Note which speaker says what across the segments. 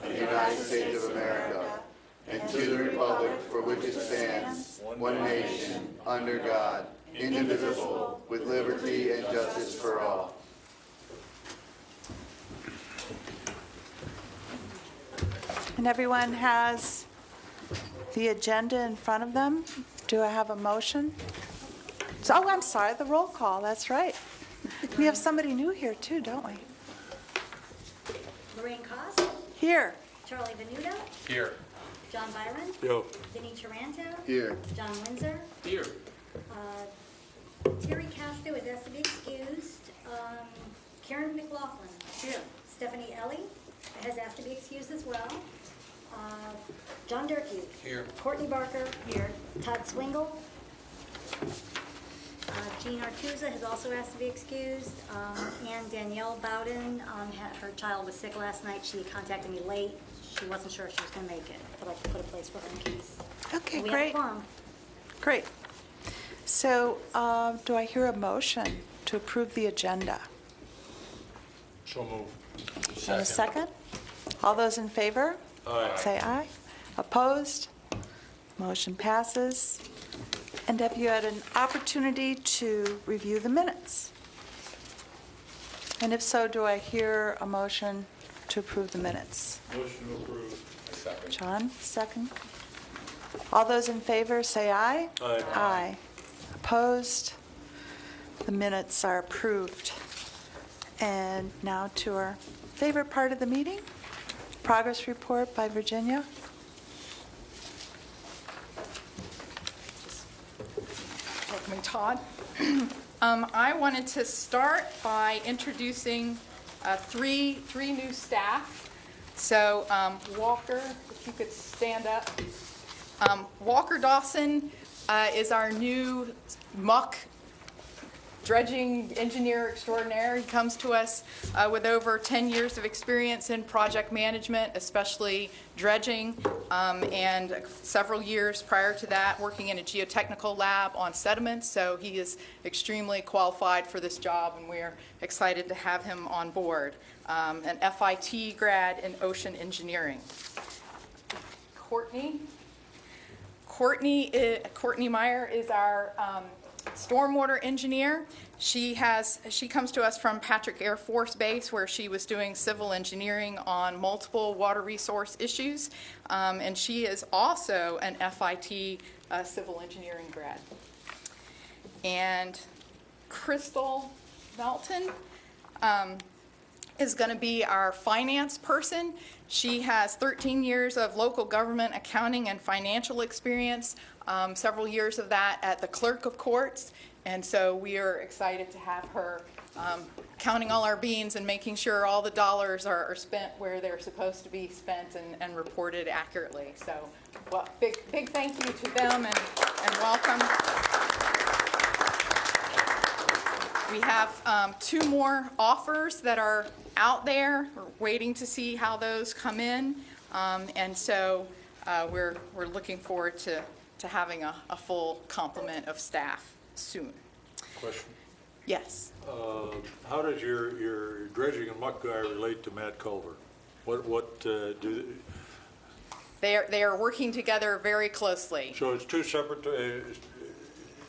Speaker 1: of the United States of America, and to the republic for which it stands, one nation, under God, indivisible, with liberty and justice for all.
Speaker 2: And everyone has the agenda in front of them. Do I have a motion? Oh, I'm sorry, the roll call, that's right. We have somebody new here too, don't we?
Speaker 3: Lorraine Koss,
Speaker 2: Here.
Speaker 3: Charlie Venuto,
Speaker 4: Here.
Speaker 3: John Byron,
Speaker 4: Yo.
Speaker 3: Vinnie Taranto,
Speaker 1: Here.
Speaker 3: John Windsor,
Speaker 4: Here.
Speaker 3: Terry Castro is asked to be excused, Karen McLaughlin, here, Stephanie Ellie has asked to be excused as well, John Durkee,
Speaker 4: Here.
Speaker 3: Courtney Barker, here, Todd Swingle, Jean Artuza has also asked to be excused, and Danielle Bowden, her child was sick last night. She contacted me late. She wasn't sure if she was going to make it, but I could put a place for her in case.
Speaker 2: Okay,
Speaker 3: And we
Speaker 2: great.
Speaker 3: have a quorum.
Speaker 2: Great. So do I hear a motion to approve the agenda?
Speaker 4: So move.
Speaker 2: And a second? All those in favor?
Speaker 4: Aye.
Speaker 2: Say aye. Opposed? Motion passes. And have you had an opportunity to review the minutes? And if so, do I hear a motion to approve the minutes?
Speaker 4: Motion to approve. Second.
Speaker 2: John, second. All those in favor, say aye.
Speaker 4: Aye.
Speaker 2: Aye. Opposed? The minutes are approved. And now to our favorite part of the meeting, progress report by Virginia.
Speaker 5: Welcome, Todd. I wanted to start by introducing three new staff. So Walker, if you could stand up. Walker Dawson is our new muck dredging engineer extraordinaire. He comes to us with over 10 years of experience in project management, especially dredging, and several years prior to that working in a geotechnical lab on sediments. So he is extremely qualified for this job, and we're excited to have him on board. An FIT grad in ocean engineering. Courtney Meyer is our stormwater engineer. She comes to us from Patrick Air Force Base, where she was doing civil engineering on multiple water resource issues, and she is also an FIT civil engineering grad. And Crystal Melton is going to be our finance person. She has 13 years of local government accounting and financial experience, several years of that at the clerk of courts, and so we are excited to have her counting all our beans and making sure all the dollars are spent where they're supposed to be spent and reported accurately. So, well, big thank you to them and welcome. We have 2 more offers that are out there. We're waiting to see how those come in, and so we're looking forward to having a full complement of staff soon.
Speaker 4: Question.
Speaker 5: Yes.
Speaker 4: How does your dredging and muck guy relate to Matt Culver? What do
Speaker 5: They are working together very closely.
Speaker 4: so it's 2 separate.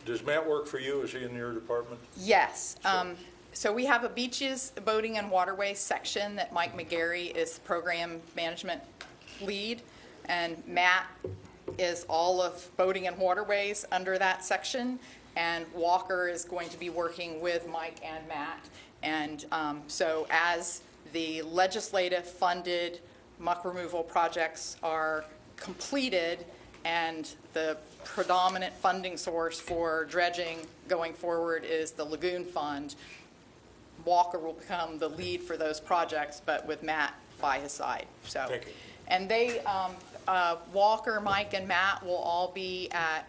Speaker 4: Does Matt work for you? Is he in your department?
Speaker 5: Yes. So we have a beaches, boating, and waterways section that Mike McGarry is the program management lead, and Matt is all of boating and waterways under that section, and Walker is going to be working with Mike and Matt. And so as the legislative funded muck removal projects are completed and the predominant funding source for dredging going forward is the Lagoon Fund, Walker will become the lead for those projects, but with Matt by his side. So,
Speaker 4: Thank you.
Speaker 5: And they, Walker, Mike, and Matt will all be at,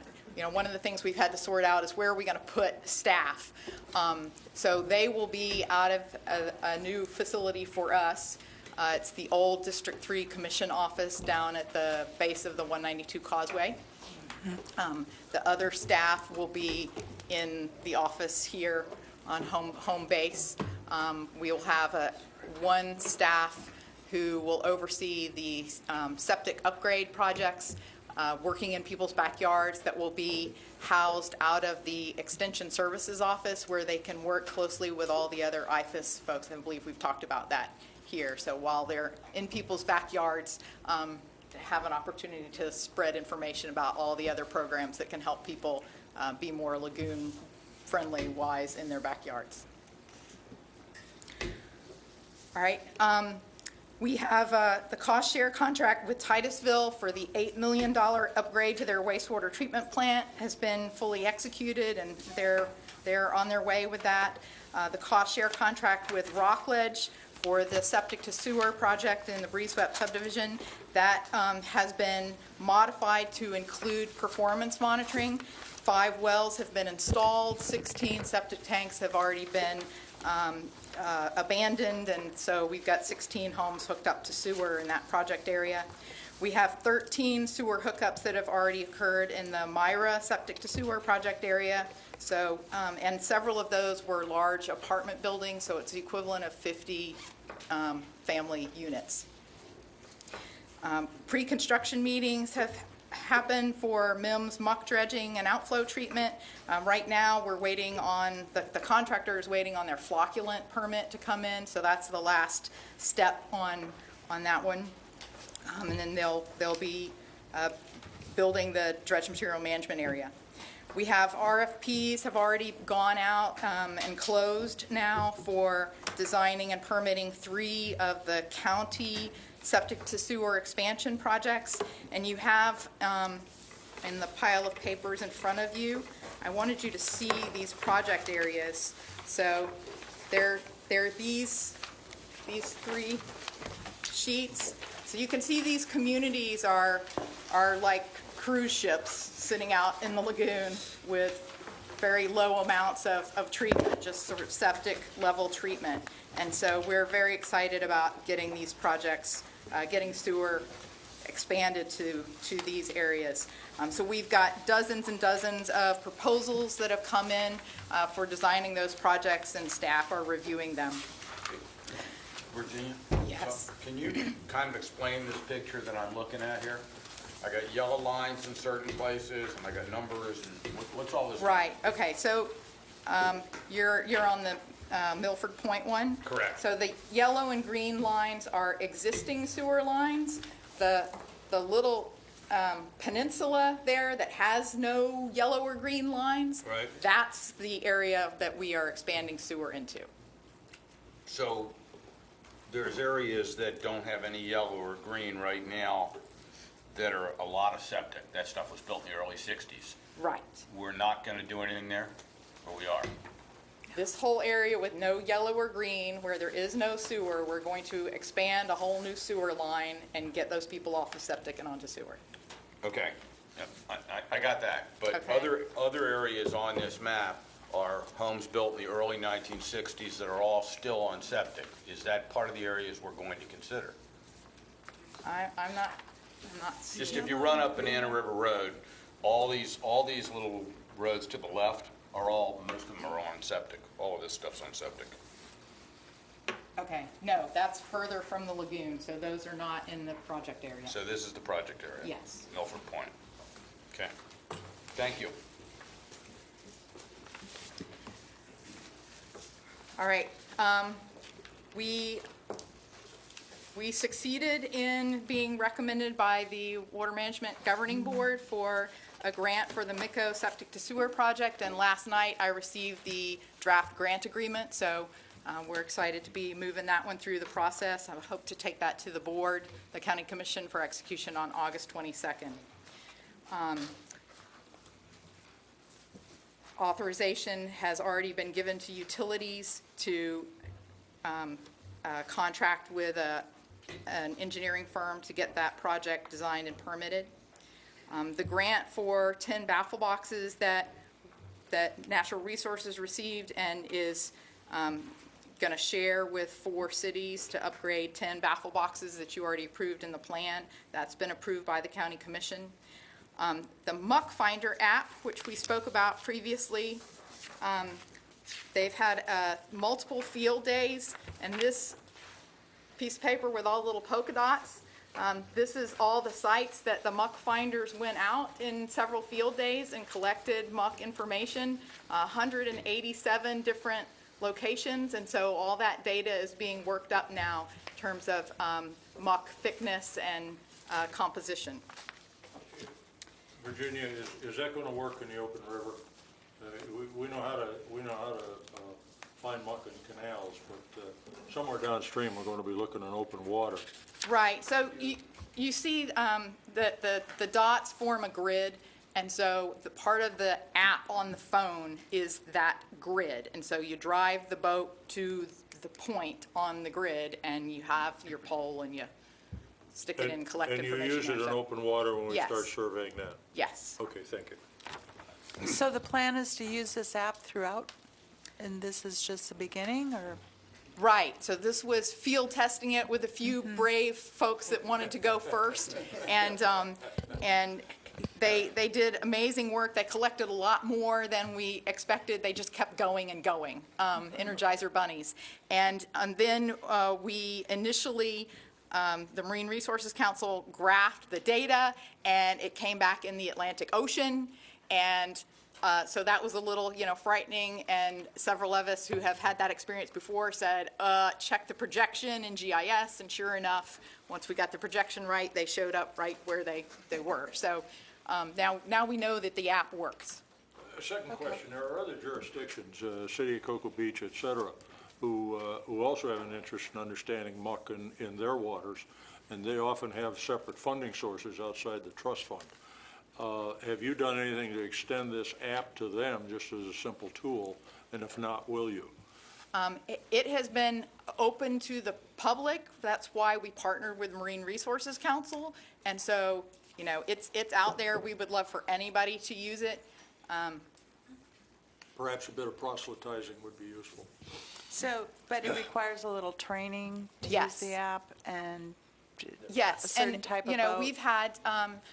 Speaker 5: one of the things we've had to sort out is where are we going to put staff. So they will be out of a new facility for us. It's the old District 3 Commission office down at the base of the 192 Causeway. The other staff will be in the office here on home base. We will have one staff who will oversee the septic upgrade projects, working in people's backyards, that will be housed out of the Extension Services Office, where they can work closely with all the other IFAS folks. I believe we've talked about that here. So while they're in people's backyards, have an opportunity to spread information about all the other programs that can help people be more lagoon-friendly wise in their backyards. All right. We have the cost share contract with Titusville for the $8 million upgrade to their wastewater treatment plant has been fully executed, and they're on their way with that. The cost share contract with Rockledge for the septic to sewer project in the Breezeweb subdivision, that has been modified to include performance monitoring. 5 wells have been installed, 16 septic tanks have already been abandoned, and so we've got 16 homes hooked up to sewer in that project area. We have 13 sewer hookups that have already occurred in the Myra septic to sewer project area. So, and several of those were large apartment buildings, so it's the equivalent of 50 family units. Pre-construction meetings have happened for MIMS muck dredging and outflow treatment. Right now, we're waiting on, the contractor is waiting on their flocculant permit to come in, so that's the last step on that one. And then they'll be building the dredge material management area. We have RFPs have already gone out and closed now for designing and permitting 3 of the county septic to sewer expansion projects. And you have in the pile of papers in front of you, I wanted you to see these project areas. So they're these 3 sheets. So you can see these communities are like cruise ships sitting out in the lagoon with very low amounts of treatment, just sort of septic level treatment. And so we're very excited about getting these projects, getting sewer expanded to these areas. So we've got dozens and dozens of proposals that have come in for designing those projects, and staff are reviewing them.
Speaker 6: Virginia?
Speaker 5: Yes.
Speaker 6: So can you kind of explain this picture that I'm looking at here? I got yellow lines in certain places, and I got numbers, and what's all this?
Speaker 5: Right, okay, so you're on the Milford Point one?
Speaker 6: Correct.
Speaker 5: So the yellow and green lines are existing sewer lines. The little peninsula there that has no yellow or green lines,
Speaker 6: Right.
Speaker 5: That's the area that we are expanding sewer into.
Speaker 6: So there's areas that don't have any yellow or green right now that are a lot of septic. That stuff was built in the early 60s.
Speaker 5: Right.
Speaker 6: We're not going to do anything there, or we are?
Speaker 5: This whole area with no yellow or green, where there is no sewer, we're going to expand a whole new sewer line and get those people off the septic and onto sewer.
Speaker 6: Okay, yep, I got that. But
Speaker 5: Okay.
Speaker 6: other areas on this map are homes built in the early 1960s that are all still on septic. Is that part of the areas we're going to consider?
Speaker 5: I'm not seeing.
Speaker 6: Just if you run up Banana River Road, all these little roads to the left are most of them are on septic. All of this stuff's on septic.
Speaker 5: Okay, no, that's further from the lagoon, so those are not in the project area.
Speaker 6: So this is the project area?
Speaker 5: Yes.
Speaker 6: Milford Point. Okay. Thank you.
Speaker 5: All right, we succeeded in being recommended by the Water Management Governing Board for a grant for the Miko Septic to Sewer project, and last night I received the draft grant agreement, so we're excited to be moving that one through the process. I hope to take that to the board, the County Commission, for execution on August 22nd. Authorization has already been given to utilities to contract with an engineering firm to get that project designed and permitted. The grant for 10 baffle boxes that Natural Resources received and is going to share with 4 cities to upgrade 10 baffle boxes that you already approved in the plan. That's been approved by the County Commission. The Muck Finder app, which we spoke about previously, they've had multiple field days, and this piece of paper with all the little polka dots. This is all the sites that the muck finders went out in several field days and collected muck information, 187 different locations, and so all that data is being worked up now in terms of muck thickness and composition.
Speaker 4: Virginia, is that going to work in the open river? We know how to find muck in canals, but somewhere downstream we're going to be looking in open water.
Speaker 5: Right. So you see the dots form a grid, and so the part of the app on the phone is that grid, and so you drive the boat to the point on the grid, and you have your pole, and you stick it in, collect information.
Speaker 4: And you use it in open water when we
Speaker 5: Yes.
Speaker 4: start surveying that?
Speaker 5: Yes.
Speaker 4: Okay, thank you.
Speaker 2: So the plan is to use this app throughout, and this is just the beginning, or?
Speaker 5: Right, so this was field testing it with a few brave folks that wanted to go first, and they did amazing work. They collected a lot more than we expected. They just kept going and going, Energizer bunnies. And then we initially, the Marine Resources Council graphed the data, and it came back in the Atlantic Ocean, and so that was a little, frightening, and several of us who have had that experience before said, check the projection in GIS, and sure enough, once we got the projection right, they showed up right where they were. So now we know that the app works.
Speaker 4: Second question, there are other jurisdictions, City of Cocoa Beach, et cetera, who also have an interest in understanding muck in their waters, and they often have separate funding sources outside the trust fund. Have you done anything to extend this app to them just as a simple tool, and if not, will you?
Speaker 5: It has been open to the public. That's why we partnered with Marine Resources Council, and so, it's out there. We would love for anybody to use it.
Speaker 4: Perhaps a bit of proselytizing would be useful.
Speaker 2: So, but it requires a little training to use
Speaker 5: Yes.
Speaker 2: the app, and
Speaker 5: Yes,
Speaker 2: a certain
Speaker 5: and,
Speaker 2: type of boat?
Speaker 5: we've had,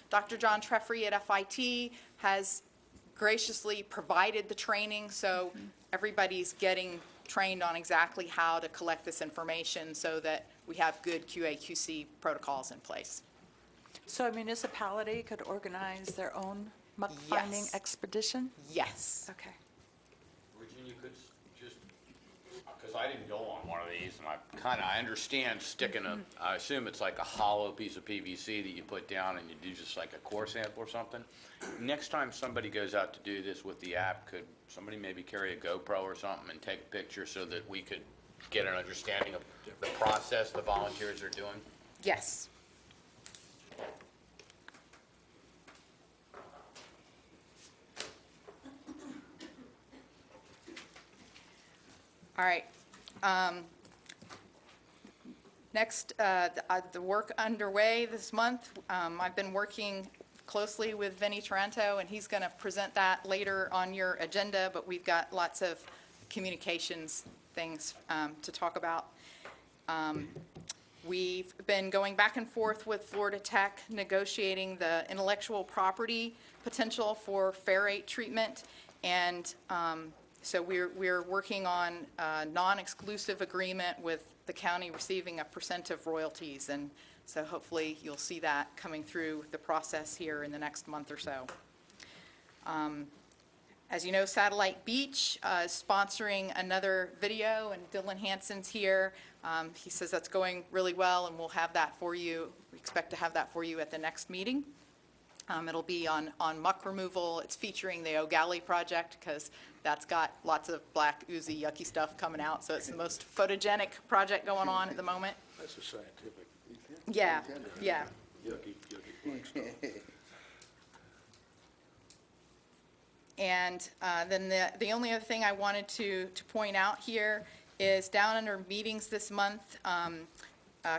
Speaker 5: Dr. John Treffry at FIT has graciously provided the training, so everybody's getting trained on exactly how to collect this information so that we have good QA/QC protocols in place.
Speaker 2: So a municipality could organize their own muck finding
Speaker 5: Yes.
Speaker 2: expedition?
Speaker 5: Yes.
Speaker 2: Okay.
Speaker 6: Virginia, could just, because I didn't go on one of these, and I understand sticking I assume it's like a hollow piece of PVC that you put down and you do just like a core sample or something. Next time somebody goes out to do this with the app, could somebody maybe carry a GoPro or something and take a picture so that we could get an understanding of the process the volunteers are doing?
Speaker 5: Yes. All right. Next, the work underway this month. I've been working closely with Vinnie Taranto, and he's going to present that later on your agenda, but we've got lots of communications things to talk about. We've been going back and forth with Florida Tech, negotiating the intellectual property potential for ferrate treatment, and so we're working on a non-exclusive agreement with the county receiving a % of royalties, and so hopefully you'll see that coming through the process here in the next month or so. As you know, Satellite Beach is sponsoring another video, and Dylan Hansen's here. He says that's going really well, and we'll have that for you. We expect to have that for you at the next meeting. It'll be on muck removal. It's featuring the O'Galley project because that's got lots of black, oozy, yucky stuff coming out. So it's the most photogenic project going on at the moment.
Speaker 4: That's a scientific.
Speaker 5: Yeah, yeah.
Speaker 4: Yucky black stuff.
Speaker 5: And then the only other thing I wanted to point out here is down under meetings this month,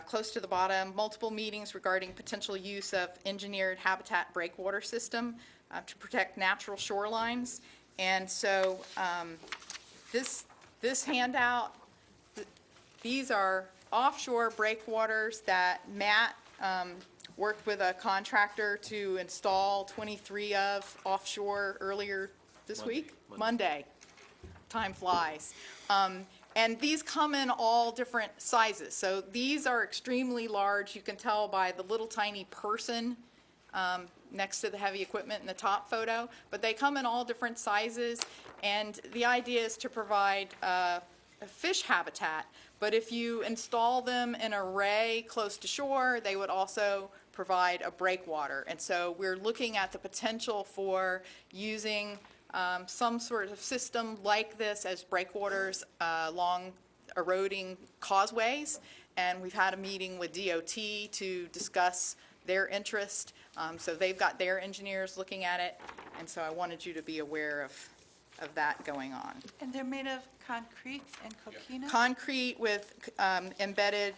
Speaker 5: close to the bottom, multiple meetings regarding potential use of engineered habitat breakwater system to protect natural shorelines. And so this handout, these are offshore breakwaters that Matt worked with a contractor to install 23 of offshore earlier this week? Monday. Time flies. And these come in all different sizes. So these are extremely large. You can tell by the little tiny person next to the heavy equipment in the top photo. But they come in all different sizes. And the idea is to provide a fish habitat. But if you install them in an array close to shore, they would also provide a breakwater. And so we're looking at the potential for using some sort of system like this as breakwaters along eroding causeways. And we've had a meeting with DOT to discuss their interest. So they've got their engineers looking at it. And so I wanted you to be aware of that going on.
Speaker 2: And they're made of concrete and coquina?
Speaker 5: Concrete with embedded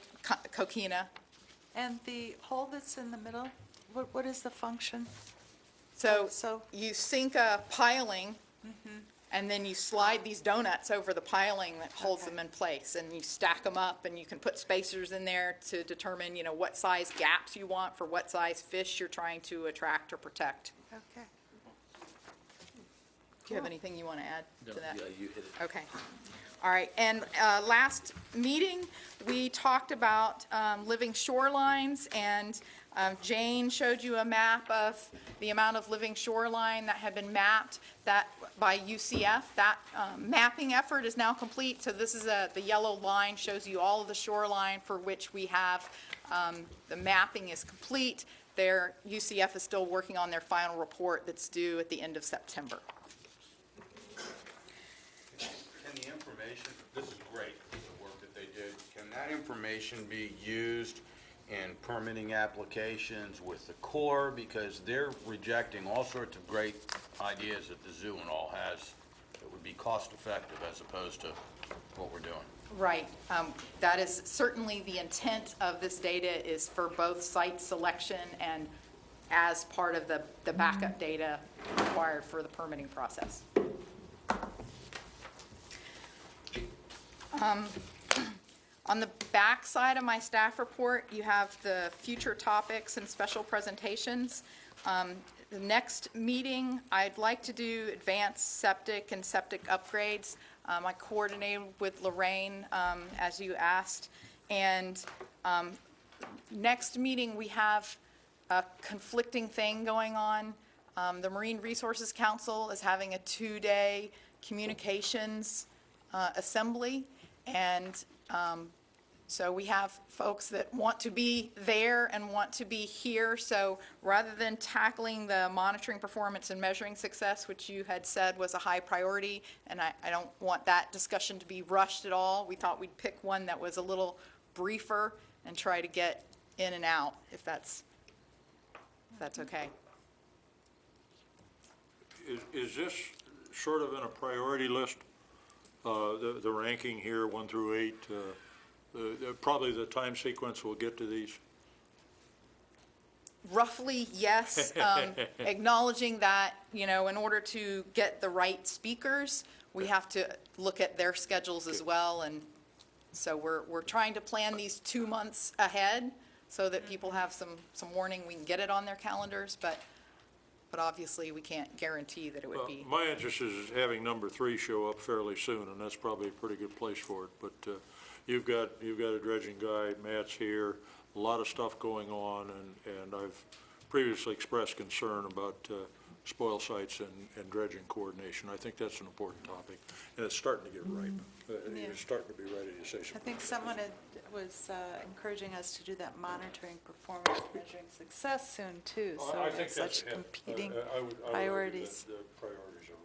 Speaker 5: coquina.
Speaker 2: And the hole that's in the middle, what is the function?
Speaker 5: So you sink a piling, and then you slide these donuts over the piling that holds them in place, and you stack them up, and you can put spacers in there to determine, what size gaps you want for what size fish you're trying to attract or protect.
Speaker 2: Okay.
Speaker 5: Do you have anything you want to add to that?
Speaker 7: Yeah, you hit it.
Speaker 5: Okay. All right. And last meeting, we talked about living shorelines, and Jane showed you a map of the amount of living shoreline that had been mapped that by UCF. That mapping effort is now complete. So this is the yellow line shows you all of the shoreline for which we have the mapping is complete. UCF is still working on their final report that's due at the end of September.
Speaker 6: Can the information, this is great, the work that they did, can that information be used in permitting applications with the Corps? Because they're rejecting all sorts of great ideas that the zoo and all has that would be cost effective as opposed to what we're doing.
Speaker 5: Right. That is certainly the intent of this data is for both site selection and as part of the backup data required for the permitting process. On the back side of my staff report, you have the future topics and special presentations. The next meeting, I'd like to do advanced septic and septic upgrades. I coordinated with Lorraine, as you asked. And next meeting, we have a conflicting thing going on. The Marine Resources Council is having a 2-day communications assembly. And so we have folks that want to be there and want to be here. So rather than tackling the monitoring performance and measuring success, which you had said was a high priority, and I don't want that discussion to be rushed at all, we thought we'd pick one that was a little briefer and try to get in and out, if that's okay.
Speaker 4: Is this sort of in a priority list? The ranking here, 1 through 8, probably the time sequence will get to these.
Speaker 5: Roughly, yes. Acknowledging that, in order to get the right speakers, we have to look at their schedules as well. And so we're trying to plan these 2 months ahead so that people have some warning. We can get it on their calendars, but obviously we can't guarantee that it would be.
Speaker 4: My interest is having number 3 show up fairly soon, and that's probably a pretty good place for it. But you've got a dredging guy, Matt's here, a lot of stuff going on, and I've previously expressed concern about spoil sites and dredging coordination. I think that's an important topic, and it's starting to get ripe. It's starting to be ready to say something.
Speaker 2: I think someone was encouraging us to do that monitoring performance measuring success soon too. So
Speaker 4: I think
Speaker 2: such
Speaker 4: that's
Speaker 2: competing
Speaker 4: I would argue
Speaker 2: priorities.
Speaker 4: that the priorities are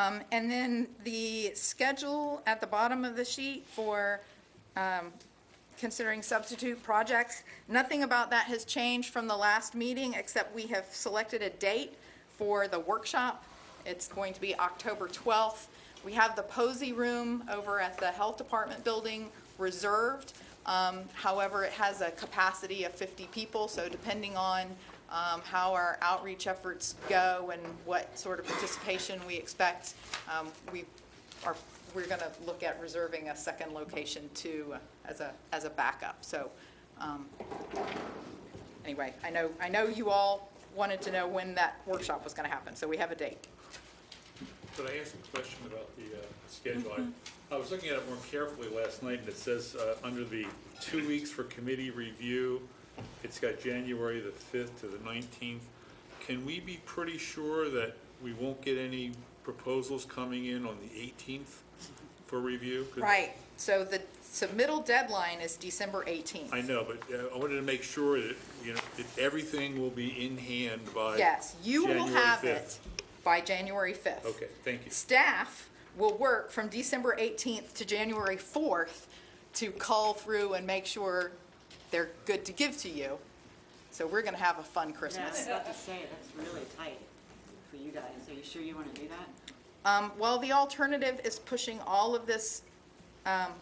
Speaker 4: right.
Speaker 5: And then the schedule at the bottom of the sheet for considering substitute projects, nothing about that has changed from the last meeting, except we have selected a date for the workshop. It's going to be October 12th. We have the Posey Room over at the Health Department building reserved. However, it has a capacity of 50 people, so depending on how our outreach efforts go and what sort of participation we expect, we're going to look at reserving a second location too as a backup. So anyway, I know you all wanted to know when that workshop was going to happen, so we have a date.
Speaker 7: Could I ask a question about the schedule? I was looking at it more carefully last night, and it says under the 2 weeks for committee review, it's got January the 5th to the 19th. Can we be pretty sure that we won't get any proposals coming in on the 18th for review?
Speaker 5: Right, so the submittal deadline is December 18th.
Speaker 7: I know, but I wanted to make sure that, that everything will be in hand by
Speaker 5: Yes, you will
Speaker 7: January
Speaker 5: have
Speaker 7: 5th.
Speaker 5: it by January 5th.
Speaker 7: Okay, thank you.
Speaker 5: Staff will work from December 18th to January 4th to cull through and make sure they're good to give to you. So we're going to have a fun
Speaker 8: Yeah, I
Speaker 5: Christmas.
Speaker 8: was about to say, that's really tight for you guys. Are you sure you want to do that?
Speaker 5: Well, the alternative is pushing all of this
Speaker 8: Why don't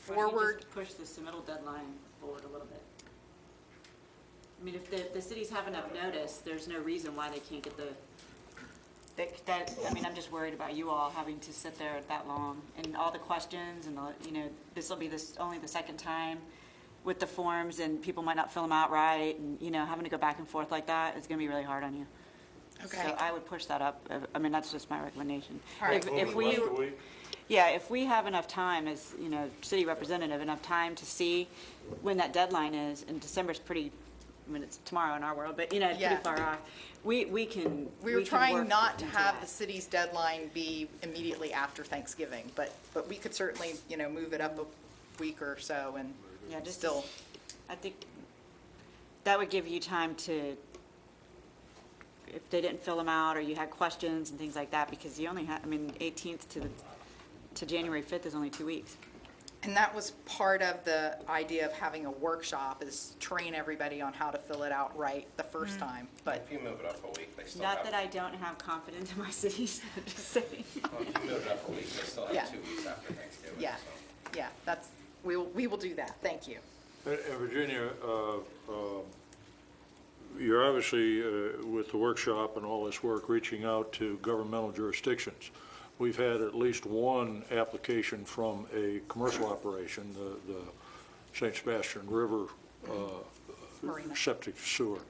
Speaker 8: you
Speaker 5: forward.
Speaker 8: just push the submittal deadline forward a little bit? I mean, if the cities have enough notice, there's no reason why they can't get I mean, I'm just worried about you all having to sit there that long and all the questions and, this will be only the second time with the forms and people might not fill them out right and, having to go back and forth like that is going to be really hard on you.
Speaker 5: Okay.
Speaker 8: So I would push that up. I mean, that's just my recommendation.
Speaker 5: All right.
Speaker 8: If
Speaker 4: Once
Speaker 8: we,
Speaker 4: a week?
Speaker 8: yeah, if we have enough time as, city representative, enough time to see when that deadline is, and December's pretty, I mean, it's tomorrow in our world, but, it's
Speaker 5: Yeah.
Speaker 8: pretty far off. We can.
Speaker 5: We were
Speaker 8: can
Speaker 5: trying
Speaker 8: work
Speaker 5: not to
Speaker 8: into
Speaker 5: have
Speaker 8: that.
Speaker 5: the city's deadline be immediately after Thanksgiving, but we could certainly, move it up a week or so and
Speaker 8: Yeah, just
Speaker 5: still.
Speaker 8: I think that would give you time to, if they didn't fill them out or you had questions and things like that, because you only have, 18th to January 5th is only 2 weeks.
Speaker 5: And that was part of the idea of having a workshop, is train everybody on how to fill it out right the first time. But
Speaker 9: If you move it up a week, they still
Speaker 8: Not
Speaker 9: have.
Speaker 8: that I don't have confidence in my cities, I'm just saying.
Speaker 9: Well, if you move it up a week, they still
Speaker 5: Yeah.
Speaker 9: have 2 weeks after Thanksgiving.
Speaker 5: yeah,
Speaker 9: so.
Speaker 5: yeah, we will do that. Thank you.
Speaker 4: And Virginia, you're obviously, with the workshop and all this work, reaching out to governmental jurisdictions. We've had at least one application from a commercial operation, the St. Sebastian River
Speaker 5: Marina.
Speaker 4: septic sewer.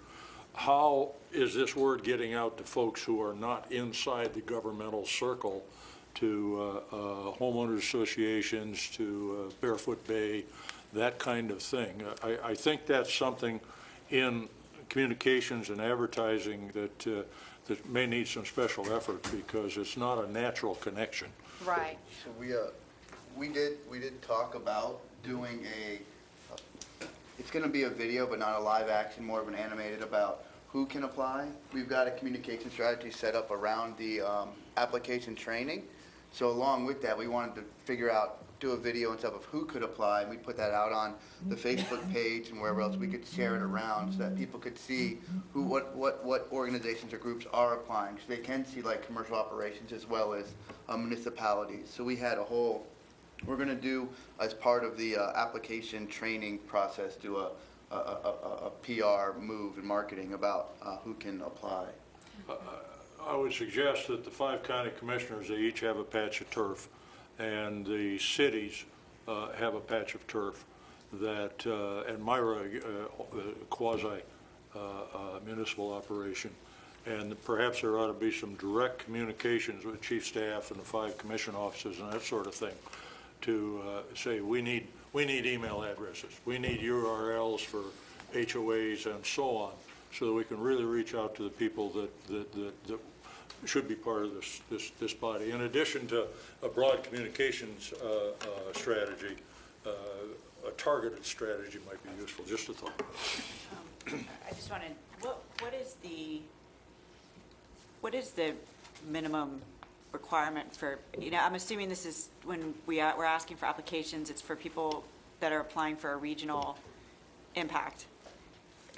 Speaker 4: How is this word getting out to folks who are not inside the governmental circle, to homeowners associations, to Barefoot Bay, that kind of thing? I think that's something in communications and advertising that may need some special effort, because it's not a natural connection.
Speaker 5: Right.
Speaker 1: So we did talk about doing it's going to be a video, but not a live action, more of an animated, about who can apply. We've got a communication strategy set up around the application training. So along with that, we wanted to figure out, do a video and stuff of who could apply, and we put that out on the Facebook page and wherever else we could share it around, so that people could see what organizations or groups are applying, so they can see like commercial operations as well as municipalities. So we had we're going to do, as part of the application training process, do a PR move in marketing about who can apply.
Speaker 4: I would suggest that the 5 county commissioners, they each have a patch of turf, and the cities have a patch of turf that, and Myra, quasi-municipal operation. And perhaps there ought to be some direct communications with chief staff and the 5 commission offices and that sort of thing, to say, we need email addresses, we need URLs for HOAs and so on, so that we can really reach out to the people that should be part of this body. In addition to a broad communications strategy, a targeted strategy might be useful. Just a thought.
Speaker 8: I just wanted, what is the minimum requirement for, I'm assuming this is when we're asking for applications, it's for people that are applying for a regional impact,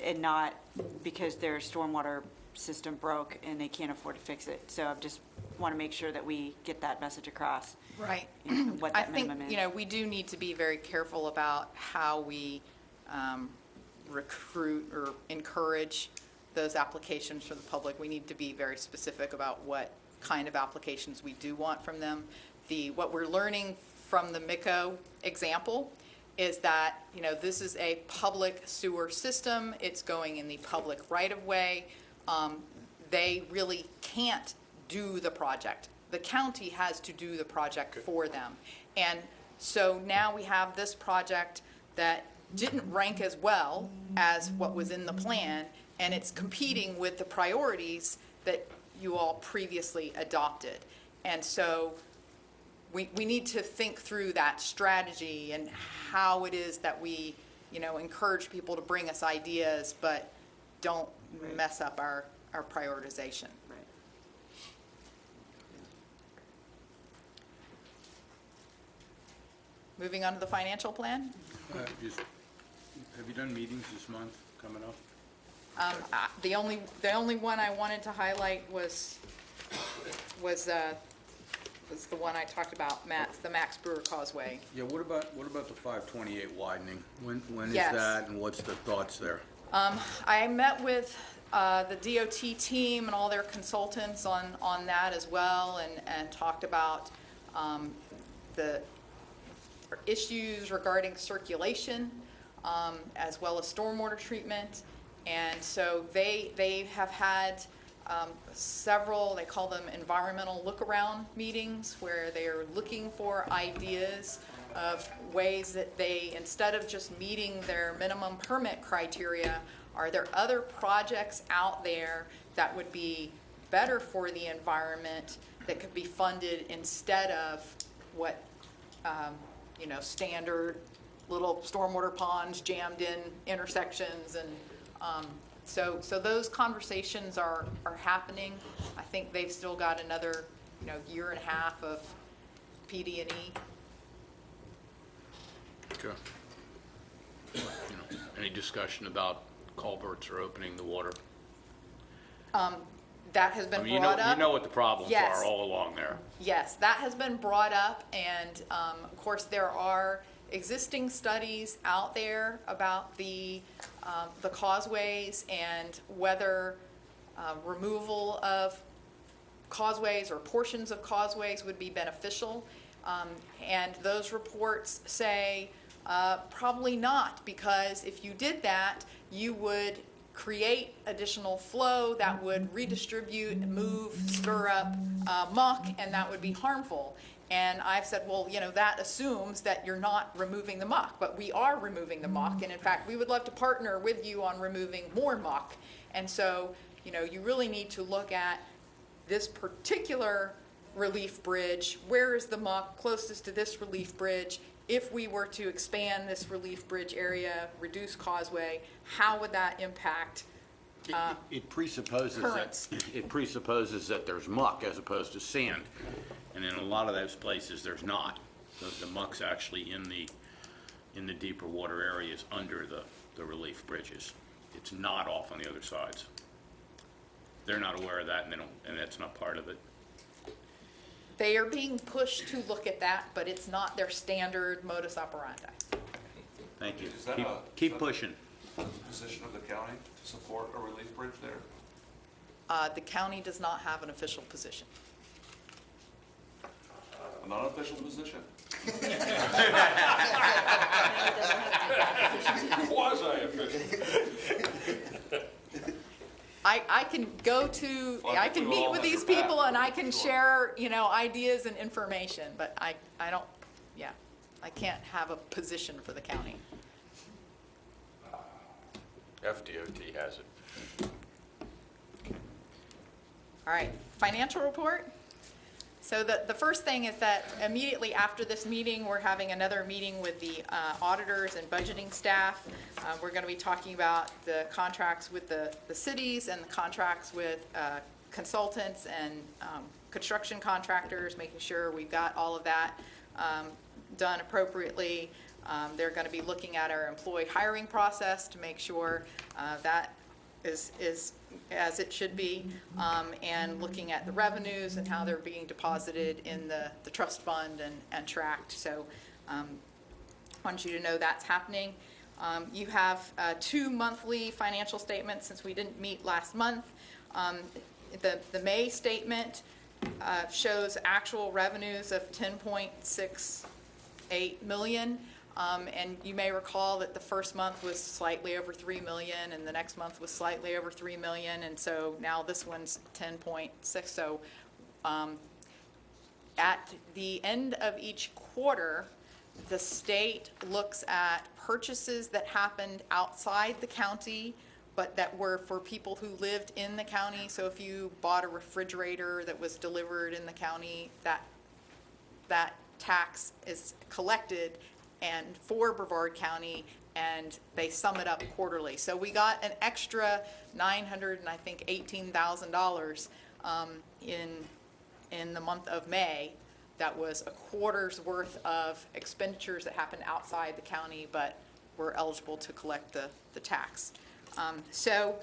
Speaker 8: and not because their stormwater system broke and they can't afford to fix it. So I just want to make sure that we get that message across.
Speaker 5: Right.
Speaker 8: What
Speaker 5: I
Speaker 8: that
Speaker 5: think,
Speaker 8: minimum is.
Speaker 5: we do need to be very careful about how we recruit or encourage those applications for the public. We need to be very specific about what kind of applications we do want from them. What we're learning from the MICO example is that, this is a public sewer system. It's going in the public right-of-way. They really can't do the project the county has to do the project for them. And so now we have this project that didn't rank as well as what was in the plan, and it's competing with the priorities that you all previously adopted. And so we need to think through that strategy and how it is that we, encourage people to bring us ideas, but don't mess up our prioritization.
Speaker 8: Right.
Speaker 5: Moving on to the financial plan.
Speaker 6: Have you done meetings this month coming up?
Speaker 5: The only one I wanted to highlight was the one I talked about, the Max Brewer Causeway.
Speaker 6: Yeah, what about the 528 widening? When is
Speaker 5: Yes.
Speaker 6: that, and what's the thoughts there?
Speaker 5: I met with the DOT team and all their consultants on that as well, and talked about the issues regarding circulation, as well as stormwater treatment. And so they have had several, they call them environmental look-around meetings, where they are looking for ideas of ways that they, instead of just meeting their minimum permit criteria, are there other projects out there that would be better for the environment that could be funded instead of what, standard little stormwater ponds jammed in intersections. And so those conversations are happening. I think they've still got another, year and a half of PD&E.
Speaker 6: Okay. Any discussion about culverts or opening the water?
Speaker 5: That has been
Speaker 6: You
Speaker 5: brought up.
Speaker 6: know what the problems
Speaker 5: Yes.
Speaker 6: are all along there.
Speaker 5: Yes, that has been brought up, and of course, there are existing studies out there about the causeways and whether removal of causeways or portions of causeways would be beneficial. And those reports say probably not, because if you did that, you would create additional flow that would redistribute, move, stir up muck, and that would be harmful. And I've said, well, that assumes that you're not removing the muck, but we are removing the muck. And in fact, we would love to partner with you on removing more muck. And so, you really need to look at this particular relief bridge. Where is the muck closest to this relief bridge? If we were to expand this relief bridge area, reduce causeway, how would that impact
Speaker 6: It presupposes
Speaker 5: currents?
Speaker 6: it presupposes that there's muck as opposed to sand, and in a lot of those places there's not. The muck's actually in the deeper water areas under the relief bridges. It's not off on the other sides. They're not aware of that, and that's not part of it.
Speaker 5: They are being pushed to look at that, but it's not their standard modus operandi.
Speaker 6: Thank you.
Speaker 10: Is that
Speaker 6: Keep pushing.
Speaker 10: the position of the county to support a relief bridge there?
Speaker 5: The county does not have an official position.
Speaker 10: A non-official position?
Speaker 4: Quasi-official.
Speaker 5: I can go to,
Speaker 10: Well,
Speaker 5: I can
Speaker 10: we
Speaker 5: meet
Speaker 10: all
Speaker 5: with
Speaker 10: have
Speaker 5: these
Speaker 10: your
Speaker 5: people
Speaker 10: path.
Speaker 5: and I can
Speaker 10: Sure.
Speaker 5: share, ideas and information, but I don't, I can't have a position for the county.
Speaker 6: FDOT has it.
Speaker 5: All right, financial report. So the first thing is that immediately after this meeting, we're having another meeting with the auditors and budgeting staff. We're going to be talking about the contracts with the cities and the contracts with consultants and construction contractors, making sure we've got all of that done appropriately. They're going to be looking at our employee hiring process to make sure that is as it should be, and looking at the revenues and how they're being deposited in the trust fund and tracked. So I want you to know that's happening. You have 2 monthly financial statements since we didn't meet last month. The May statement shows actual revenues of $10.68 million. And you may recall that the first month was slightly over $3 million, and the next month was slightly over $3 million, and so now this one's 10.6. So at the end of each quarter, the state looks at purchases that happened outside the county, but that were for people who lived in the county. So if you bought a refrigerator that was delivered in the county, that tax is collected and for Brevard County, and they sum it up quarterly. So we got an extra $18,000 in the month of May. That was a quarter's worth of expenditures that happened outside the county, but were eligible to collect the tax. So,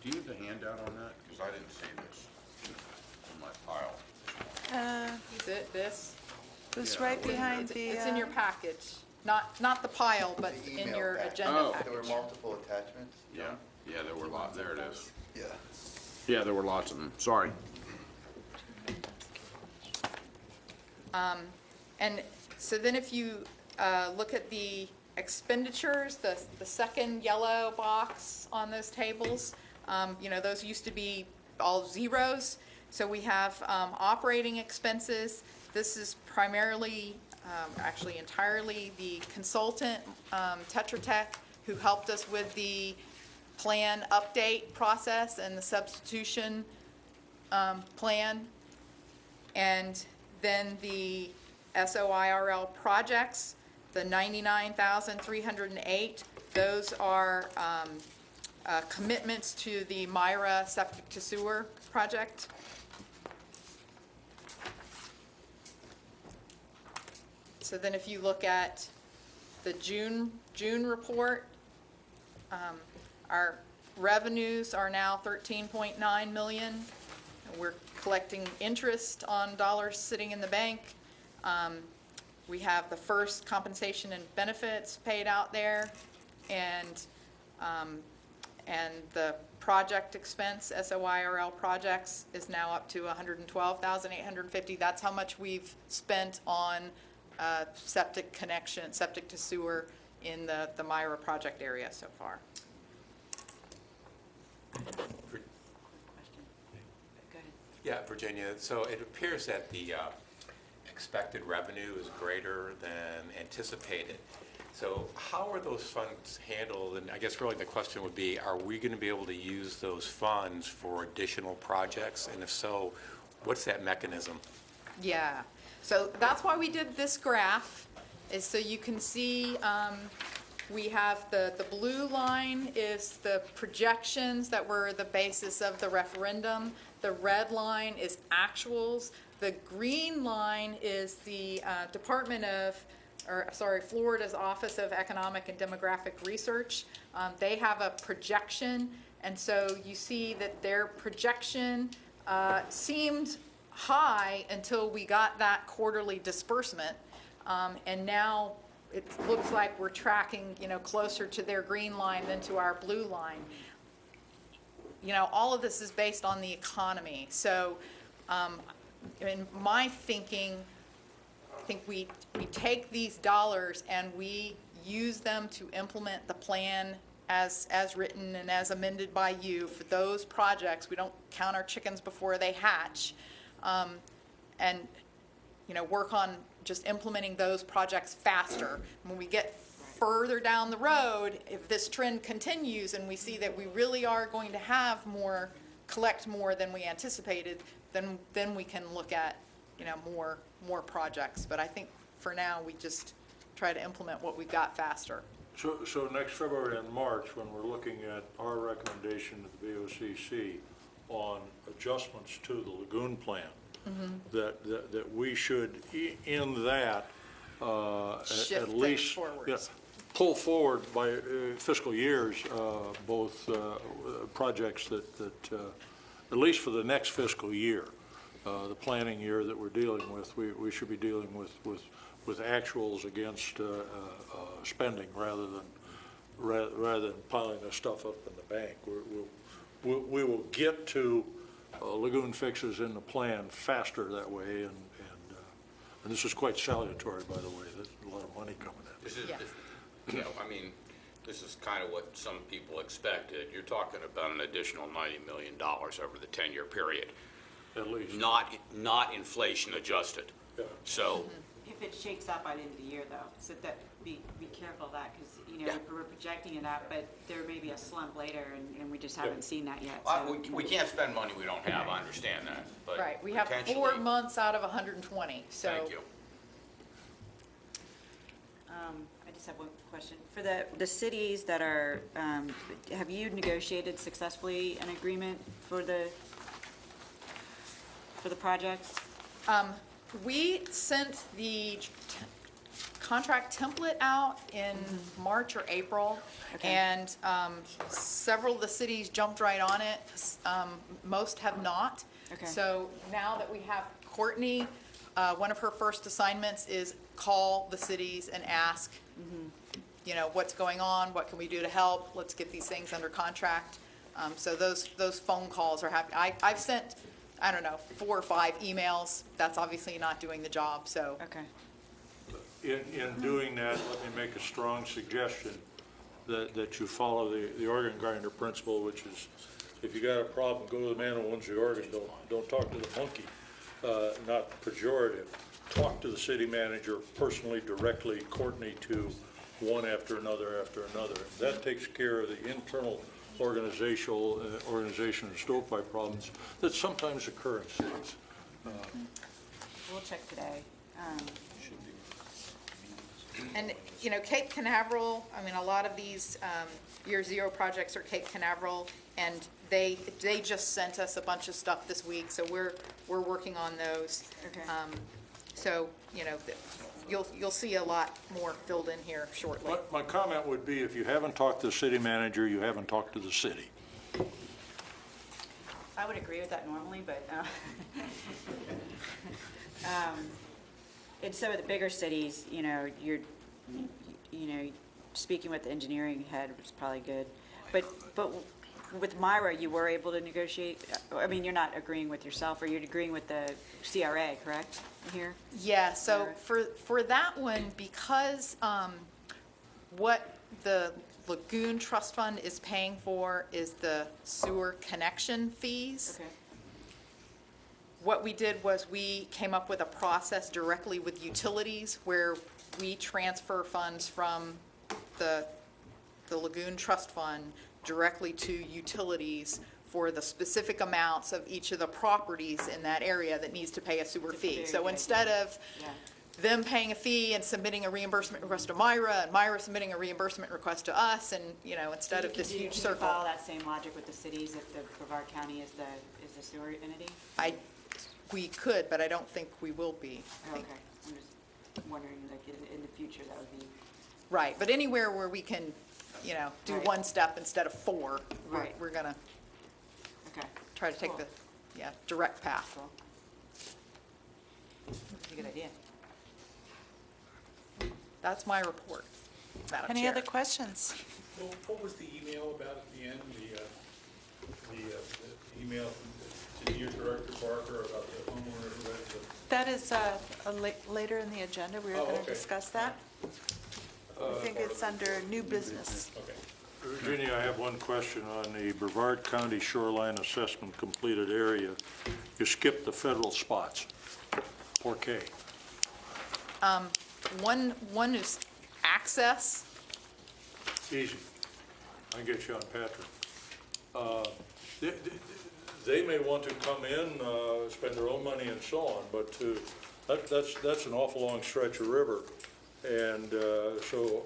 Speaker 6: Do you have the handout on that? Because I didn't see this in my pile.
Speaker 5: this,
Speaker 2: It was right behind the...
Speaker 5: it's in your package. Not the pile, but
Speaker 1: The
Speaker 5: in
Speaker 1: email
Speaker 5: your
Speaker 1: package.
Speaker 5: agenda
Speaker 6: Oh.
Speaker 1: There were
Speaker 5: package.
Speaker 1: multiple attachments.
Speaker 6: Yeah, yeah, there were lots, there it is.
Speaker 1: Yeah.
Speaker 6: Yeah, there were lots of them, sorry.
Speaker 5: And so then if you look at the expenditures, the second yellow box on those tables, those used to be all zeros. So we have operating expenses. This is primarily, actually entirely, the consultant, Tetra Tech, who helped us with the plan update process and the substitution plan. And then the SOIRL projects, the 99,308, those are commitments to the Myra septic to sewer project. So then if you look at the June report, our revenues are now 13.9 million. We're collecting interest on dollars sitting in the bank. We have the first compensation and benefits paid out there, and the project expense, SOIRL projects, is now up to $112,850. That's how much we've spent on septic connection, septic to sewer in the Myra project area so far.
Speaker 8: Question. Go ahead.
Speaker 9: Yeah, Virginia, so it appears that the expected revenue is greater than anticipated. So how are those funds handled? And I guess really the question would be, are we going to be able to use those funds for additional projects? And if so, what's that mechanism?
Speaker 5: Yeah, so that's why we did this graph, is so you can see we have the blue line is the projections that were the basis of the referendum. The red line is actuals. The green line is the Florida's Office of Economic and Demographic Research. They have a projection, and so you see that their projection seemed high until we got that quarterly disbursement, and now it looks like we're tracking, closer to their green line than to our blue line. All of this is based on the economy. So, in my thinking, I think we take these dollars and we use them to implement the plan as written and as amended by you for those projects. We don't count our chickens before they hatch, and work on just implementing those projects faster. When we get further down the road, if this trend continues and we see that we really are going to have collect more than we anticipated, then we can look at more projects. But I think for now we just try to implement what we've got faster.
Speaker 4: So next February and March, when we're looking at our recommendation to the VOCC on adjustments to the Lagoon plan, that we should, in that,
Speaker 5: Shift
Speaker 4: at
Speaker 5: things
Speaker 4: least
Speaker 5: forwards.
Speaker 4: pull forward by fiscal years both projects that at least for the next fiscal year, the planning year that we're dealing with, we should be dealing with actuals against spending rather than piling this stuff up in the bank. We will get to lagoon fixes in the plan faster that way, and this is quite salutary, by the way. There's a lot of money coming in.
Speaker 6: This is,
Speaker 5: Yeah.
Speaker 6: this is kind of what some people expected. You're talking about an additional $90 million over the 10-year period.
Speaker 4: At least.
Speaker 6: not inflation adjusted.
Speaker 4: Yeah.
Speaker 6: So,
Speaker 8: If it shakes out by the end of the year, though, so that, be careful of that, because,
Speaker 6: Yeah.
Speaker 8: we're projecting it out, but there may be a slump later, and we just haven't seen that yet.
Speaker 6: we can't spend money we don't have, I understand that, but
Speaker 5: Right, we have 4
Speaker 6: potentially-
Speaker 5: months out of 120, so.
Speaker 6: Thank you.
Speaker 8: I just have one question. For the cities that are, have you negotiated successfully an agreement for the projects?
Speaker 5: We sent the contract template out in March or April,
Speaker 8: Okay.
Speaker 5: and several of the cities jumped right on it. Most have not.
Speaker 8: Okay.
Speaker 5: So now that we have Courtney, one of her first assignments is call the cities and ask, what's going on, what can we do to help, let's get these things under contract. So those phone calls are happening. I've sent, 4 or 5 emails. That's obviously not doing the job, so.
Speaker 8: Okay.
Speaker 4: In doing that, let me make a strong suggestion that you follow the organ grinder principle, which is, if you got a problem, go to the man who owns the organ. Don't talk to the monkey. Not pejorative. Talk to the city manager personally, directly, Courtney, to one after another after another. That takes care of the internal organization and stovepipe problems that sometimes occur in cities.
Speaker 8: We'll check today.
Speaker 5: And, Cape Canaveral, a lot of these Year Zero projects are Cape Canaveral, and they just sent us a bunch of stuff this week, so we're working on those.
Speaker 8: Okay.
Speaker 5: So, you'll see a lot more filled in here shortly.
Speaker 4: My comment would be, if you haven't talked to the city manager, you haven't talked to the city.
Speaker 8: I would agree with that normally, but in some of the bigger cities, you're speaking with the engineering head, which is probably good. But with Myra, you were able to negotiate. You're not agreeing with yourself, or you're agreeing with the CRA, correct? Here.
Speaker 5: Yeah, so
Speaker 8: Or-
Speaker 5: for that one, because what the Lagoon Trust Fund is paying for is the sewer connection fees.
Speaker 8: Okay.
Speaker 5: What we did was we came up with a process directly with utilities where we transfer funds from the Lagoon Trust Fund directly to utilities for the specific amounts of each of the properties in that area that needs to pay a sewer
Speaker 8: That's a
Speaker 5: fee.
Speaker 8: very
Speaker 5: So
Speaker 8: good
Speaker 5: instead
Speaker 8: idea.
Speaker 5: of
Speaker 8: Yeah.
Speaker 5: them paying a fee and submitting a reimbursement request to Myra, and Myra submitting a reimbursement request to us, and, instead of this huge
Speaker 8: Can you
Speaker 5: circle.
Speaker 8: follow that same logic with the cities if the Brevard County is the sewer entity?
Speaker 5: We could, but I don't think we will be. I
Speaker 8: Oh,
Speaker 5: think.
Speaker 8: okay. I'm just wondering, like, in the future, that would be,
Speaker 5: Right, but anywhere where we can, do
Speaker 8: Right.
Speaker 5: one step instead of 4,
Speaker 8: Right.
Speaker 5: we're gonna
Speaker 8: okay.
Speaker 5: try to take
Speaker 8: Cool.
Speaker 5: the, direct path.
Speaker 8: Cool. That's a good idea.
Speaker 5: That's my report, Madam
Speaker 2: Any
Speaker 5: Chair.
Speaker 2: other questions?
Speaker 7: Well, what was the email about at the end, the email to your Director Barker about the homeowner who had the...
Speaker 2: That is later in the agenda. We were
Speaker 7: Oh,
Speaker 2: going to
Speaker 7: okay.
Speaker 2: discuss that. I think it's under new business.
Speaker 7: Okay.
Speaker 4: Virginia, I have one question on the Brevard County Shoreline Assessment completed area. You skipped the federal spots. Okay.
Speaker 5: One is access.
Speaker 4: Easy. I get you on Patrick. They may want to come in, spend their own money and so on, but that's an awful long stretch of river. And so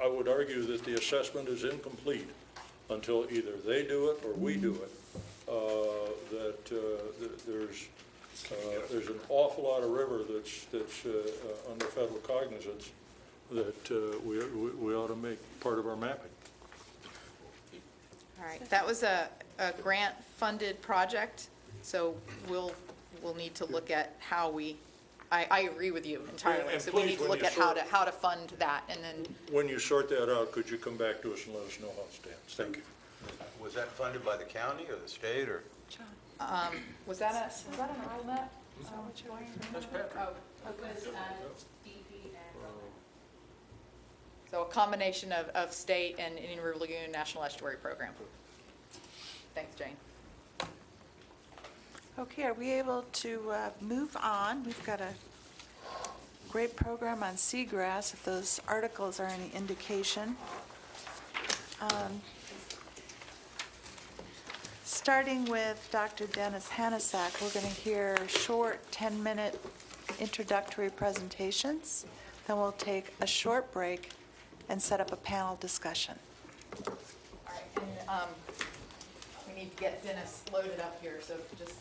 Speaker 4: I would argue that the assessment is incomplete until either they do it or we do it. There's an awful lot of river that's under federal cognizance that we ought to make part of our mapping.
Speaker 5: All right, that was a grant-funded project, so we'll need to look at how I agree with you entirely.
Speaker 4: And
Speaker 5: So we
Speaker 4: please,
Speaker 5: need to
Speaker 4: when
Speaker 5: look
Speaker 4: you
Speaker 5: at how to fund that, and then,
Speaker 4: When you sort that out, could you come back to us and let us know how it stands? Thank you.
Speaker 6: Was that funded by the county or the state, or?
Speaker 5: was that an ILMET?
Speaker 4: That's Patrick.
Speaker 5: Oh, it was DP and... So a combination of state and Indian River Lagoon National Estuary Program. Thanks, Jane.
Speaker 2: Okay, are we able to move on? We've got a great program on seagrass, if those articles are any indication. Starting with Dr. Dennis Hanisak, we're going to hear short 10-minute introductory presentations. Then we'll take a short break and set up a panel discussion.
Speaker 5: All right, and we need to get Dennis loaded up here, so just...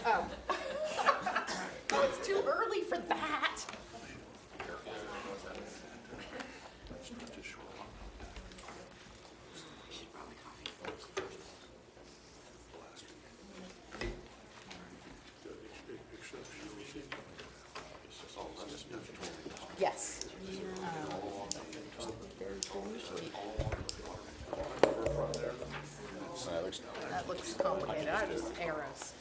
Speaker 5: Oh. Oh, it's too early for that. Yes. That looks complicated. I just arrows.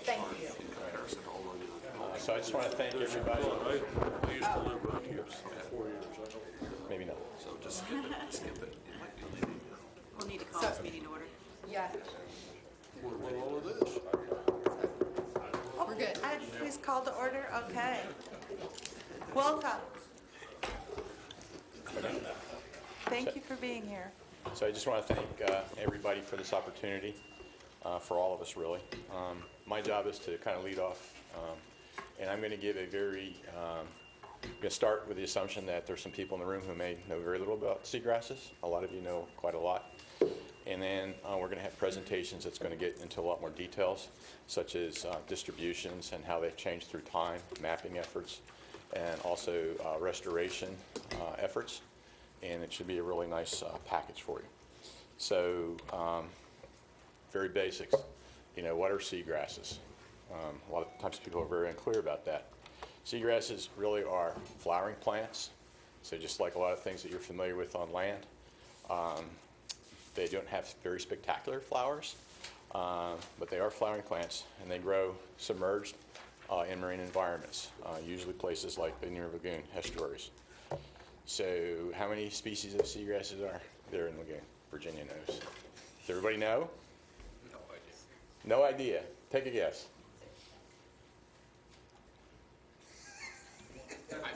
Speaker 5: Thank you.
Speaker 9: So I just want to thank everybody.
Speaker 4: I used to live right here for 4 years. I know.
Speaker 9: Maybe not.
Speaker 10: So just skip it.
Speaker 8: We'll need to call this meeting to order.
Speaker 5: Yeah,
Speaker 4: What all of this?
Speaker 5: we're good.
Speaker 2: Please call to order. Okay. Welcome. Thank you for being here.
Speaker 9: So I just want to thank everybody for this opportunity, for all of us, really. My job is to kind of lead off, and I'm going to give a very, I'm going to start with the assumption that there's some people in the room who may know very little about seagrasses. A lot of you know quite a lot. And then we're going to have presentations that's going to get into a lot more details, such as distributions and how they've changed through time, mapping efforts, and also restoration efforts. And it should be a really nice package for you. So, very basics. You know, what are seagrasses? A lot of times people are very unclear about that. Seagrasses really are flowering plants. So just like a lot of things that you're familiar with on land, they don't have very spectacular flowers, but they are flowering plants, and they grow submerged in marine environments, usually places like the near lagoon estuaries. So how many species of seagrasses are there in Lagoon? Virginia knows. Does everybody know?
Speaker 6: No idea.
Speaker 9: No idea. Take a guess.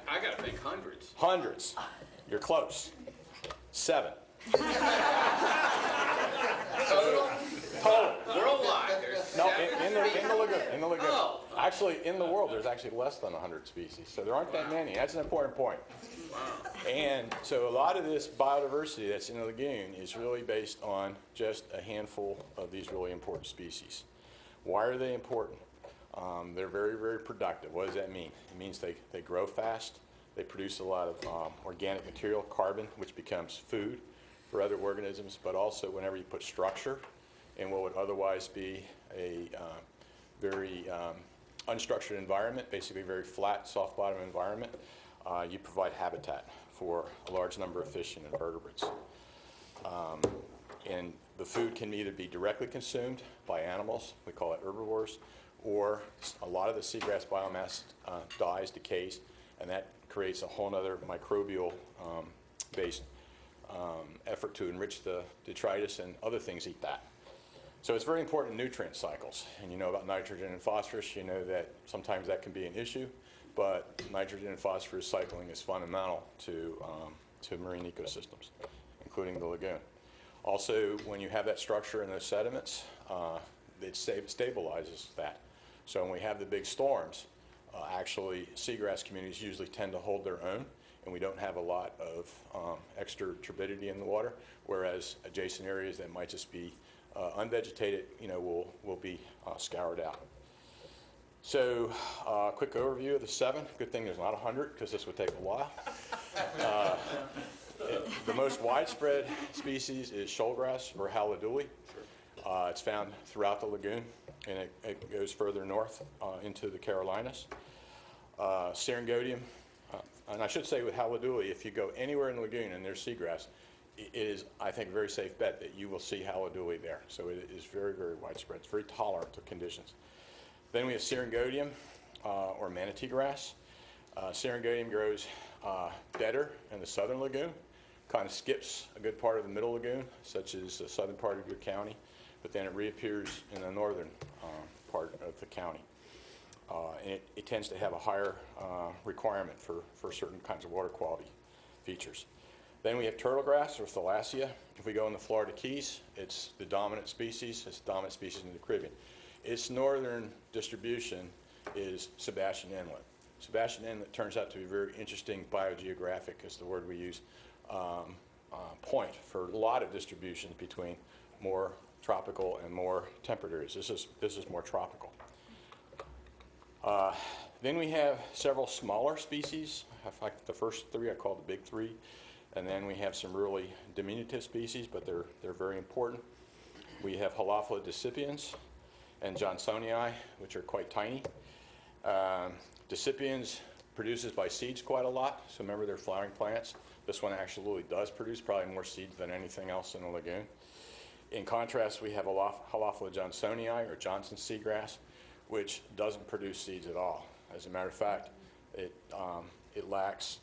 Speaker 6: I gotta think hundreds.
Speaker 9: Hundreds. You're close. 7.
Speaker 6: Total?
Speaker 9: Total.
Speaker 6: Worldwide, there's
Speaker 9: No,
Speaker 6: 7?
Speaker 9: in the lagoon. In the lagoon.
Speaker 6: Oh.
Speaker 9: Actually, in the world, there's actually less than 100 species. So there aren't that many. That's an important point. And so a lot of this biodiversity that's in the lagoon is really based on just a handful of these really important species. Why are they important? They're very, very productive. What does that mean? It means they grow fast. They produce a lot of organic material, carbon, which becomes food for other organisms, but also whenever you put structure in what would otherwise be a very unstructured environment, basically a very flat, soft bottom environment, you provide habitat for a large number of fish and invertebrates. And the food can either be directly consumed by animals, we call it herbivores, or a lot of the seagrass biomass dies, decays, and that creates a whole other microbial based effort to enrich the detritus, and other things eat that. So it's very important in nutrient cycles. And you know about nitrogen and phosphorus, you know that sometimes that can be an issue, but nitrogen and phosphorus cycling is fundamental to marine ecosystems, including the lagoon. Also, when you have that structure in those sediments, it stabilizes that. So when we have the big storms, actually seagrass communities usually tend to hold their own, and we don't have a lot of extra turbidity in the water, whereas adjacent areas that might just be unvegetated, will be scoured out. So, quick overview of the 7. Good thing there's not 100, because this would take a while. The most widespread species is shoalgrass, or haliduli. It's found throughout the lagoon, and it goes further north into the Carolinas. Syringodium, and I should say with haliduli, if you go anywhere in the lagoon and there's seagrass, it is, I think, a very safe bet that you will see haliduli there. So it is very, very widespread. It's very tolerant to conditions. Then we have Syringodium, or manatee grass. Syringodium grows better in the southern lagoon,
Speaker 11: kind of skips a good part of the middle lagoon, such as the southern part of your county, but then it reappears in the northern part of the county. And it tends to have a higher requirement for certain kinds of water quality features. Then we have turtle grass, or thalassia. If we go in the Florida Keys, it's the dominant species. It's the dominant species in the Caribbean. Its northern distribution is Sebastian Inlet. Sebastian Inlet turns out to be a very interesting biogeographic, is the word we use, point for a lot of distribution between more tropical and more temperate areas. This is more tropical. Then we have several smaller species. Like the first three I call the big three. And then we have some really diminutive species, but they're very important. We have Halophila decipiens and Johnsonii, which are quite tiny. Decipiens produces by seeds quite a lot, so remember they're flowering plants. This one actually does produce probably more seeds than anything else in the lagoon. In contrast, we have Halophila johnsonii, or Johnson seagrass, which doesn't produce seeds at all. As a matter of fact, it lacks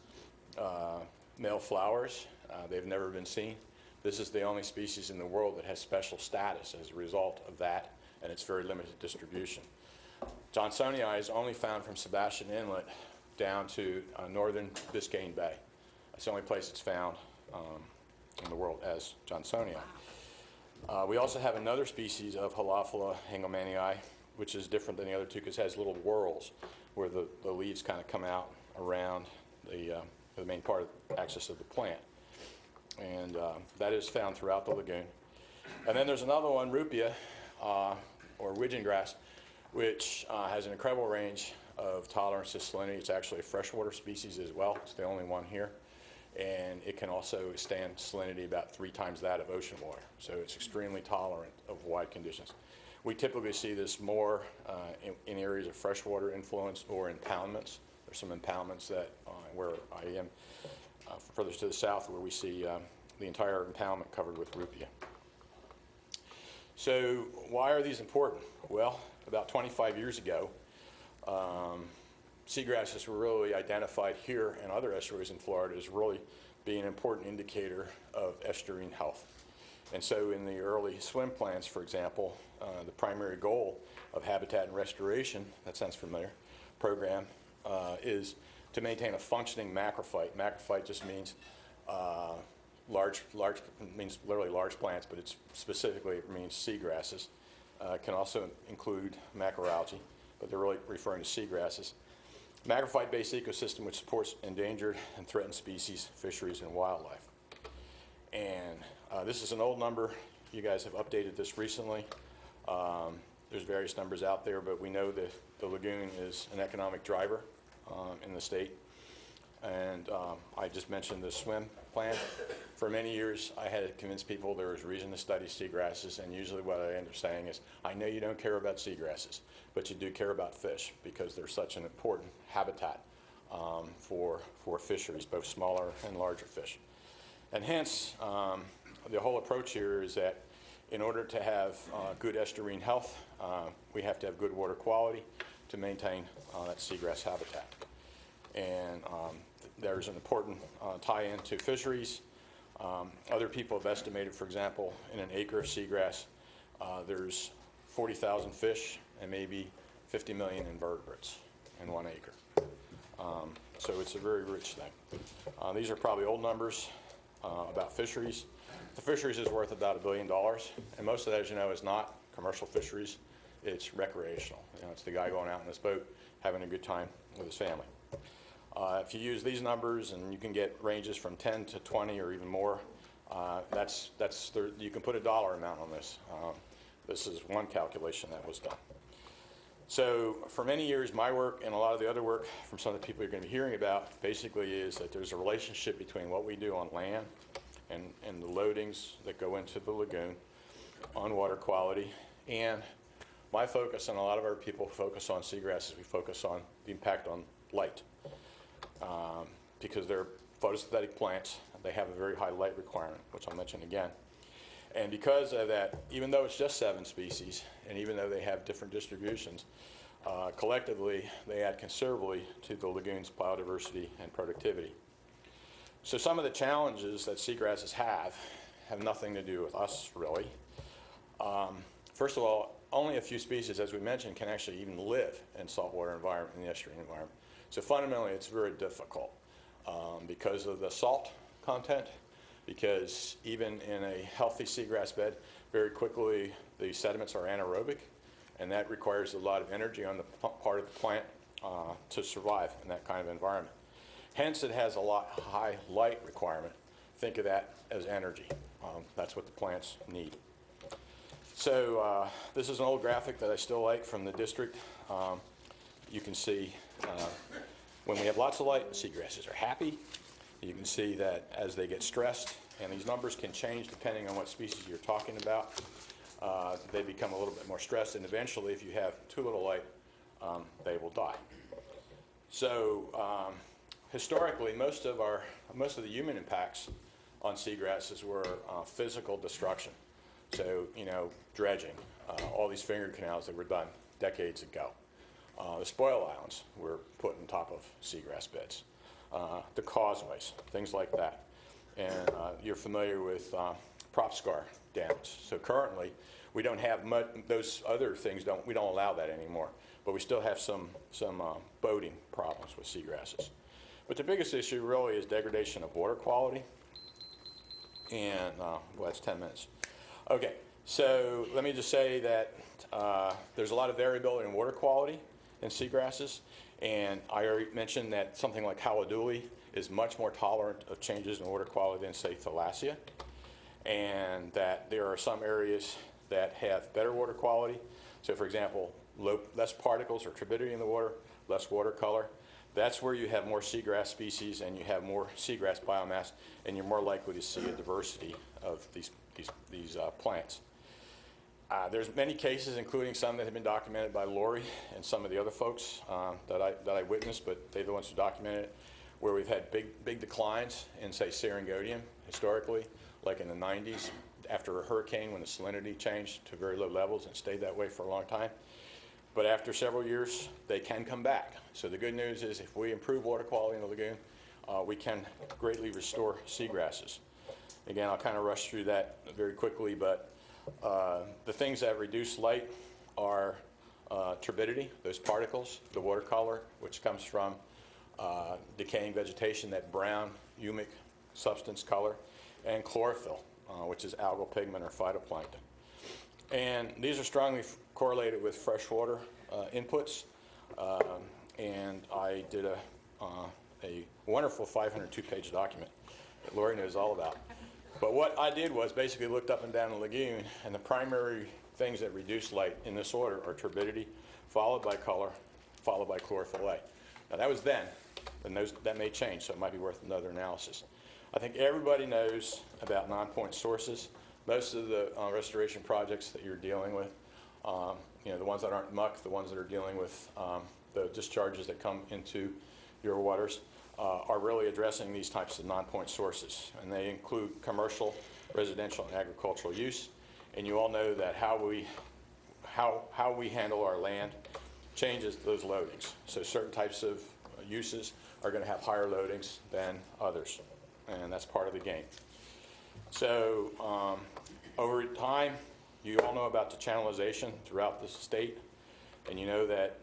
Speaker 11: male flowers. They've never been seen. This is the only species in the world that has special status as a result of that, and it's very limited distribution. Johnsonii is only found from Sebastian Inlet down to northern Biscayne Bay. That's the only place it's found in the world as Johnsonii. We also have another species of Halophila hengomanii, which is different than the other two because it has little whorls where the leaves kind of come out around the main part of the axis of the plant. And that is found throughout the lagoon. And then there's another one, Rupia, or widgeon grass, which has an incredible range of tolerance to salinity. It's actually a freshwater species as well. It's the only one here. And it can also stand salinity about 3 times that of ocean water. So it's extremely tolerant of wide conditions. We typically see this more in areas of freshwater influence or impoundments. There's some impoundments that where I am further to the south where we see the entire impoundment covered with rupia. So why are these important? Well, about 25 years ago, seagrasses were really identified here and other estuaries in Florida as really being an important indicator of estuarine health. And so in the early swim plans, for example, the primary goal of Habitat and Restoration, that sounds familiar, program is to maintain a functioning macrophyte. Macrophyte just means means literally large plants, but it's specifically it means seagrasses. It can also include macroalgae, but they're really referring to seagrasses. Macrophyte-based ecosystem which supports endangered and threatened species, fisheries, and wildlife. And this is an old number. You guys have updated this recently. There's various numbers out there, but we know that the lagoon is an economic driver in the state. And I just mentioned the swim plan. For many years, I had to convince people there was reason to study seagrasses, and usually what I end up saying is, I know you don't care about seagrasses, but you do care about fish because they're such an important habitat for fisheries, both smaller and larger fish. And hence, the whole approach here is that in order to have good estuarine health, we have to have good water quality to maintain that seagrass habitat. And there's an important tie-in to fisheries. Other people have estimated, for example, in an acre of seagrass, there's 40,000 fish and maybe 50 million invertebrates in 1 acre. So it's a very rich thing. These are probably old numbers about fisheries. The fisheries is worth about $1 billion, and most of that, as you know, is not commercial fisheries. It's recreational. You know, it's the guy going out in his boat having a good time with his family. If you use these numbers, and you can get ranges from 10 to 20 or even more, you can put a dollar amount on this. This is one calculation that was done. So for many years, my work and a lot of the other work from some of the people you're going to be hearing about basically is that there's a relationship between what we do on land and the loadings that go into the lagoon on water quality. And my focus, and a lot of our people focus on seagrasses, we focus on the impact on light. Because they're photosynthetic plants, they have a very high light requirement, which I'll mention again. And because of that, even though it's just 7 species, and even though they have different distributions, collectively they add considerably to the lagoon's biodiversity and productivity. So some of the challenges that seagrasses have nothing to do with us, really. First of all, only a few species, as we mentioned, can actually even live in saltwater environment, in the estuarine environment. So fundamentally, it's very difficult because of the salt content, because even in a healthy seagrass bed, very quickly the sediments are anaerobic, and that requires a lot of energy on the part of the plant to survive in that kind of environment. Hence, it has a high light requirement. Think of that as energy. That's what the plants need. So this is an old graphic that I still like from the district. You can see when we have lots of light, the seagrasses are happy. You can see that as they get stressed, and these numbers can change depending on what species you're talking about, they become a little bit more stressed, and eventually, if you have too little light, they will die. So historically, most of the human impacts on seagrasses were physical destruction. So, dredging, all these finger canals that were done decades ago. The spoil islands were put on top of seagrass beds. The causeways, things like that. And you're familiar with prop scar damage. So currently, we don't have much, those other things, we don't allow that anymore. But we still have some boating problems with seagrasses. But the biggest issue really is degradation of water quality. And, well, that's 10 minutes. Okay, so let me just say that there's a lot of variability in water quality in seagrasses. And I already mentioned that something like Haliduli is much more tolerant of changes in water quality than, say, Thalassia. And that there are some areas that have better water quality. So, for example, less particles or turbidity in the water, less water color. That's where you have more seagrass species and you have more seagrass biomass, and you're more likely to see a diversity of these plants. There's many cases, including some that have been documented by Lori and some of the other folks that I witnessed, but they're the ones who documented it, where we've had big declines in, say, Syringodium historically, like in the 90s, after a hurricane when the salinity changed to very low levels and stayed that way for a long time. But after several years, they can come back. So the good news is if we improve water quality in the lagoon, we can greatly restore seagrasses. Again, I'll kind of rush through that very quickly, but the things that reduce light are turbidity, those particles, the water color, which comes from decaying vegetation, that brown humic substance color, and chlorophyll, which is algal pigment or phytoplankton. And these are strongly correlated with freshwater inputs. And I did a wonderful 502-page document that Lori knows all about. But what I did was basically looked up and down the lagoon, and the primary things that reduce light in this order are turbidity, followed by color, followed by chlorophyll A. Now that was then, and that may change, so it might be worth another analysis. I think everybody knows about non-point sources. Most of the restoration projects that you're dealing with, the ones that aren't muck, the ones that are dealing with the discharges that come into your waters, are really addressing these types of non-point sources. And they include commercial, residential, and agricultural use. And you all know that how we handle our land changes those loadings. So certain types of uses are going to have higher loadings than others. And that's part of the game. So over time, you all know about the channelization throughout the state, and you know that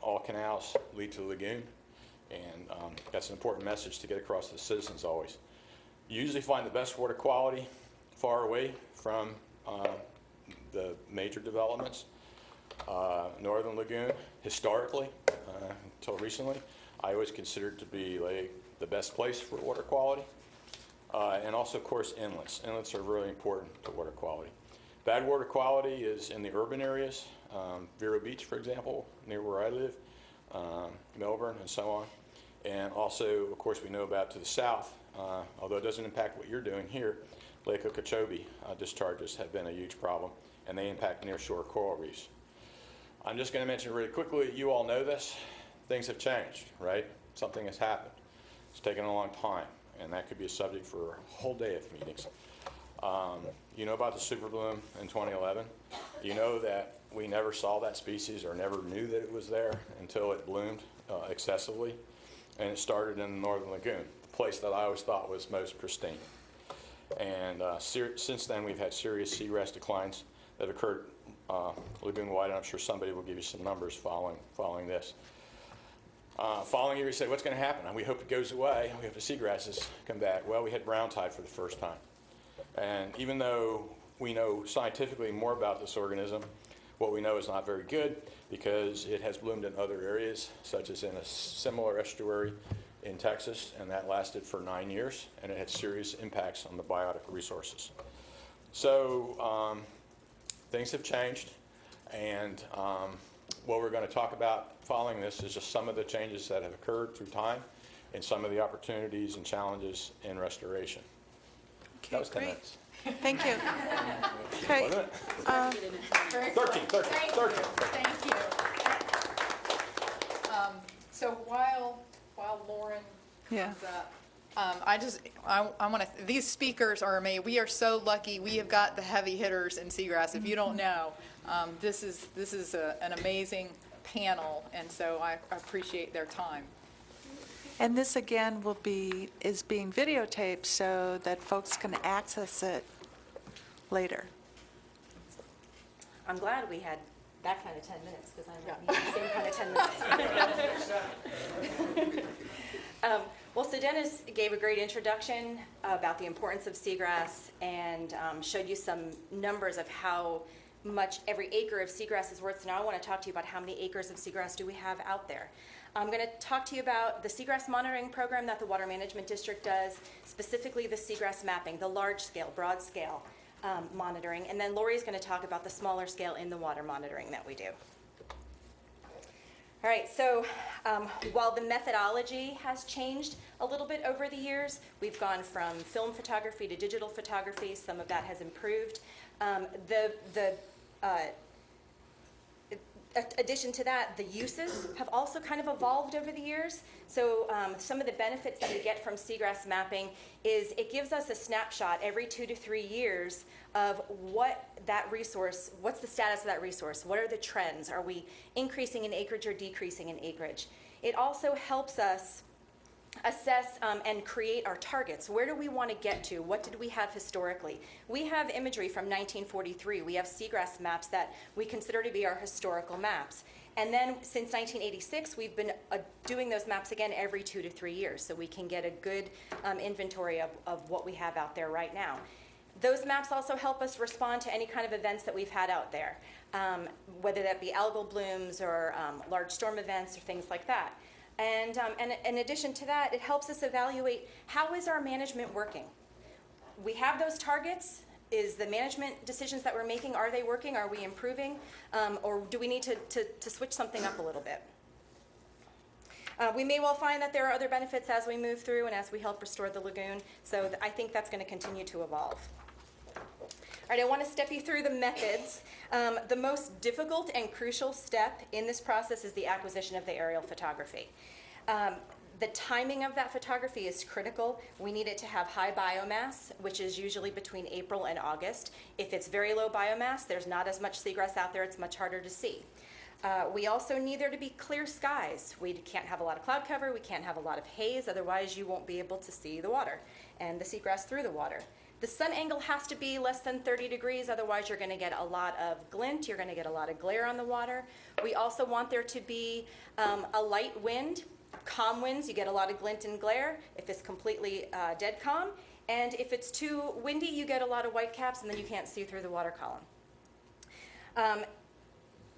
Speaker 11: all canals lead to the lagoon, and that's an important message to get across to the citizens always. You usually find the best water quality far away from the major developments. Northern Lagoon, historically, until recently, I always considered to be like the best place for water quality. And also, of course, inlets. Inlets are really important to water quality. Bad water quality is in the urban areas, Vero Beach, for example, near where I live, Melbourne, and so on. And also, of course, we know about to the south, although it doesn't impact what you're doing here, Lake Okeechobee discharges have been a huge problem, and they impact nearshore coral reefs. I'm just going to mention really quickly, you all know this, things have changed, right? Something has happened. It's taken a long time, and that could be a subject for a whole day of meetings. You know about the superbloom in 2011. You know that we never saw that species or never knew that it was there until it bloomed excessively, and it started in the Northern Lagoon. The place that I always thought was most pristine. And since then, we've had serious seagrass declines that have occurred lagoon-wide, and I'm sure somebody will give you some numbers following this. Following year, you say, what's going to happen? And we hope it goes away. We hope the seagrasses come back. Well, we had brown tide for the first time. And even though we know scientifically more about this organism, what we know is not very good because it has bloomed in other areas, such as in a similar estuary in Texas, and that lasted for 9 years, and it had serious impacts on the biotic resources. So things have changed, and what we're going to talk about following this is just some of the changes that have occurred through time and some of the opportunities and challenges in restoration.
Speaker 2: Okay,
Speaker 11: That was 10
Speaker 2: great.
Speaker 11: minutes.
Speaker 2: Thank you. Great.
Speaker 11: Wasn't it?
Speaker 5: Very
Speaker 11: 13.
Speaker 5: Thank you. So while Lauren
Speaker 2: Yeah.
Speaker 5: comes up, I want to, these speakers are amazing. We are so lucky. We have got the heavy hitters in Seagrass. If you don't know, this is an amazing panel, and so I appreciate their time.
Speaker 2: And this again is being videotaped so that folks can access it later.
Speaker 12: I'm glad we had that kind of 10 minutes, because I would need the same kind of 10 minutes. Well, so Dennis gave a great introduction about the importance of seagrass and showed you some numbers of how much every acre of seagrass is worth. So now I want to talk to you about how many acres of seagrass do we have out there. I'm going to talk to you about the seagrass monitoring program that the Water Management District does, specifically the seagrass mapping, the large scale, broad scale monitoring, and then Lori's going to talk about the smaller scale in the water monitoring that we do. All right, so while the methodology has changed a little bit over the years, we've gone from film photography to digital photography. Some of that has improved. Addition to that, the uses have also kind of evolved over the years. So some of the benefits that we get from seagrass mapping is it gives us a snapshot every 2 to 3 years of what's the status of that resource? What are the trends? Are we increasing in acreage or decreasing in acreage? It also helps us assess and create our targets. Where do we want to get to? What did we have historically? We have imagery from 1943. We have seagrass maps that we consider to be our historical maps. And then since 1986, we've been doing those maps again every 2 to 3 years, so we can get a good inventory of what we have out there right now. Those maps also help us respond to any kind of events that we've had out there, whether that be algal blooms or large storm events or things like that. And in addition to that, it helps us evaluate how is our management working. We have those targets. Is the management decisions that we're making, are they working? Are we improving? Or do we need to switch something up a little bit? We may well find that there are other benefits as we move through and as we help restore the lagoon. So I think that's going to continue to evolve. All right, I want to step you through the methods. The most difficult and crucial step in this process is the acquisition of the aerial photography. The timing of that photography is critical. We need it to have high biomass, which is usually between April and August. If it's very low biomass, there's not as much seagrass out there, it's much harder to see. We also need there to be clear skies. We can't have a lot of cloud cover, we can't have a lot of haze, otherwise you won't be able to see the water and the seagrass through the water. The sun angle has to be less than 30 degrees, otherwise you're going to get a lot of glint, you're going to get a lot of glare on the water. We also want there to be a light wind. Calm winds, you get a lot of glint and glare if it's completely dead calm. And if it's too windy, you get a lot of white caps and then you can't see through the water column.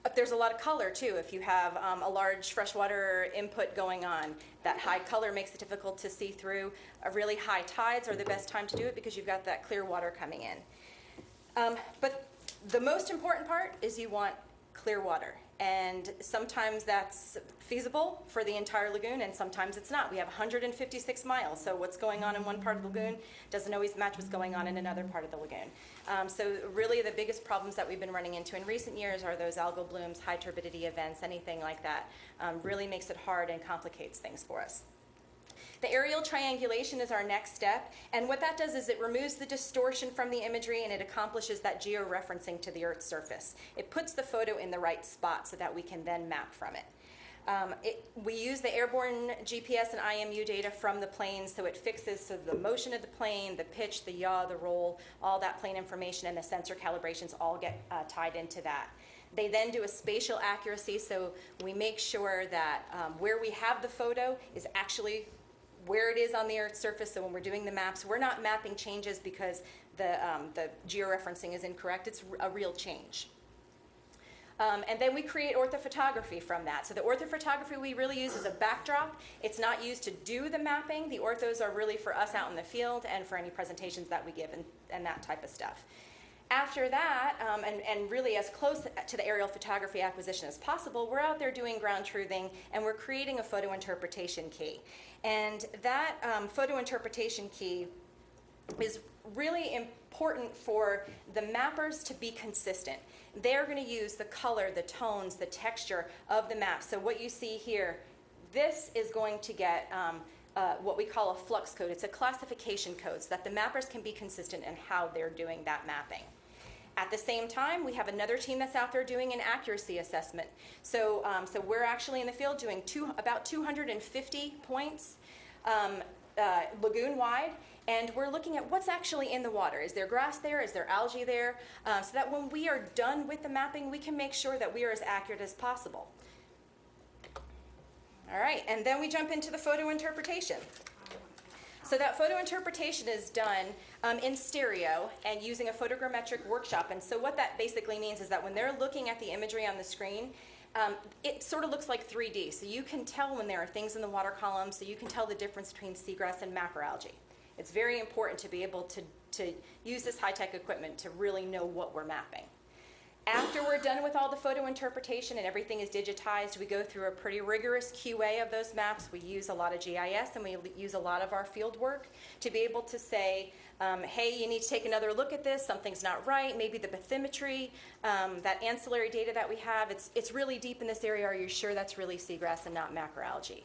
Speaker 12: But there's a lot of color too. If you have a large freshwater input going on, that high color makes it difficult to see through. Really high tides are the best time to do it because you've got that clear water coming in. But the most important part is you want clear water. And sometimes that's feasible for the entire lagoon, and sometimes it's not. We have 156 miles, so what's going on in one part of the lagoon doesn't always match what's going on in another part of the lagoon. So really the biggest problems that we've been running into in recent years are those algal blooms, high turbidity events, anything like that. Really makes it hard and complicates things for us. The aerial triangulation is our next step, and what that does is it removes the distortion from the imagery and it accomplishes that georeferencing to the Earth's surface. It puts the photo in the right spot so that we can then map from it. We use the airborne GPS and IMU data from the planes, so it fixes so the motion of the plane, the pitch, the yaw, the roll, all that plane information and the sensor calibrations all get tied into that. They then do a spatial accuracy, so we make sure that where we have the photo is actually where it is on the Earth's surface. So when we're doing the maps, we're not mapping changes because the georeferencing is incorrect. It's a real change. And then we create orthophotography from that. So the orthophotography we really use is a backdrop. It's not used to do the mapping. The orthos are really for us out in the field and for any presentations that we give and that type of stuff. After that, and really as close to the aerial photography acquisition as possible, we're out there doing ground truthing, and we're creating a photo interpretation key. And that photo interpretation key is really important for the mappers to be consistent. They're going to use the color, the tones, the texture of the map. So what you see here, this is going to get what we call a flux code. It's a classification code so that the mappers can be consistent in how they're doing that mapping. At the same time, we have another team that's out there doing an accuracy assessment. So we're actually in the field doing about 250 points lagoon-wide, and we're looking at what's actually in the water. Is there grass there? Is there algae there? So that when we are done with the mapping, we can make sure that we are as accurate as possible. All right, and then we jump into the photo interpretation. So that photo interpretation is done in stereo and using a photogrammetric workshop. And so what that basically means is that when they're looking at the imagery on the screen, it sort of looks like 3D. So you can tell when there are things in the water column, so you can tell the difference between seagrass and macroalgae. It's very important to be able to use this high-tech equipment to really know what we're mapping. After we're done with all the photo interpretation and everything is digitized, we go through a pretty rigorous QA of those maps. We use a lot of GIS and we use a lot of our field work to be able to say, hey, you need to take another look at this, something's not right, maybe the bathymetry, that ancillary data that we have, it's really deep in this area, are you sure that's really seagrass and not macroalgae?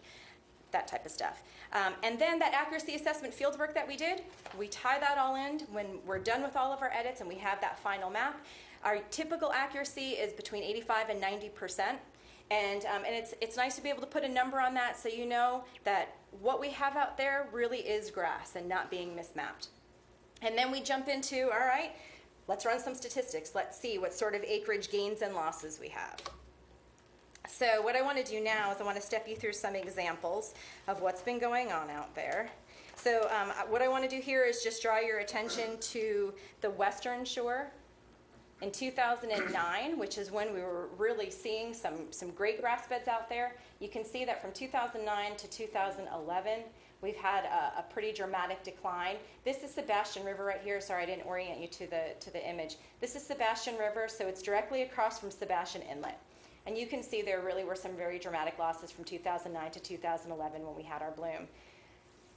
Speaker 12: That type of stuff. And then that accuracy assessment field work that we did, we tie that all in when we're done with all of our edits and we have that final map. Our typical accuracy is between 85 and 90%. And it's nice to be able to put a number on that so you know that what we have out there really is grass and not being mismapped. And then we jump into, all right, let's run some statistics. Let's see what sort of acreage gains and losses we have. So what I want to do now is I want to step you through some examples of what's been going on out there. So what I want to do here is just draw your attention to the western shore. In 2009, which is when we were really seeing some great grass beds out there, you can see that from 2009 to 2011, we've had a pretty dramatic decline. This is Sebastian River right here. Sorry, I didn't orient you to the image. This is Sebastian River, so it's directly across from Sebastian Inlet. And you can see there really were some very dramatic losses from 2009 to 2011 when we had our bloom.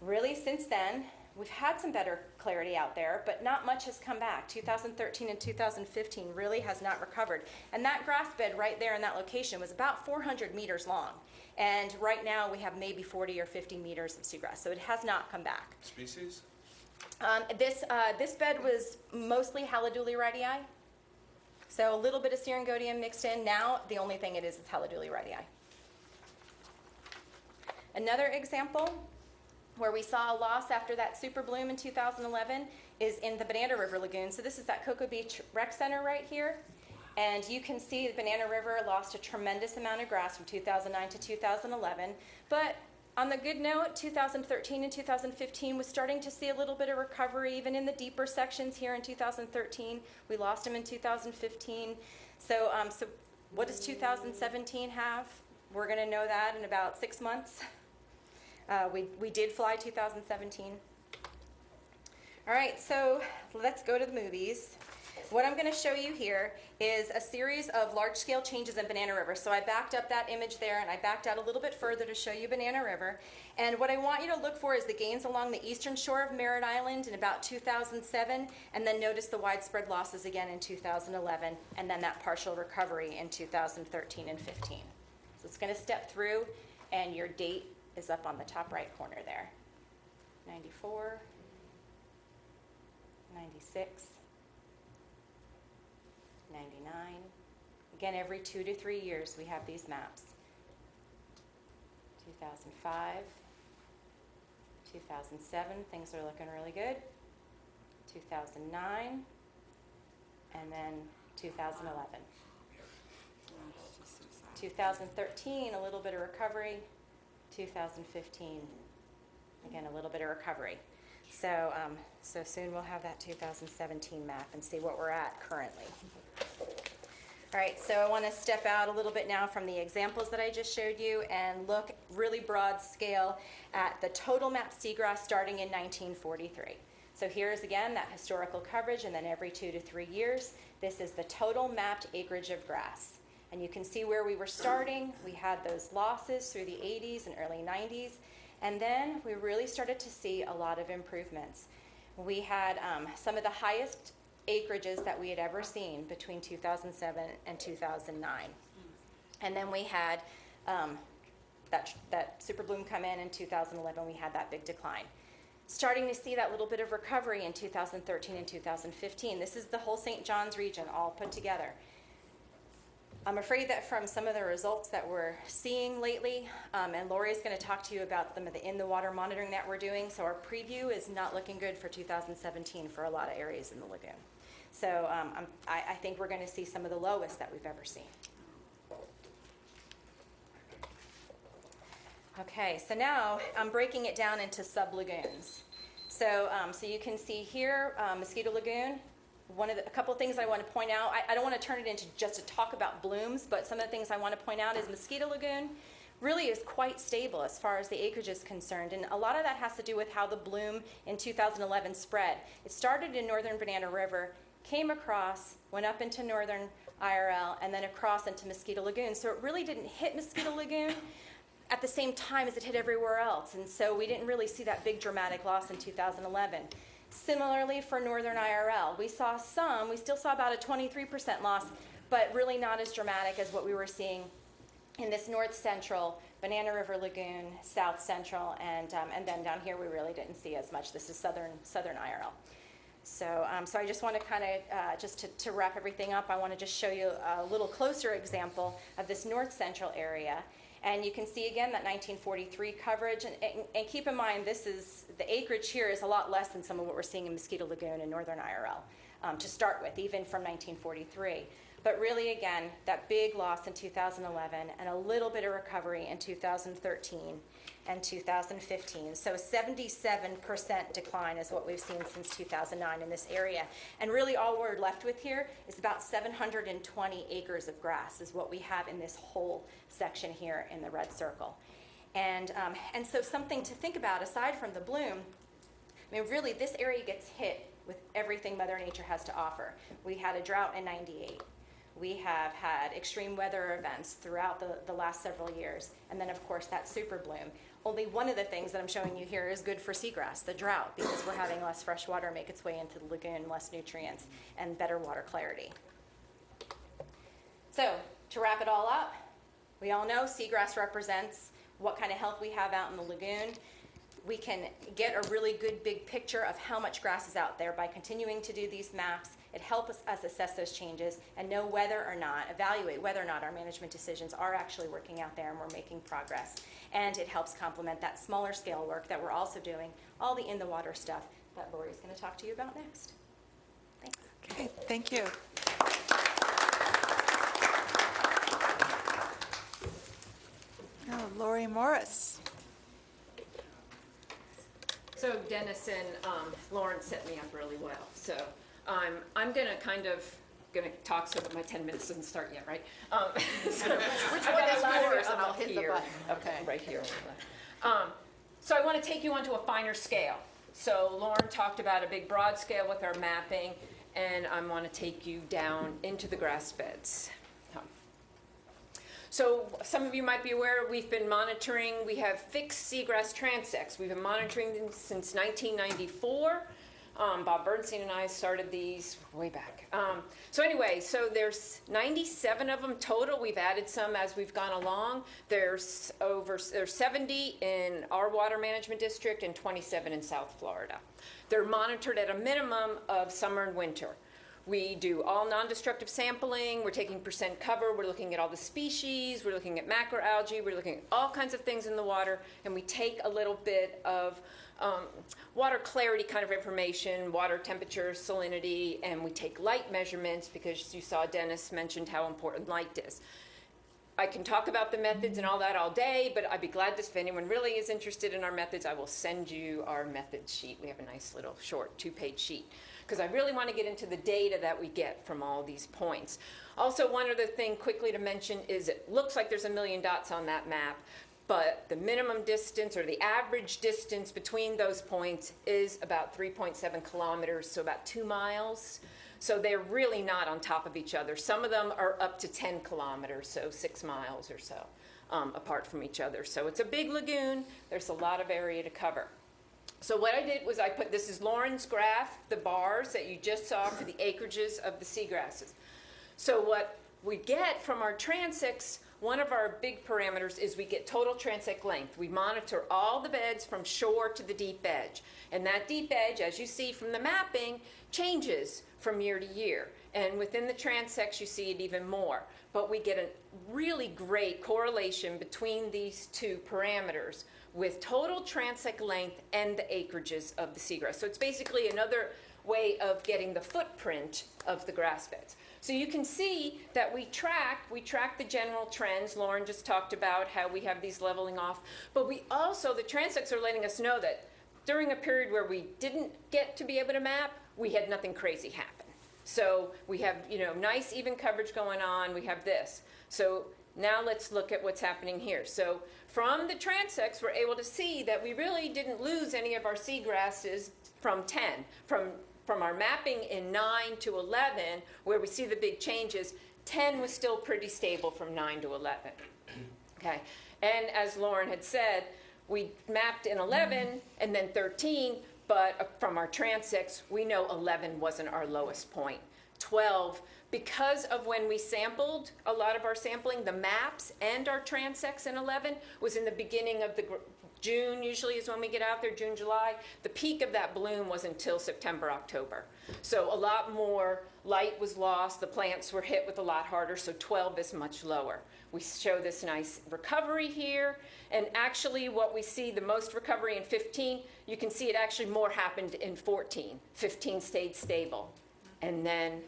Speaker 12: Really, since then, we've had some better clarity out there, but not much has come back. 2013 and 2015 really has not recovered. And that grass bed right there in that location was about 400 meters long. And right now we have maybe 40 or 50 meters of seagrass, so it has not come back.
Speaker 10: Species?
Speaker 12: This bed was mostly Haliduli radii. So a little bit of Syringodium mixed in. Now the only thing it is Haliduli radii. Another example where we saw a loss after that super bloom in 2011 is in the Banana River Lagoon. So this is that Cocoa Beach Rec Center right here. And you can see the Banana River lost a tremendous amount of grass from 2009 to 2011. But on the good note, 2013 and 2015 was starting to see a little bit of recovery, even in the deeper sections here in 2013. We lost them in 2015. So what does 2017 have? We're going to know that in about 6 months. We did fly 2017. All right, so let's go to the movies. What I'm going to show you here is a series of large-scale changes in Banana River. So I backed up that image there, and I backed out a little bit further to show you Banana River. And what I want you to look for is the gains along the eastern shore of Merritt Island in about 2007, and then notice the widespread losses again in 2011, and then that partial recovery in 2013 and 15. So it's going to step through, and your date is up on the top right corner there. 94, 96, 99. Again, every 2 to 3 years we have these maps. 2005, 2007, things are looking really good, 2009, and then 2011. 2013, a little bit of recovery. 2015, again, a little bit of recovery. So, so soon we'll have that 2017 map and see what we're at currently. All right, so I want to step out a little bit now from the examples that I just showed you and look really broad scale at the total map seagrass starting in 1943. So here's again that historical coverage, and then every 2 to 3 years, this is the total mapped acreage of grass. And you can see where we were starting. We had those losses through the 80s and early 90s, and then we really started to see a lot of improvements. We had some of the highest acreages that we had ever seen between 2007 and 2009. And then we had that super bloom come in 2011, we had that big decline. Starting to see that little bit of recovery in 2013 and 2015. This is the whole St. John's region all put together. I'm afraid that from some of the results that we're seeing lately, and Lori's going to talk to you about some of the in-the-water monitoring that we're doing, so our preview is not looking good for 2017 for a lot of areas in the lagoon. So I think we're going to see some of the lowest that we've ever seen. Okay, so now I'm breaking it down into sub-lagoons. So, so you can see here, Mosquito Lagoon. A couple of things I want to point out. I don't want to turn it into just to talk about blooms, but some of the things I want to point out is Mosquito Lagoon really is quite stable as far as the acreage is concerned. And a lot of that has to do with how the bloom in 2011 spread. It started in northern Banana River, came across, went up into northern IRL, and then across into Mosquito Lagoon. So it really didn't hit Mosquito Lagoon at the same time as it hit everywhere else. And so we didn't really see that big dramatic loss in 2011. Similarly, for northern IRL, we still saw about a 23% loss, but really not as dramatic as what we were seeing in this north central, Banana River Lagoon, south central, and then down here we really didn't see as much. This is southern IRL. So, so I just want to kind of, just to wrap everything up, I want to just show you a little closer example of this north central area. And you can see again that 1943 coverage, and keep in mind the acreage here is a lot less than some of what we're seeing in Mosquito Lagoon and northern IRL to start with, even from 1943. But really again, that big loss in 2011 and a little bit of recovery in 2013 and 2015. So 77% decline is what we've seen since 2009 in this area. And really all we're left with here is about 720 acres of grass is what we have in this whole section here in the red circle. And so something to think about aside from the bloom, I mean really this area gets hit with everything Mother Nature has to offer. We had a drought in '98. We have had extreme weather events throughout the last several years. And then of course that super bloom. Only one of the things that I'm showing you here is good for seagrass, the drought, because we're having less fresh water make its way into the lagoon, less nutrients, and better water clarity. So, to wrap it all up, we all know seagrass represents what kind of health we have out in the lagoon. We can get a really good big picture of how much grass is out there by continuing to do these maps. It helps us assess those changes and know evaluate whether or not our management decisions are actually working out there and we're making progress. And it helps complement that smaller scale work that we're also doing, all the in the water stuff that Lori's going to talk to you about next. Thanks.
Speaker 2: Okay, thank you. Now, Lori Morris.
Speaker 13: So Dennis and Lauren set me up really well. So I'm going to talk so that my 10 minutes doesn't start yet, right? So
Speaker 5: Which one is yours? And I'll hit the button.
Speaker 13: Okay, right here. So I want to take you onto a finer scale. So Lauren talked about a big broad scale with our mapping, and I want to take you down into the grass beds. So some of you might be aware we've been monitoring, we have fixed seagrass transects. We've been monitoring them since 1994. Bob Bernstein and I started these way back. So anyway, so there's 97 of them total. We've added some as we've gone along. There's 70 in our water management district and 27 in South Florida. They're monitored at a minimum of summer and winter. We do all non-destructive sampling, we're taking percent cover, we're looking at all the species, we're looking at macroalgae, we're looking at all kinds of things in the water, and we take a little bit of water clarity kind of information, water temperature, salinity, and we take light measurements because you saw Dennis mentioned how important light is. I can talk about the methods and all that all day, but I'd be glad if anyone really is interested in our methods, I will send you our methods sheet. We have a nice little short 2-page sheet because I really want to get into the data that we get from all these points. Also, one other thing quickly to mention is it looks like there's a million dots on that map, but the minimum distance or the average distance between those points is about 3.7 kilometers, so about 2 miles. So they're really not on top of each other. Some of them are up to 10 kilometers, so 6 miles or so apart from each other. So it's a big lagoon. There's a lot of area to cover. So what I did was I put, this is Lauren's graph, the bars that you just saw for the acreages of the seagrasses. So what we get from our transects, one of our big parameters is we get total transect length. We monitor all the beds from shore to the deep edge. And that deep edge, as you see from the mapping, changes from year to year. And within the transects, you see it even more. But we get a really great correlation between these two parameters with total transect length and the acreages of the seagrass. So it's basically another way of getting the footprint of the grass beds. So you can see that we track the general trends. Lauren just talked about how we have these leveling off. But we also, the transects are letting us know that during a period where we didn't get to be able to map, we had nothing crazy happen. So we have, nice even coverage going on. We have this. So now let's look at what's happening here. So from the transects, we're able to see that we really didn't lose any of our seagrasses from 10. From our mapping in 9 to 11, where we see the big changes, 10 was still pretty stable from 9 to 11. Okay, and as Lauren had said, we mapped in 11 and then 13, but from our transects, we know 11 wasn't our lowest point. 12, because of when we sampled, a lot of our sampling, the maps and our transects in 11 was in the beginning of the June usually is when we get out there, June, July. The peak of that bloom was until September, October. So a lot more light was lost. The plants were hit with a lot harder, so 12 is much lower. We show this nice recovery here. And actually what we see the most recovery in 15, you can see it actually more happened in 14. 15 stayed stable. And then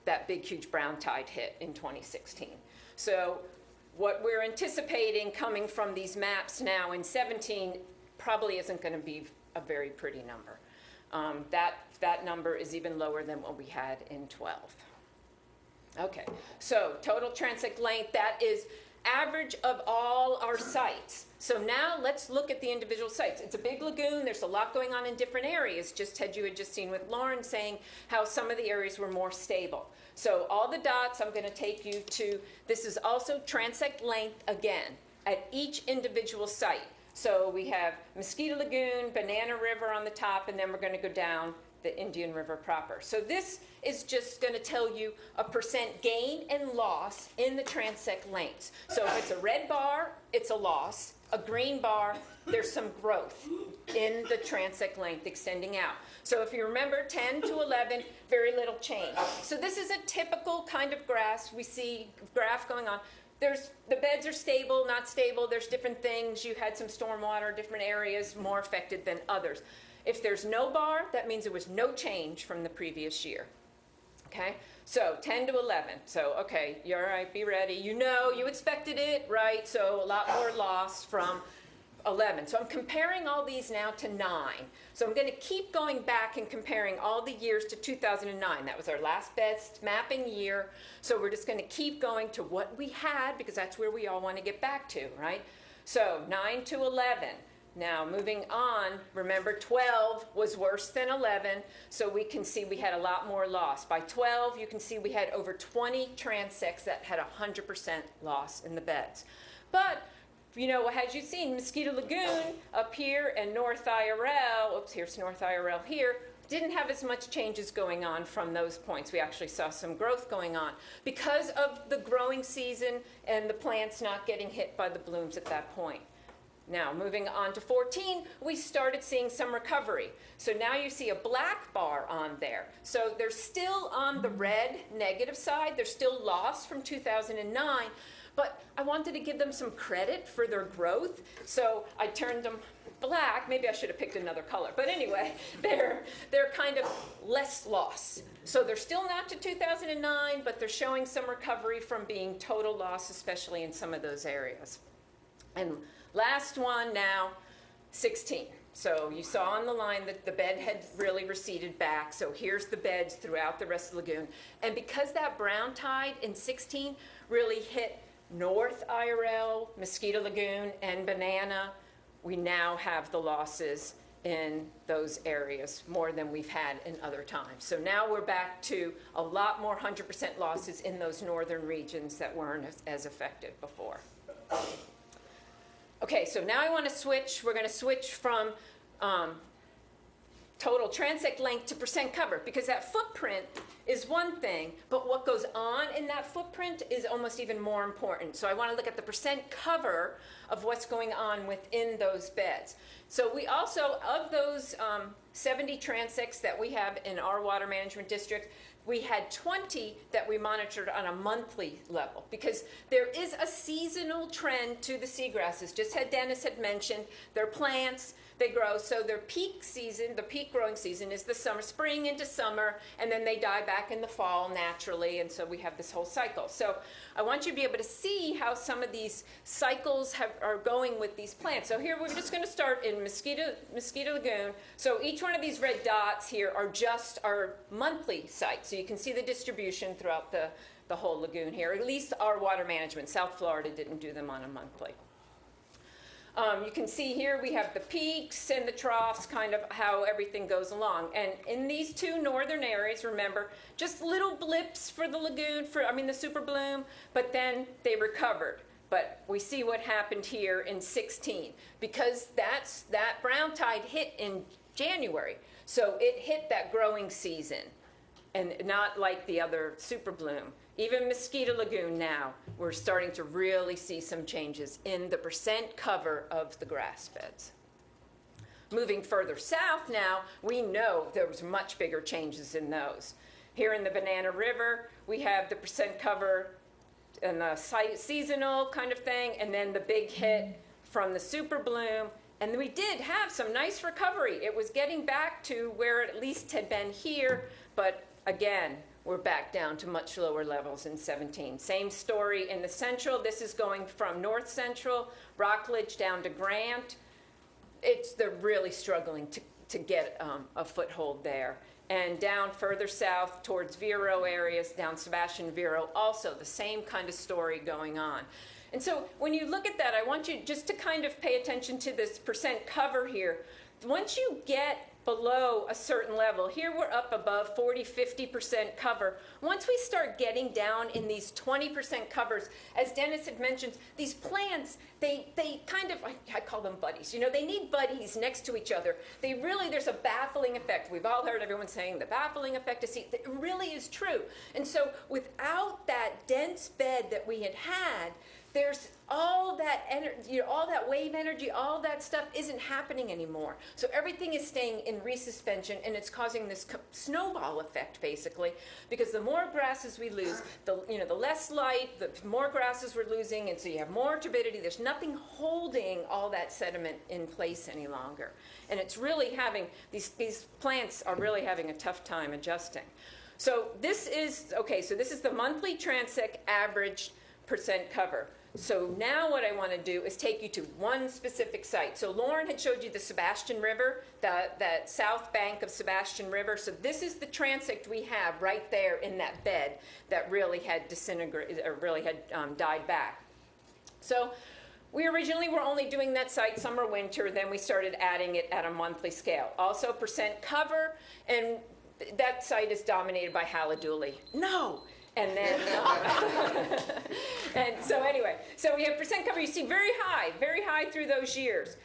Speaker 13: that big, huge brown tide hit in 2016. So what we're anticipating coming from these maps now in 17 probably isn't going to be a very pretty number. That number is even lower than what we had in 12. Okay, so total transect length, that is average of all our sites. So now let's look at the individual sites. It's a big lagoon. There's a lot going on in different areas. You had just seen with Lauren saying how some of the areas were more stable. So all the dots, I'm going to take you to, this is also transect length again at each individual site. So we have Mosquito Lagoon, Banana River on the top, and then we're going to go down the Indian River proper. So this is just going to tell you a percent gain and loss in the transect lengths. So if it's a red bar, it's a loss. A green bar, there's some growth in the transect length extending out. So if you remember 10 to 11, very little change. So this is a typical kind of grass. We see graph going on. The beds are stable, not stable. There's different things. You had some stormwater, different areas more affected than others. If there's no bar, that means there was no change from the previous year. Okay, so 10 to 11. So, okay, you're all right, be ready. You expected it, right? So a lot more loss from 11. So I'm comparing all these now to 9. So I'm going to keep going back and comparing all the years to 2009. That was our last best mapping year. So we're just going to keep going to what we had because that's where we all want to get back to, right? So 9 to 11. Now, moving on, remember 12 was worse than 11, so we can see we had a lot more loss. By 12, you can see we had over 20 transects that had 100% loss in the beds. But, as you've seen, Mosquito Lagoon up here and North IRL, oops, here's North IRL here, didn't have as much changes going on from those points. We actually saw some growth going on because of the growing season and the plants not getting hit by the blooms at that point. Now, moving on to 14, we started seeing some recovery. So now you see a black bar on there. So they're still on the red negative side. They're still lost from 2009. But I wanted to give them some credit for their growth. So I turned them black. Maybe I should have picked another color. But anyway, they're kind of less loss. So they're still not to 2009, but they're showing some recovery from being total loss, especially in some of those areas. And last one now, 16. So you saw on the line that the bed had really receded back. So here's the beds throughout the rest of the lagoon. And because that brown tide in 16 really hit North IRL, Mosquito Lagoon, and Banana, we now have the losses in those areas more than we've had in other times. So now we're back to a lot more 100% losses in those northern regions that weren't as affected before. Okay, so now I want to switch. We're going to switch from total transect length to percent cover, because that footprint is one thing, but what goes on in that footprint is almost even more important. So I want to look at the percent cover of what's going on within those beds. So we also, of those 70 transects that we have in our water management district, we had 20 that we monitored on a monthly level, because there is a seasonal trend to the seagrasses. Just as Dennis had mentioned, they're plants, they grow, so their peak season, the peak growing season is the summer, spring into summer, and then they die back in the fall naturally, and so we have this whole cycle. So I want you to be able to see how some of these cycles are going with these plants. So here we're just going to start in Mosquito Lagoon. So each one of these red dots here are just our monthly sites. So you can see the distribution throughout the whole lagoon here. At least our water management. South Florida didn't do them on a monthly. You can see here we have the peaks and the troughs, kind of how everything goes along. And in these two northern areas, remember, just little blips for the lagoon, the super bloom, but then they recovered. But we see what happened here in 16, because that brown tide hit in January. So it hit that growing season, and not like the other super bloom. Even Mosquito Lagoon now, we're starting to really see some changes in the percent cover of the grass beds. Moving further south now, we know there was much bigger changes in those. Here in the Banana River, we have the percent cover and the seasonal kind of thing, and then the big hit from the super bloom. And we did have some nice recovery. It was getting back to where it at least had been here, but again, we're back down to much lower levels in 17. Same story in the central. This is going from north central, Rockledge down to Grant. They're really struggling to get a foothold there. And down further south towards Vero areas, down Sebastian, Vero, also the same kind of story going on. And so when you look at that, I want you just to kind of pay attention to this percent cover here. Once you get below a certain level, here we're up above 40-50% cover. Once we start getting down in these 20% covers, as Dennis had mentioned, these plants, they kind of, I call them buddies. They need buddies next to each other. There's a baffling effect. We've all heard everyone saying the baffling effect of sea. It really is true. And so without that dense bed that we had, there's all that energy, all that wave energy, all that stuff isn't happening anymore. So everything is staying in resuspension, and it's causing this snowball effect, basically, because the more grasses we lose, the less light, the more grasses we're losing, and so you have more turbidity. There's nothing holding all that sediment in place any longer. And it's really having, these plants are really having a tough time adjusting. So this is the monthly transect average percent cover. So now what I want to do is take you to one specific site. So Lauren had showed you the Sebastian River, that south bank of Sebastian River. So this is the transect we have right there in that bed that really had disintegrated, or really had died back. So we originally were only doing that site summer, winter, then we started adding it at a monthly scale. Also percent cover, and that site is dominated by Haladuli. No! And then, and so anyway, so we have percent cover. You see very high through those years.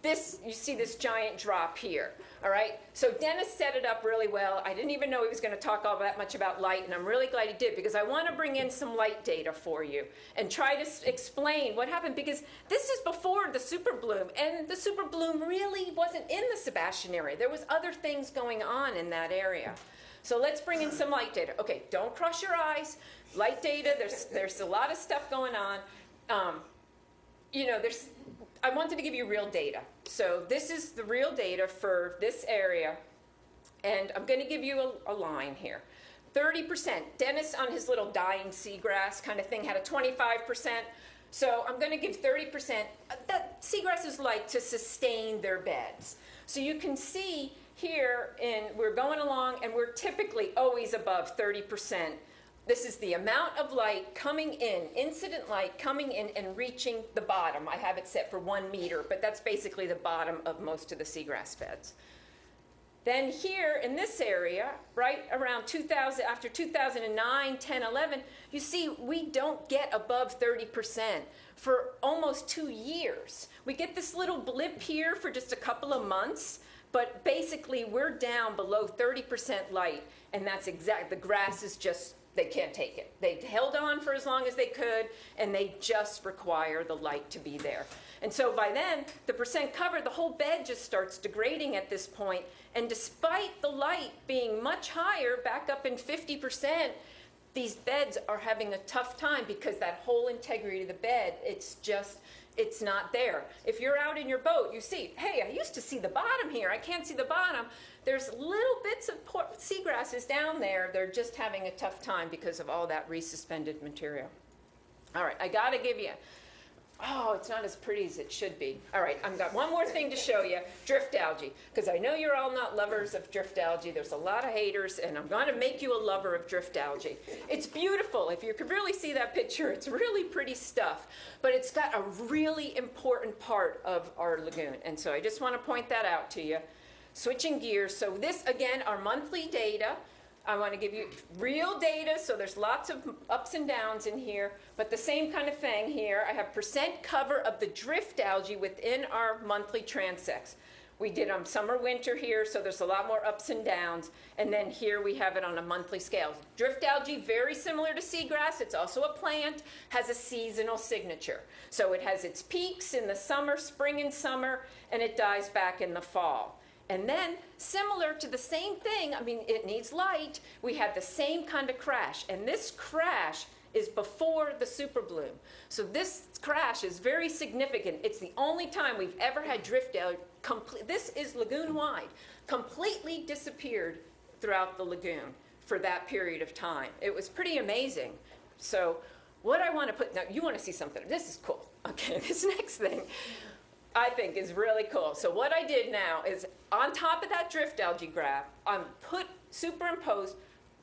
Speaker 13: this, you see this giant drop here, all right? So Dennis set it up really well. I didn't even know he was going to talk all that much about light, and I'm really glad he did, because I want to bring in some light data for you and try to explain what happened, because this is before the super bloom, and the super bloom really wasn't in the Sebastian area. There was other things going on in that area. So let's bring in some light data. Okay, don't cross your eyes. Light data, there's a lot of stuff going on. I wanted to give you real data. So this is the real data for this area, and I'm going to give you a line here. 30%. Dennis, on his little dying seagrass kind of thing, had a 25%. So I'm going to give 30%. That seagrasses like to sustain their beds. So you can see here, we're going along, and we're typically always above 30%. This is the amount of light coming in, incident light coming in and reaching the bottom. I have it set for 1 meter, but that's basically the bottom of most of the seagrass beds. Then here in this area, right around 2000, after 2009, 10, 11, you see we don't get above 30% for almost 2 years. We get this little blip here for just a couple of months, but basically we're down below 30% light, and that's the grass is just, they can't take it. They held on for as long as they could, and they just require the light to be there. And so by then, the percent covered, the whole bed just starts degrading at this point. And despite the light being much higher, back up in 50%, these beds are having a tough time because that whole integrity of the bed, it's not there. If you're out in your boat, you see, hey, I used to see the bottom here. I can't see the bottom. There's little bits of seagrasses down there. They're just having a tough time because of all that resuspended material. All right, I got to give you, it's not as pretty as it should be. All right, I've got one more thing to show you, drift algae, because I know you're all not lovers of drift algae. There's a lot of haters, and I'm going to make you a lover of drift algae. It's beautiful. If you could really see that picture, it's really pretty stuff, but it's got a really important part of our lagoon, and so I just want to point that out to you. Switching gears, so this, again, our monthly data. I want to give you real data, so there's lots of ups and downs in here, but the same kind of thing here. I have percent cover of the drift algae within our monthly transects. We did summer, winter here, so there's a lot more ups and downs, and then here we have it on a monthly scale. Drift algae, very similar to seagrass. It's also a plant, has a seasonal signature. So it has its peaks in the summer, spring and summer, and it dies back in the fall. And then, similar to the same thing, it needs light, we have the same kind of crash. And this crash is before the super bloom. So this crash is very significant. It's the only time we've ever had drift algae, this is lagoon-wide, completely disappeared throughout the lagoon for that period of time. It was pretty amazing. So what I want to put, now you want to see something, this is cool. Okay, this next thing I think is really cool. So what I did now is on top of that drift algae graph, superimposed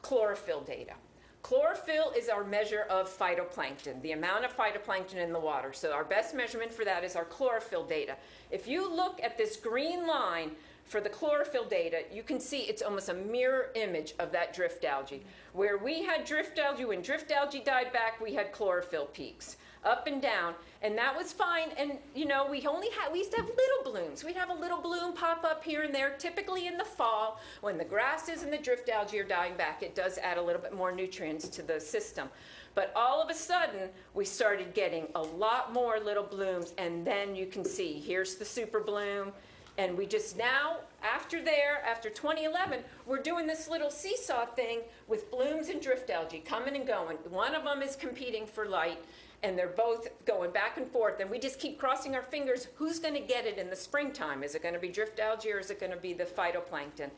Speaker 13: chlorophyll data. Chlorophyll is our measure of phytoplankton, the amount of phytoplankton in the water. So our best measurement for that is our chlorophyll data. If you look at this green line for the chlorophyll data, you can see it's almost a mirror image of that drift algae. Where we had drift algae, when drift algae died back, we had chlorophyll peaks. Up and down, and that was fine. And we used to have little blooms. We'd have a little bloom pop up here and there, typically in the fall when the grasses and the drift algae are dying back. It does add a little bit more nutrients to the system. But all of a sudden, we started getting a lot more little blooms, and then you can see, here's the super bloom, and we just now, after 2011, we're doing this little seesaw thing with blooms and drift algae coming and going. One of them is competing for light, and they're both going back and forth, and we just keep crossing our fingers. Who's going to get it in the springtime? Is it going to be drift algae, or is it going to be the phytoplankton?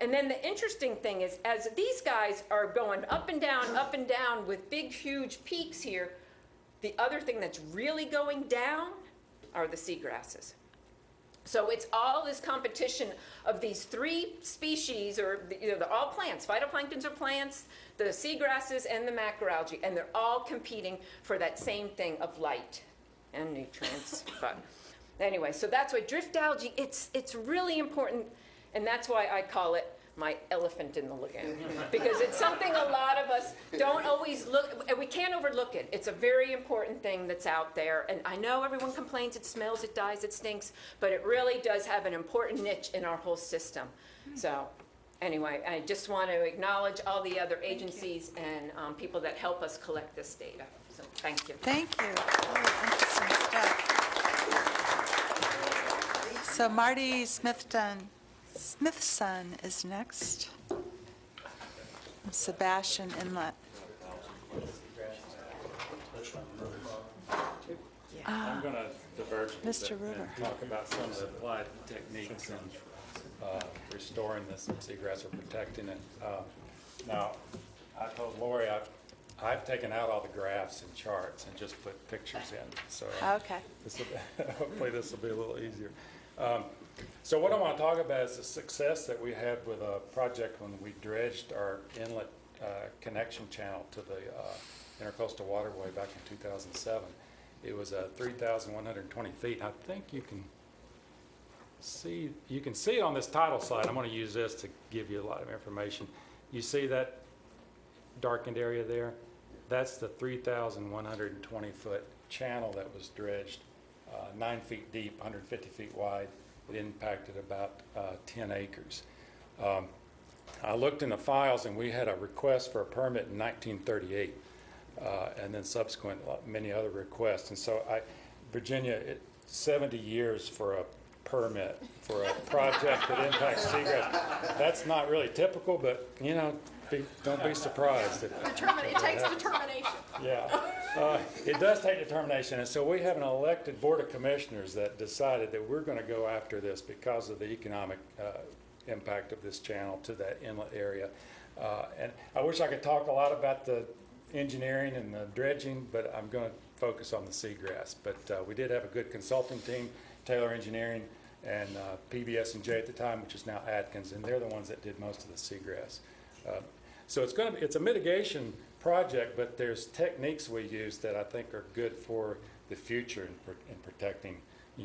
Speaker 13: And then the interesting thing is, as these guys are going up and down with big, huge peaks here, the other thing that's really going down are the seagrasses. So it's all this competition of these three species, they're all plants. Phytoplanktons are plants, the seagrasses, and the macroalgae, and they're all competing for that same thing of light and nutrients. But anyway, so that's why drift algae, it's really important, and that's why I call it my elephant in the lagoon, because it's something a lot of us don't always look, and we can't overlook it. It's a very important thing that's out there, and I know everyone complains it smells, it dies, it stinks, but it really does have an important niche in our whole system. So anyway, I just want to acknowledge all the other agencies and people that help us collect this data. So thank you.
Speaker 2: Thank you. Very interesting stuff. So Marty Smithson is next. Sebastian Inlet.
Speaker 14: I'm going to diverge a little
Speaker 2: Mr.
Speaker 14: bit
Speaker 2: Ruber.
Speaker 14: and talk about some of the applied techniques in restoring this seagrass or protecting it. Now, I told Lori I've taken out all the graphs and charts and just put pictures in. So
Speaker 2: Okay.
Speaker 14: hopefully this will be a little easier. So what I want to talk about is the success that we had with a project when we dredged our inlet connection channel to the Intercoastal Waterway back in 2007. It was 3,120 feet. I think you can see it on this title slide. I'm going to use this to give you a lot of information. You see that darkened area there? That's the 3,120 foot channel that was dredged, 9 feet deep, 150 feet wide. It impacted about 10 acres. I looked in the files, and we had a request for a permit in 1938, and then subsequent many other requests. And so Virginia, 70 years for a permit for a project that impacts seagrass. That's not really typical, but don't be surprised.
Speaker 5: It takes determination.
Speaker 14: Yeah, it does take determination, and so we have an elected board of commissioners that decided that we're going to go after this because of the economic impact of this channel to that inlet area. And I wish I could talk a lot about the engineering and the dredging, but I'm going to focus on the seagrass. But we did have a good consulting team, Taylor Engineering and PBS&J at the time, which is now Atkins, and they're the ones that did most of the seagrass. So it's a mitigation project, but there's techniques we use that I think are good for the future in protecting,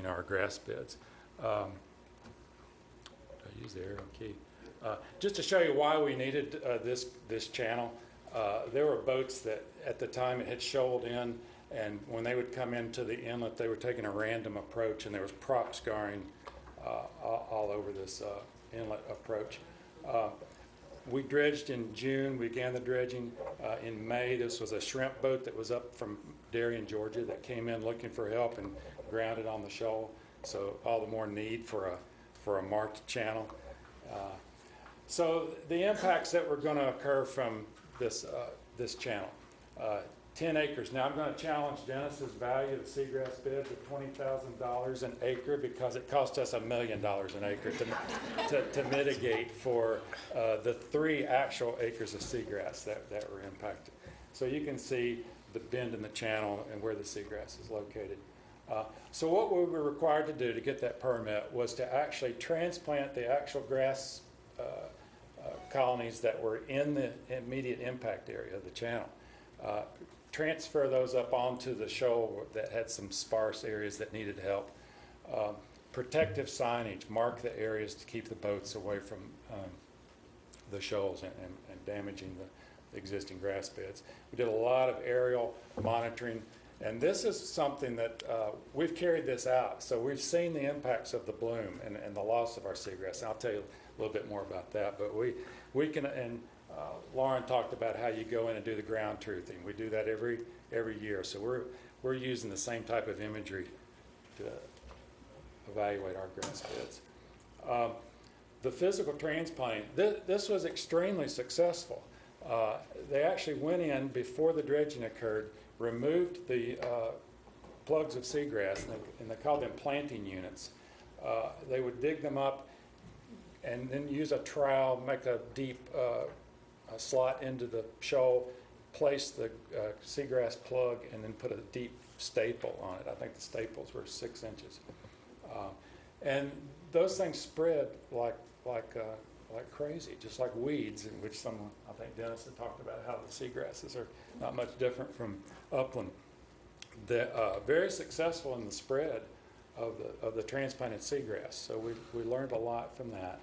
Speaker 14: our grass beds. I use the arrow key. Just to show you why we needed this channel, there were boats that at the time it had shoaled in, and when they would come into the inlet, they were taking a random approach, and there was prop scarring all over this inlet approach. We dredged in June. We began the dredging in May. This was a shrimp boat that was up from Darien, Georgia, that came in looking for help and grounded on the shoal. So all the more need for a marked channel. So the impacts that were going to occur from this channel. 10 acres. Now I'm going to challenge Dennis's value of the seagrass beds at $20,000 an acre because it cost us $1 million an acre to mitigate for the 3 actual acres of seagrass that were impacted. So you can see the bend in the channel and where the seagrass is located. So what we were required to do to get that permit was to actually transplant the actual grass colonies that were in the immediate impact area of the channel. Transfer those up onto the shoal that had some sparse areas that needed help. Protective signage, mark the areas to keep the boats away from the shoals and damaging the existing grass beds. We did a lot of aerial monitoring, and this is something that we've carried this out. So we've seen the impacts of the bloom and the loss of our seagrass. And I'll tell you a little bit more about that, but we can, and Lauren talked about how you go in and do the ground truthing. We do that every year. So we're using the same type of imagery to evaluate our grass beds. The physical transplanting, this was extremely successful. They actually went in before the dredging occurred, removed the plugs of seagrass, and they called them planting units. They would dig them up and then use a trowel, make a deep a slot into the shoal, place the seagrass plug, and then put a deep staple on it. I think the staples were 6 inches. And those things spread like crazy, just like weeds, in which I think Dennis had talked about how the seagrasses are not much different from upland. They're very successful in the spread of the transplanted seagrass. So we learned a lot from that.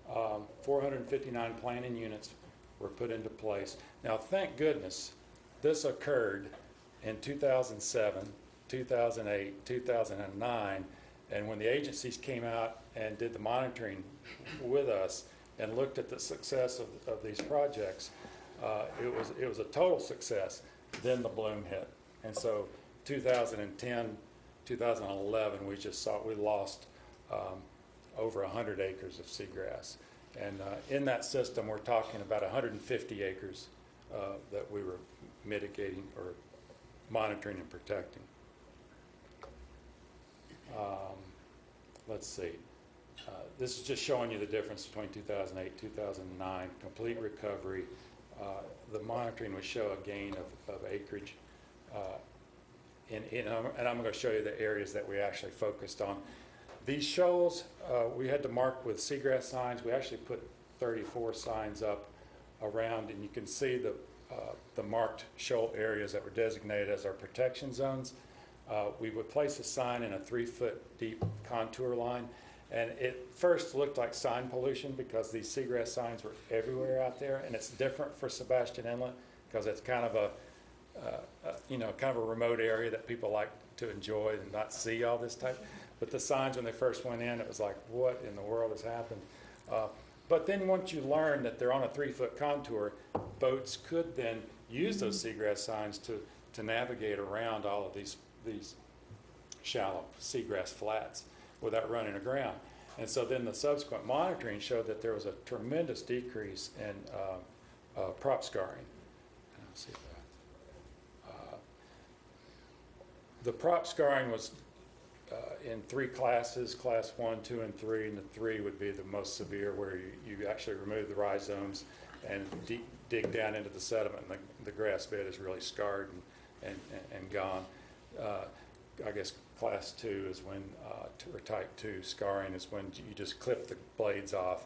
Speaker 14: 459 planting units were put into place. Now, thank goodness, this occurred in 2007, 2008, 2009, and when the agencies came out and did the monitoring with us and looked at the success of these projects, it was a total success. Then the bloom hit. And so 2010, 2011, we lost over 100 acres of seagrass. And in that system, we're talking about 150 acres that we were mitigating or monitoring and protecting. Let's see. This is just showing you the difference between 2008, 2009, complete recovery. The monitoring would show a gain of acreage. And I'm going to show you the areas that we actually focused on. These shoals, we had to mark with seagrass signs. We actually put 34 signs up around, and you can see the marked shoal areas that were designated as our protection zones. We would place a sign in a 3-foot deep contour line, and it first looked like sign pollution because these seagrass signs were everywhere out there, and it's different for Sebastian Inlet because it's kind of a remote area that people like to enjoy and not see all this type. But the signs, when they first went in, it was like, what in the world has happened? But then once you learn that they're on a 3-foot contour, boats could then use those seagrass signs to navigate around all of these shallow seagrass flats without running aground. And so then the subsequent monitoring showed that there was a tremendous decrease in prop scarring. And I'll see that. The prop scarring was in 3 classes, class 1, 2, and 3, and the 3 would be the most severe, where you actually remove the rhizomes and dig down into the sediment, and the grass bed is really scarred and gone. I guess class 2 is when, or type 2 scarring is when you just clip the blades off,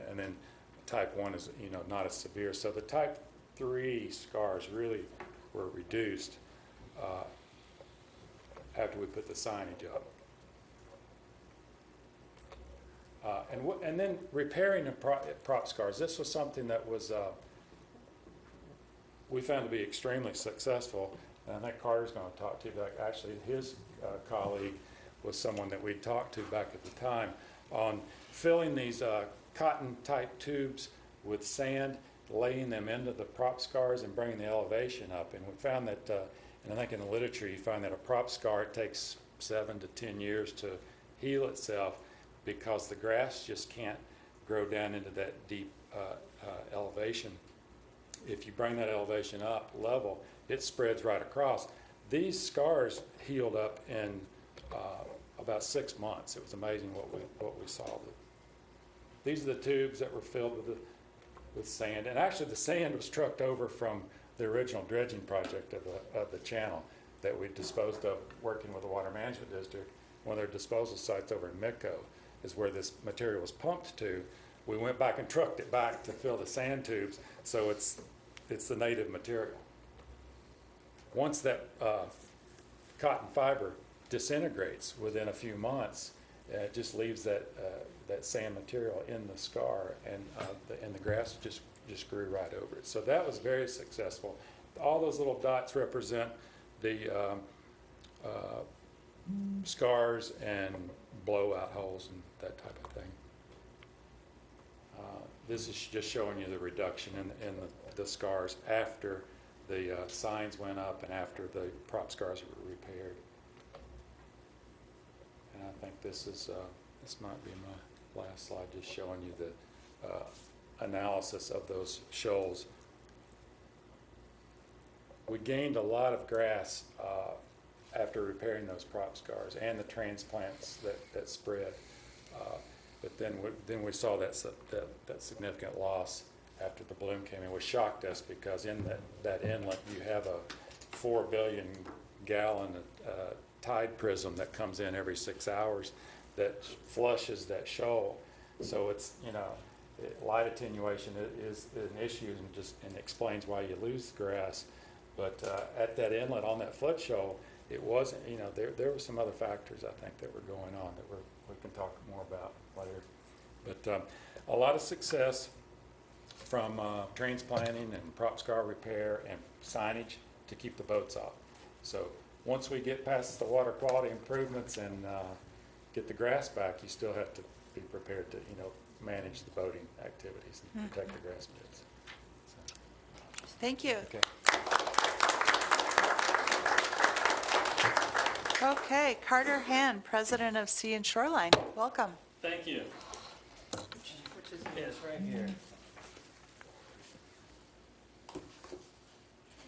Speaker 14: and then type 1 is not as severe. So the type 3 scars really were reduced after we put the signage up. And then repairing the prop scars. This was something that was we found to be extremely successful. And I think Carter's going to talk to you about, actually his colleague was someone that we'd talked to back at the time on filling these cotton type tubes with sand, laying them into the prop scars and bringing the elevation up. And we found that, and I think in the literature you find that a prop scar, it takes 7 to 10 years to heal itself because the grass just can't grow down into that deep elevation. If you bring that elevation up level, it spreads right across. These scars healed up in about 6 months. It was amazing what we saw. These are the tubes that were filled with sand, and actually the sand was trucked over from the original dredging project of the channel that we disposed of working with the Water Management District. One of their disposal sites over in Midco is where this material was pumped to. We went back and trucked it back to fill the sand tubes, so it's the native material. Once that cotton fiber disintegrates within a few months, it just leaves that sand material in the scar, and the grass just grew right over it. So that was very successful. All those little dots represent the scars and blowout holes and that type of thing. This is just showing you the reduction in the scars after the signs went up and after the prop scars were repaired. And I think this might be my last slide, just showing you the analysis of those shoals. We gained a lot of grass after repairing those prop scars and the transplants that spread. But then we saw that significant loss after the bloom came in, which shocked us because in that inlet you have a 4 billion gallon tide prism that comes in every 6 hours that flushes that shoal. So it's, light attenuation is an issue and explains why you lose grass. But at that inlet on that flood shoal, it wasn't, there were some other factors I think that were going on that we can talk more about later. But a lot of success from transplanting and prop scar repair and signage to keep the boats off. So once we get past the water quality improvements and get the grass back, you still have to be prepared to, manage the boating activities and protect the grass beds.
Speaker 2: Thank you.
Speaker 14: Okay.
Speaker 2: Okay, Carter Henne, President of Sea and Shoreline. Welcome.
Speaker 15: Thank you. Which is yes, right here.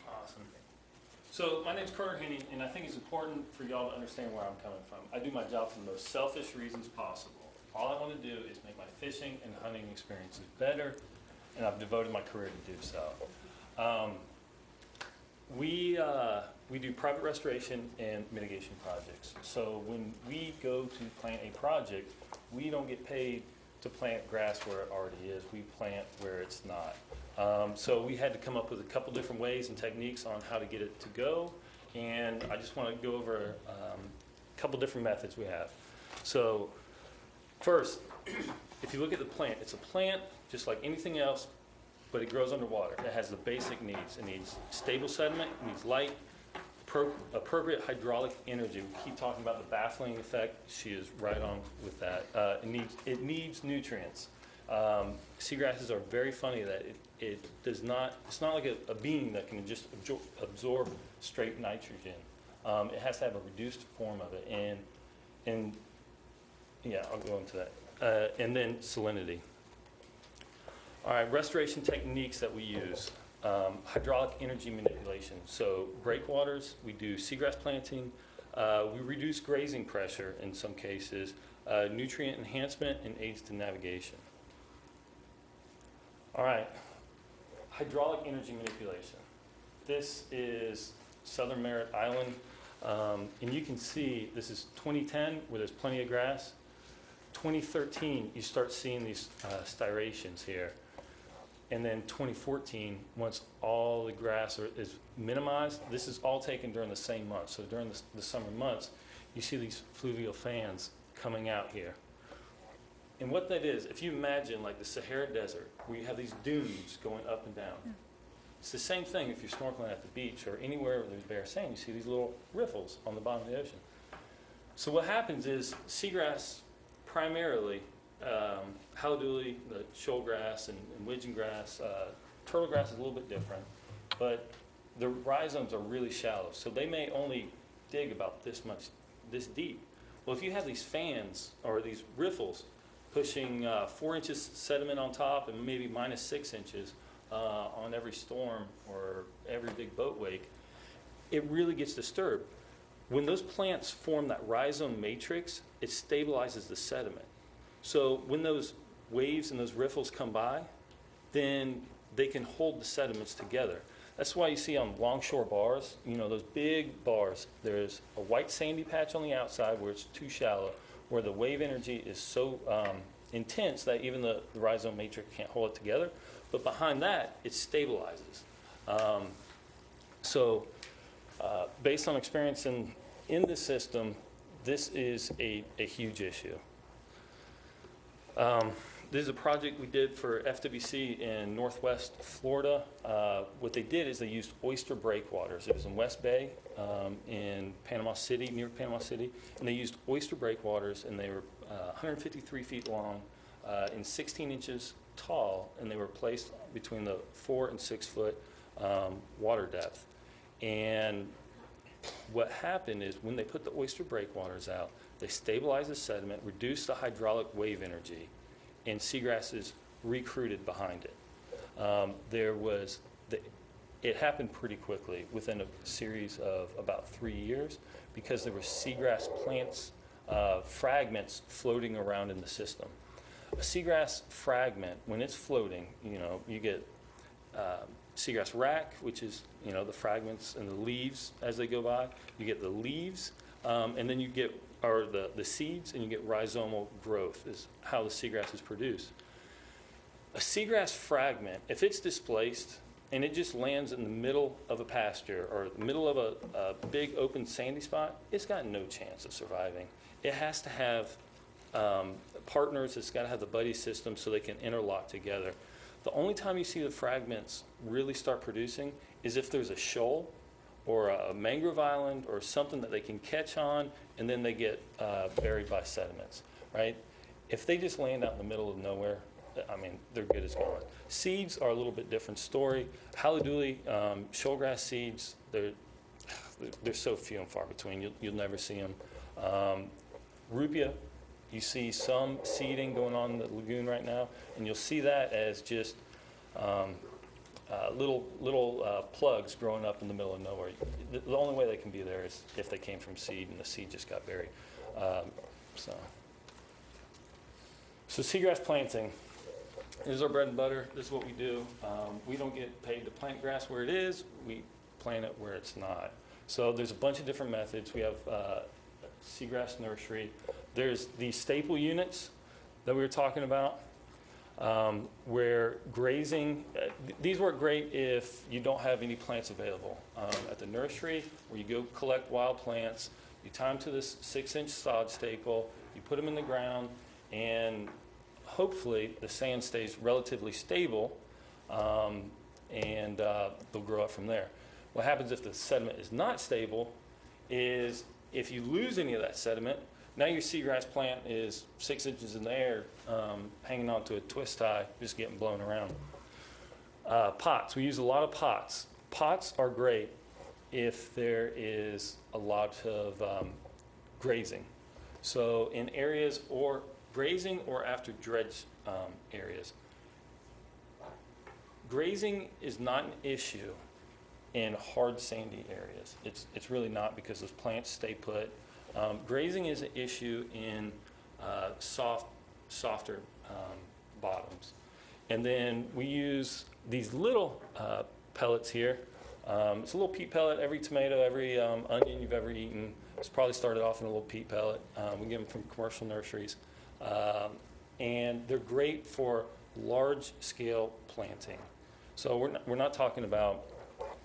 Speaker 15: Awesome. So my name's Carter Henne, and I think it's important for y'all to understand where I'm coming from. I do my job for the most selfish reasons possible. All I want to do is make my fishing and hunting experiences better, and I've devoted my career to do so. We do private restoration and mitigation projects. So when we go to plant a project, we don't get paid to plant grass where it already is. We plant where it's not. So we had to come up with a couple different ways and techniques on how to get it to go. And I just want to go over a couple different methods we have. So first, if you look at the plant, it's a plant just like anything else, but it grows underwater. It has the basic needs. It needs stable sediment, it needs light, appropriate hydraulic energy. We keep talking about the baffling effect. She is right on with that. It needs nutrients. Seagrasses are very funny that it does not, it's not like a bean that can just absorb straight nitrogen. It has to have a reduced form of it. And yeah, I'll go into that. And then salinity. All right, restoration techniques that we use. Hydraulic energy manipulation. So breakwaters, we do seagrass planting. We reduce grazing pressure in some cases. Nutrient enhancement and aids to navigation. All right, hydraulic energy manipulation. This is Southern Merritt Island. And you can see this is 2010 where there's plenty of grass. 2013, you start seeing these striations here. And then 2014, once all the grass is minimized, this is all taken during the same month. So during the summer months, you see these fluvial fans coming out here. And what that is, if you imagine like the Sahara Desert, where you have these dunes going up and down. It's the same thing if you're snorkeling at the beach or anywhere where there's bare sand. You see these little riffles on the bottom of the ocean. So what happens is seagrass primarily, haliduli, the shoal grass and widgeon grass, turtle grass is a little bit different, but the rhizomes are really shallow, so they may only dig about this deep. Well, if you have these fans or these riffles pushing 4 inches sediment on top and maybe minus 6 inches on every storm or every big boat wake, it really gets disturbed. When those plants form that rhizome matrix, it stabilizes the sediment. So when those waves and those riffles come by, then they can hold the sediments together. That's why you see on longshore bars, those big bars, there's a white sandy patch on the outside where it's too shallow, where the wave energy is so intense that even the rhizome matrix can't hold it together. But behind that, it stabilizes. Based on experience in this system, this is a huge issue. This is a project we did for FWC in Northwest Florida. What they did is they used oyster breakwaters. It was in West Bay in Panama City, near Panama City. And they used oyster breakwaters, and they were 153 feet long and 16 inches tall, and they were placed between the 4 and 6 foot water depth. And what happened is when they put the oyster breakwaters out, they stabilized the sediment, reduced the hydraulic wave energy, and seagrasses recruited behind it. It happened pretty quickly within a series of about 3 years because there were seagrass plants, fragments floating around in the system. A seagrass fragment, when it's floating, you get seagrass rack, which is, the fragments and the leaves as they go by. You get the leaves, and then you get the seeds, and you get rhizomal growth is how the seagrass is produced. A seagrass fragment, if it's displaced and it just lands in the middle of a pasture or the middle of a big open sandy spot, it's got no chance of surviving. It has to have partners. It's got to have the buddy system so they can interlock together. The only time you see the fragments really start producing is if there's a shoal or a mangrove island or something that they can catch on, and then they get buried by sediments, right? If they just land out in the middle of nowhere, I mean, they're good as gone. Seeds are a little bit different story. Haliduli, shoalgrass seeds, they're so few and far between. You'll never see them. Rupia, you see some seeding going on in the lagoon right now, and you'll see that as just little plugs growing up in the middle of nowhere. The only way they can be there is if they came from seed and the seed just got buried. So seagrass planting is our bread and butter. This is what we do. We don't get paid to plant grass where it is. We plant it where it's not. So there's a bunch of different methods. We have seagrass nursery. There's these staple units that we were talking about, where grazing, these work great if you don't have any plants available. At the nursery, where you go collect wild plants, you tie them to this 6-inch sod staple, you put them in the ground, and hopefully the sand stays relatively stable, and they'll grow up from there. What happens if the sediment is not stable is if you lose any of that sediment, now your seagrass plant is 6 inches in the air, hanging onto a twist tie, just getting blown around. Pots, we use a lot of pots. Pots are great if there is a lot of grazing. So in areas or grazing or after dredge areas. Grazing is not an issue in hard sandy areas. It's really not, because those plants stay put. Grazing is an issue in softer bottoms. And then we use these little pellets here. It's a little peat pellet. Every tomato, every onion you've ever eaten, it's probably started off in a little peat pellet. We get them from commercial nurseries. And they're great for large-scale planting. So we're not talking about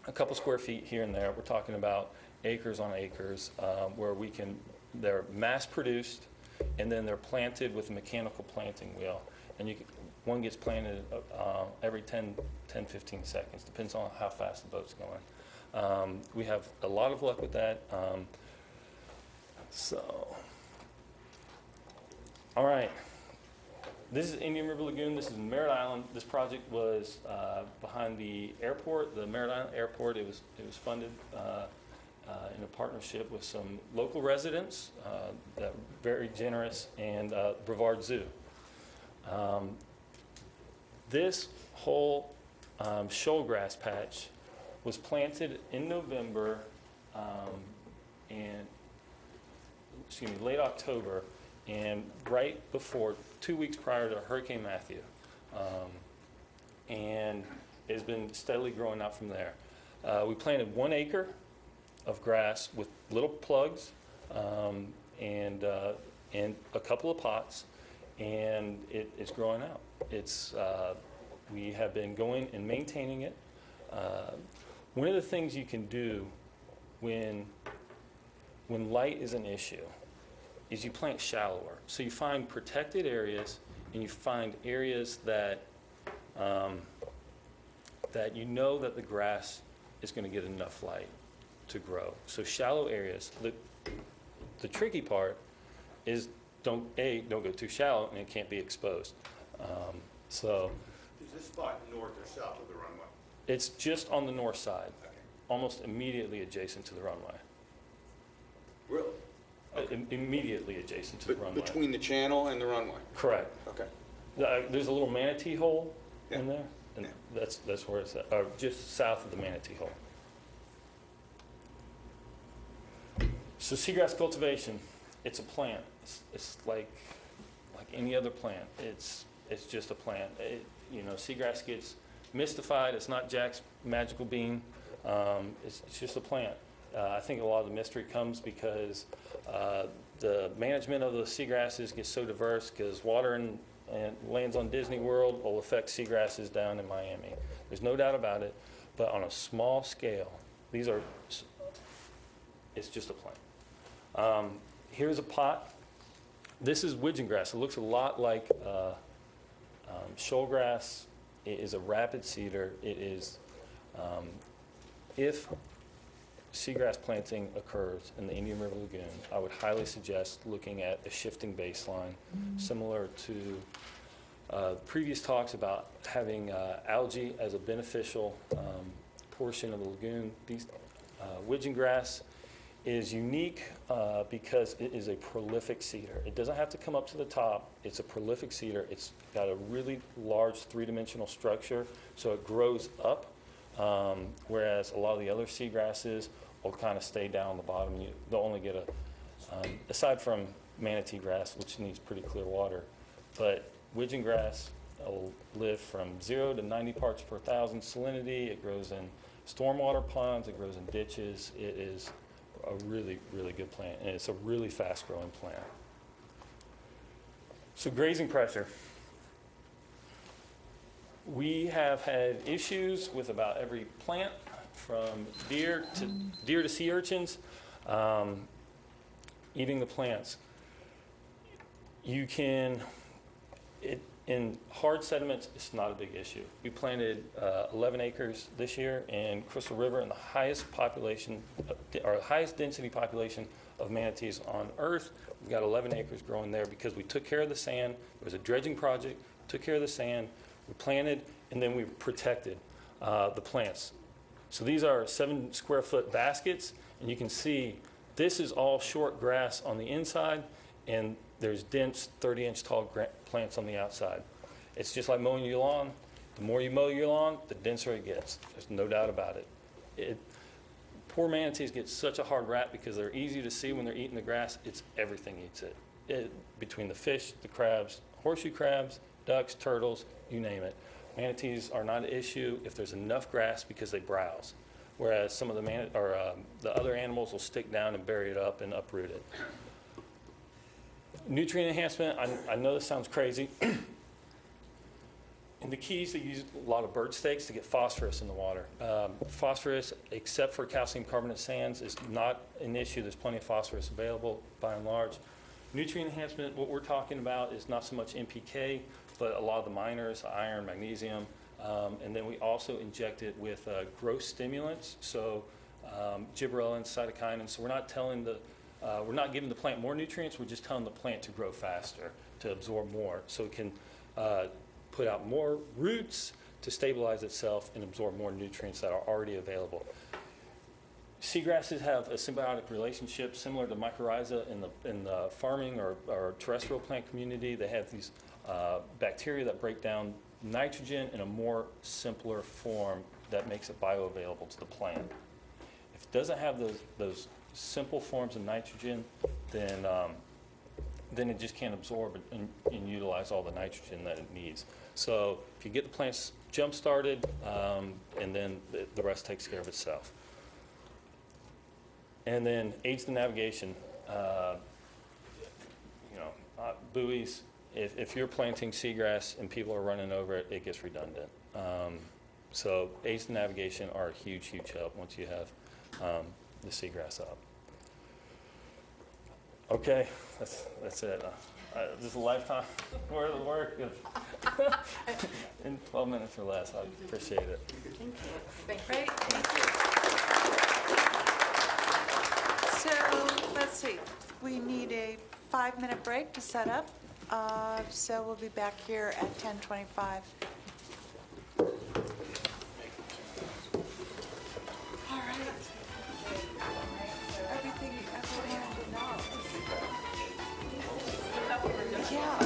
Speaker 15: a couple square feet here and there. We're talking about acres on acres, where they're mass-produced, and then they're planted with a mechanical planting wheel. And one gets planted every 10, 15 seconds, depends on how fast the boat's going. We have a lot of luck with that. All right. This is Indian River Lagoon. This is Merritt Island. This project was behind the airport, the Merritt Island Airport. It was funded in a partnership with some local residents that were very generous, and Brevard Zoo. This whole shoalgrass patch was planted in November late October, and right before, 2 weeks prior to Hurricane Matthew. And it's been steadily growing out from there. We planted 1 acre of grass with little plugs and a couple of pots, and it's growing out. We have been going and maintaining it. One of the things you can do when light is an issue is you plant shallower. So you find protected areas, and you find areas that that you know that the grass is going to get enough light to grow. So shallow areas. The tricky part is don't go too shallow, and it can't be exposed.
Speaker 16: Is this spot north or south of the runway?
Speaker 15: It's just on the north side, almost immediately adjacent to the runway.
Speaker 16: Really?
Speaker 15: Immediately adjacent to the runway.
Speaker 16: Between the channel and the runway?
Speaker 15: Correct.
Speaker 16: Okay.
Speaker 15: There's a little manatee hole in there, and that's where it's at, just south of the manatee hole. So seagrass cultivation, it's a plant. It's like any other plant. It's just a plant. Seagrass gets mystified. It's not Jack's magical bean. It's just a plant. I think a lot of the mystery comes because the management of the seagrasses gets so diverse, because water and lands on Disney World will affect seagrasses down in Miami. There's no doubt about it. But on a small scale, it's just a plant. Here's a pot This is widgeon grass. It looks a lot like shoalgrass. It is a rapid cedar. It is, if seagrass planting occurs in the Indian River Lagoon, I would highly suggest looking at a shifting baseline, similar to previous talks about having algae as a beneficial portion of the lagoon. These widgeon grass is unique because it is a prolific cedar. It doesn't have to come up to the top. It's a prolific cedar. It's got a really large three-dimensional structure, so it grows up, whereas a lot of the other seagrasses will kind of stay down the bottom. They'll only get aside from manatee grass, which needs pretty clear water, but widgeon grass will live from 0 to 90 parts per thousand salinity. It grows in stormwater ponds. It grows in ditches. It is a really, really good plant, and it's a really fast-growing plant. So grazing pressure. We have had issues with about every plant, from deer to sea urchins, eating the plants. You can, in hard sediments, it's not a big issue. We planted 11 acres this year in Crystal River, in the highest population, or highest density population of manatees on Earth. We've got 11 acres growing there because we took care of the sand. It was a dredging project. Took care of the sand. We planted, and then we protected the plants. So these are 7 square foot baskets, and you can see this is all short grass on the inside, and there's dense 30-inch tall plants on the outside. It's just like mowing your lawn. The more you mow your lawn, the denser it gets. There's no doubt about it. Poor manatees get such a hard rap because they're easy to see when they're eating the grass. It's everything eats it. Between the fish, the crabs, horseshoe crabs, ducks, turtles, you name it. Manatees are not an issue if there's enough grass because they browse, whereas some of the other animals will stick down and bury it up and uproot it. Nutrient enhancement, I know this sounds crazy. And the key is to use a lot of bird steaks to get phosphorus in the water. Phosphorus, except for calcium carbonate sands, is not an issue. There's plenty of phosphorus available by and large. Nutrient enhancement, what we're talking about is not so much NPK, but a lot of the minors, iron, magnesium, and then we also inject it with growth stimulants, so gibberellins, cytokinins. So we're not giving the plant more nutrients. We're just telling the plant to grow faster, to absorb more, so it can put out more roots to stabilize itself and absorb more nutrients that are already available. Seagrasses have a symbiotic relationship similar to mycorrhiza in the farming or terrestrial plant community. They have these bacteria that break down nitrogen in a more simpler form that makes it bioavailable to the plant. If it doesn't have those simple forms of nitrogen, then it just can't absorb and utilize all the nitrogen that it needs. So if you get the plants jump-started, and then the rest takes care of itself. And then aids the navigation. Buoys, if you're planting seagrass and people are running over it, it gets redundant. So aids to navigation are a huge, huge help once you have the seagrass up. Okay, that's it. This is a lifetime worth of work in 12 minutes or less. I appreciate it.
Speaker 2: Thank you. Great. So let's see. We need a 5-minute break to set up. So we'll be back here at 10:25. All right. Everything you ever wanted to know. Yeah.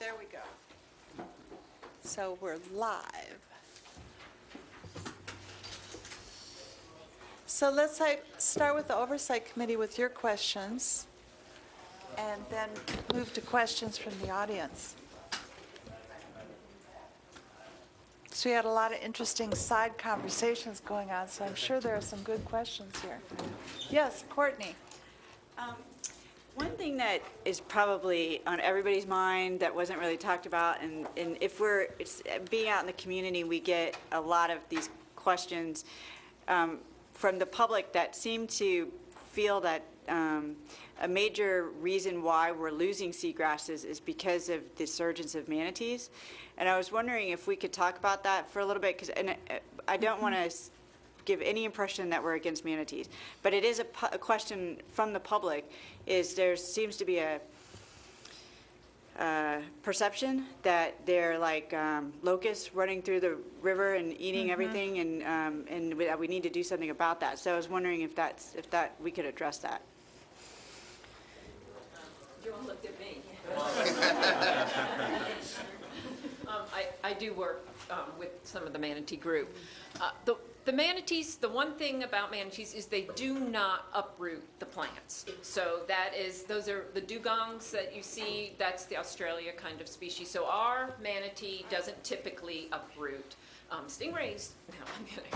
Speaker 2: There we go. So we're live. So let's start with the Oversight Committee with your questions, and then move to questions from the audience. So we had a lot of interesting side conversations going on, so I'm sure there are some good questions here. Yes, Courtney.
Speaker 8: One thing that is probably on everybody's mind that wasn't really talked about, and if it's being out in the community, we get a lot of these questions from the public that seem to feel that a major reason why we're losing seagrasses is because of the surgence of manatees. And I was wondering if we could talk about that for a little bit, because I don't want to give any impression that we're against manatees, but it is a question from the public. There seems to be a perception that they're like locusts running through the river and eating everything, and we need to do something about that. So I was wondering if we could address that.
Speaker 13: You all looked at me. I do work with some of the manatee group. The manatees, the one thing about manatees is they do not uproot the plants. So those are the dugongs that you see, that's the Australia kind of species. So our manatee doesn't typically uproot. Stingrays, no, I'm kidding.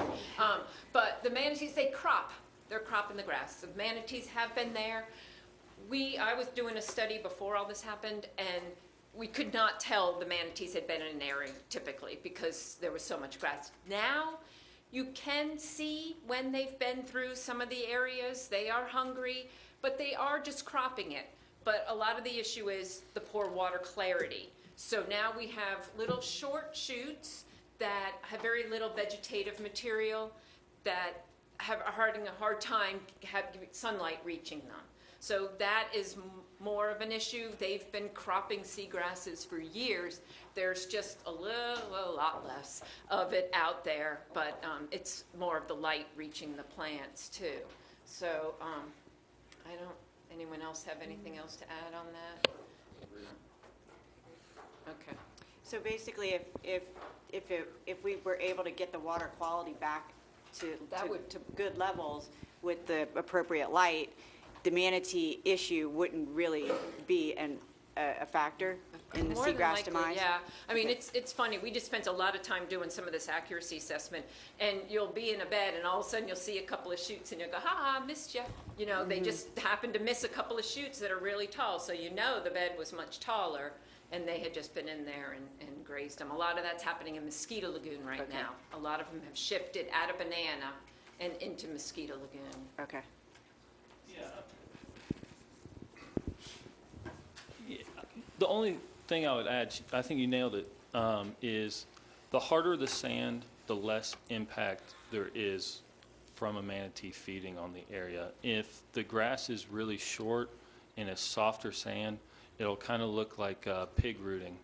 Speaker 13: But the manatees, they're cropping the grass. The manatees have been there. I was doing a study before all this happened, and we could not tell the manatees had been in an area typically because there was so much grass. Now, you can see when they've been through some of the areas, they are hungry, but they are just cropping it. But a lot of the issue is the poor water clarity. So now we have little short shoots that have very little vegetative material that having a hard time having sunlight reaching them. So that is more of an issue. They've been cropping seagrasses for years. There's just a lot less of it out there, but it's more of the light reaching the plants too. So anyone else have anything else to add on that? Okay.
Speaker 8: So basically, if we were able to get the water quality back to good levels with the appropriate light, the manatee issue wouldn't really be a factor in the
Speaker 13: More than
Speaker 8: seagrass
Speaker 13: likely,
Speaker 8: demise?
Speaker 13: yeah. I mean, it's funny. We just spent a lot of time doing some of this accuracy assessment, and you'll be in a bed, and all of a sudden you'll see a couple of shoots, and you'll go, ha, missed you. You know, they just happened to miss a couple of shoots that are really tall, so you know the bed was much taller, and they had just been in there and grazed them. A lot of that's happening in Mosquito Lagoon right now. A lot of them have shifted out of Banana and into Mosquito Lagoon.
Speaker 8: Okay.
Speaker 15: The only thing I would add, I think you nailed it, is the harder the sand, the less impact there is from a manatee feeding on the area. If the grass is really short and it's softer sand, it'll kind of look like pig rooting.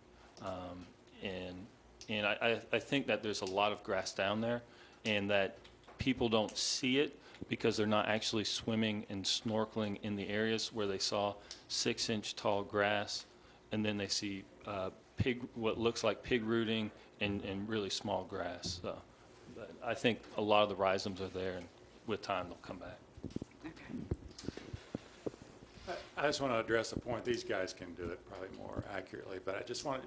Speaker 15: And I think that there's a lot of grass down there, and that people don't see it because they're not actually swimming and snorkeling in the areas where they saw 6-inch tall grass, and then they see what looks like pig rooting and really small grass. So but I think a lot of the rhizomes are there, and with time they'll come back.
Speaker 14: I just want to address a point. These guys can do it probably more accurately, but I just wanted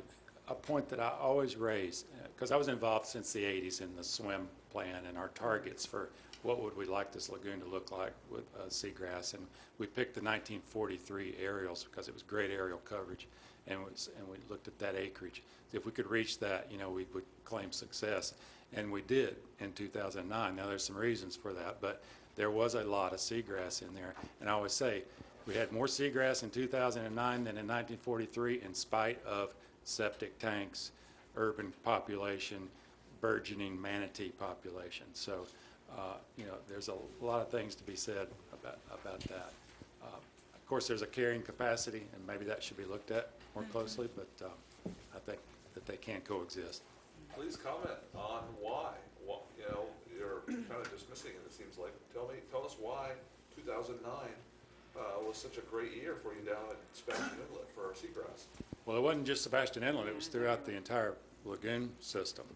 Speaker 14: a point that I always raise, because I was involved since the 80s in the swim plan and our targets for what would we like this lagoon to look like with seagrass, and we picked the 1943 aerials because it was great aerial coverage, and we looked at that acreage. If we could reach that, we would claim success, and we did in 2009. Now there's some reasons for that, but there was a lot of seagrass in there, and I always say we had more seagrass in 2009 than in 1943 in spite of septic tanks, urban population, burgeoning manatee population. So, there's a lot of things to be said about that. Of course, there's a carrying capacity, and maybe that should be looked at more closely, but I think that they can coexist.
Speaker 10: Please comment on why. You're kind of dismissing it, it seems like. Tell us why 2009 was such a great year for you down at Sebastian Inlet for seagrass.
Speaker 14: Well, it wasn't just Sebastian Inlet, it was throughout the entire lagoon system.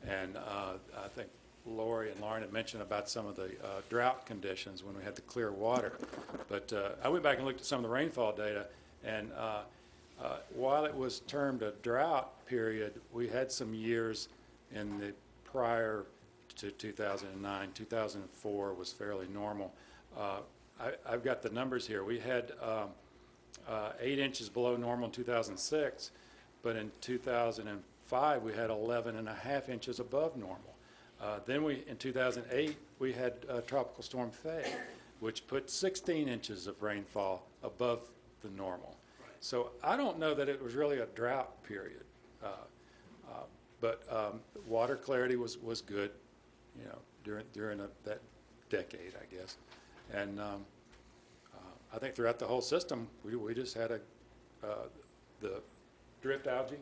Speaker 14: And I think Lori and Lauren had mentioned about some of the drought conditions when we had the clear water. But I went back and looked at some of the rainfall data, and while it was termed a drought period, we had some years in the prior to 2009. 2004 was fairly normal. I've got the numbers here. We had 8 inches below normal in 2006, but in 2005 we had 11.5 inches above normal. Then in 2008 we had Tropical Storm Faye, which put 16 inches of rainfall above the normal. So I don't know that it was really a drought period, but water clarity was good, during that decade, I guess. And I think throughout the whole system, we just had the drift algae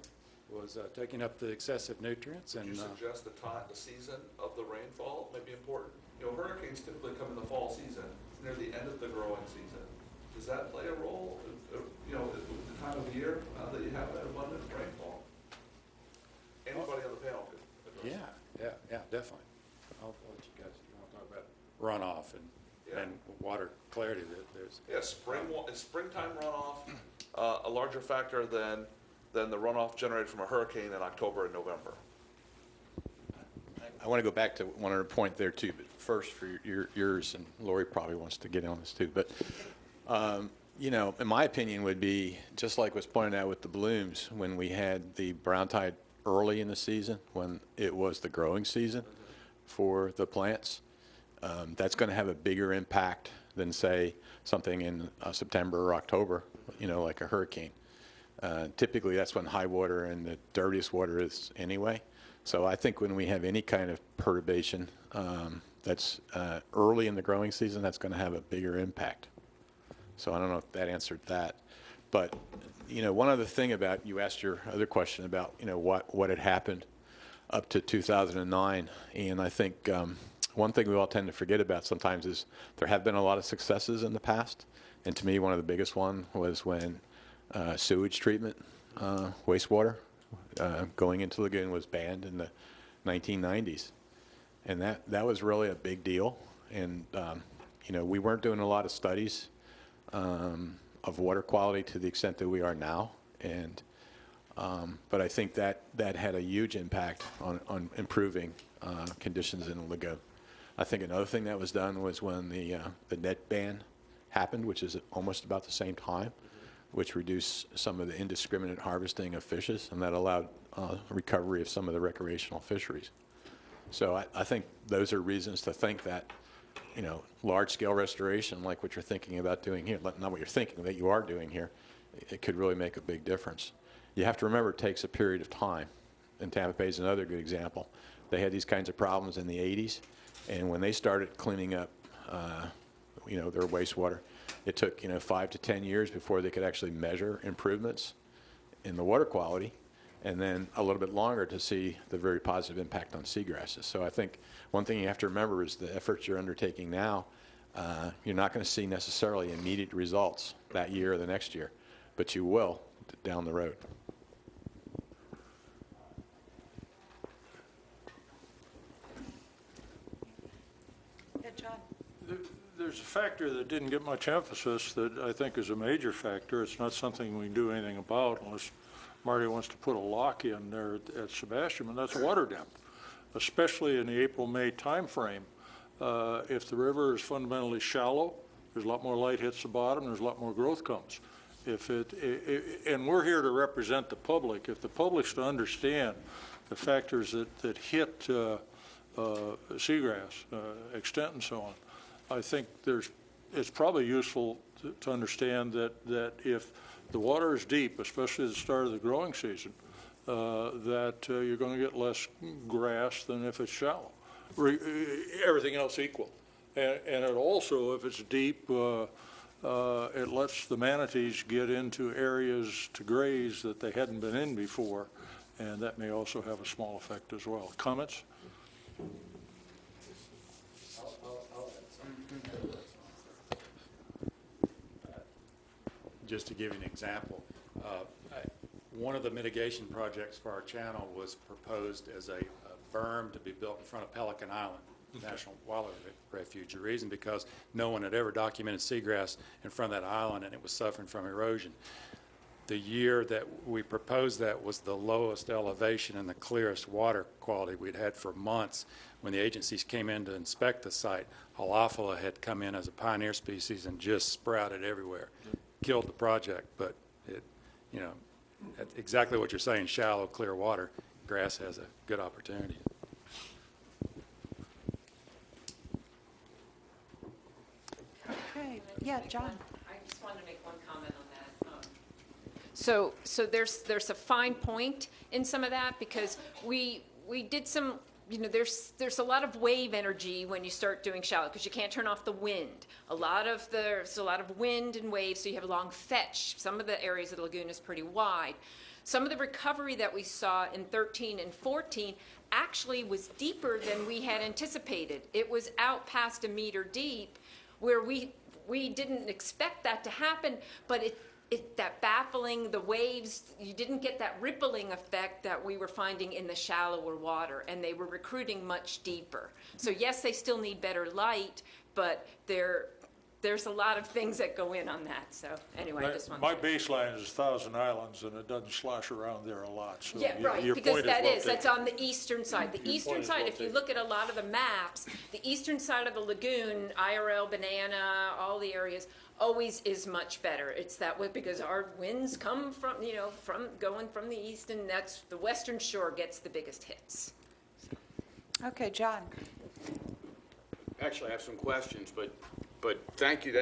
Speaker 14: was taking up the excessive nutrients.
Speaker 10: Would
Speaker 14: And
Speaker 10: you suggest the season of the rainfall may be important? Hurricanes typically come in the fall season, near the end of the growing season. Does that play a role, the time of year that you have that abundant rainfall? Anybody on the panel could address that.
Speaker 14: yeah, definitely. I'll let you guys, if you want to talk about runoff and water clarity.
Speaker 10: Yeah, springtime runoff a larger factor than the runoff generated from a hurricane in October and November?
Speaker 11: I want to go back to one other point there too, but first for yours, and Lori probably wants to get on this too, but in my opinion would be, just like was pointed out with the blooms, when we had the brown tide early in the season, when it was the growing season for the plants, that's going to have a bigger impact than, say, something in September or October, like a hurricane. Typically, that's when high water and the dirtiest water is anyway. So I think when we have any kind of perturbation that's early in the growing season, that's going to have a bigger impact. So I don't know if that answered that. But, one other thing about, you asked your other question about, what had happened up to 2009. And I think one thing we all tend to forget about sometimes is there have been a lot of successes in the past. And to me, one of the biggest one was when sewage treatment, wastewater, going into Lagoon was banned in the 1990s. And that was really a big deal. And, we weren't doing a lot of studies of water quality to the extent that we are now. And, but I think that had a huge impact on improving conditions in the Lagoon. I think another thing that was done was when the net ban happened, which is almost about the same time, which reduced some of the indiscriminate harvesting of fishes, and that allowed recovery of some of the recreational fisheries. So I think those are reasons to think that, large-scale restoration, like what you're thinking about doing here, not what you're thinking, that you are doing here, it could really make a big difference. You have to remember it takes a period of time, and Tampa Bay is another good example. They had these kinds of problems in the 80s, and when they started cleaning up, their wastewater, it took, 5 to 10 years before they could actually measure improvements in the water quality, and then a little bit longer to see the very positive impact on seagrasses. So I think one thing you have to remember is the efforts you're undertaking now, you're not going to see necessarily immediate results that year or the next year, but you will down the road.
Speaker 2: Yeah, John.
Speaker 4: There's a factor that didn't get much emphasis that I think is a major factor. It's not something we can do anything about unless Marty wants to put a lock in there at Sebastian, and that's water depth, especially in the April-May timeframe. If the river is fundamentally shallow, there's a lot more light hits the bottom, there's a lot more growth comes. And we're here to represent the public. If the public's to understand the factors that hit seagrass, extent and so on, I think it's probably useful to understand that if the water is deep, especially at the start of the growing season, that you're going to get less grass than if it's shallow. Everything else equal. And it also, if it's deep, it lets the manatees get into areas to graze that they hadn't been in before, and that may also have a small effect as well. Comments?
Speaker 14: Just to give you an example, one of the mitigation projects for our channel was proposed as a berm to be built in front of Pelican Island National Wildlife Refuge. The reason because no one had ever documented seagrass in front of that island, and it was suffering from erosion. The year that we proposed that was the lowest elevation and the clearest water quality we'd had for months. When the agencies came in to inspect the site, Halophila had come in as a pioneer species and just sprouted everywhere. Killed the project, but it, you know, exactly what you're saying, shallow, clear water, grass has a good opportunity.
Speaker 2: Okay, yeah, John.
Speaker 13: I just wanted to make one comment on that. So there's a fine point in some of that, because we did some, you know, there's a lot of wave energy when you start doing shallow, because you can't turn off the wind. There's a lot of wind and waves, so you have a long fetch. Some of the areas of the lagoon is pretty wide. Some of the recovery that we saw in 13 and 14 actually was deeper than we had anticipated. It was out past a meter deep, where we didn't expect that to happen, but that baffling, the waves, you didn't get that rippling effect that we were finding in the shallower water, and they were recruiting much deeper. So yes, they still need better light, but there's a lot of things that go in on that. So anyway, I just wanted
Speaker 4: My
Speaker 13: to...
Speaker 4: baseline is 1,000 Islands, and it doesn't slosh around there a lot. So
Speaker 13: Yeah, right,
Speaker 4: your
Speaker 13: because
Speaker 4: point
Speaker 13: that
Speaker 4: well
Speaker 13: is,
Speaker 4: taken.
Speaker 13: that's on the eastern side. The
Speaker 4: Your
Speaker 13: eastern
Speaker 4: point is
Speaker 13: side,
Speaker 4: well
Speaker 13: if you
Speaker 4: taken.
Speaker 13: look at a lot of the maps, the eastern side of the lagoon, IRL, Banana, all the areas, always is much better. It's that way because our winds come from, going from the east, and that's, the western shore gets the biggest hits.
Speaker 2: Okay, John.
Speaker 6: Actually, I have some questions, but thank you.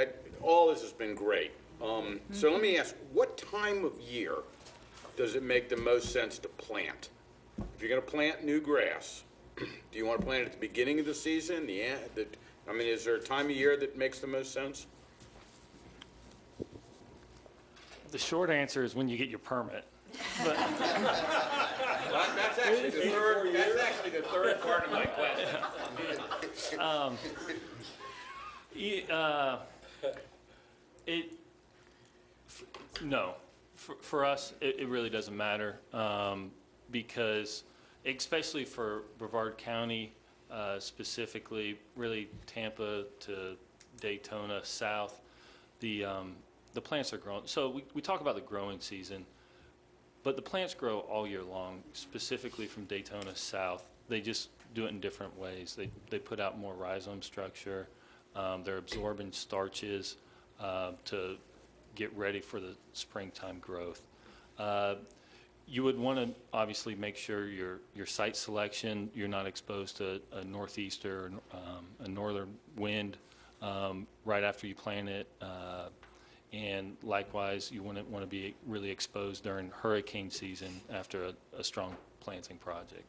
Speaker 6: All this has been great. So let me ask, what time of year does it make the most sense to plant? If you're going to plant new grass, do you want to plant it at the beginning of the season? Is there a time of year that makes the most sense?
Speaker 15: The short answer is when you get your permit. But
Speaker 6: That's actually the third part of my question.
Speaker 15: No, for us, it really doesn't matter, because especially for Brevard County, specifically, really Tampa to Daytona south, the plants are growing. So we talk about the growing season, but the plants grow all year long, specifically from Daytona south. They just do it in different ways. They put out more rhizome structure. They're absorbing starches to get ready for the springtime growth. You would want to obviously make sure your site selection, you're not exposed to a northeaster or a northern wind right after you plant it. And likewise, you wouldn't want to be really exposed during hurricane season after a strong planting project.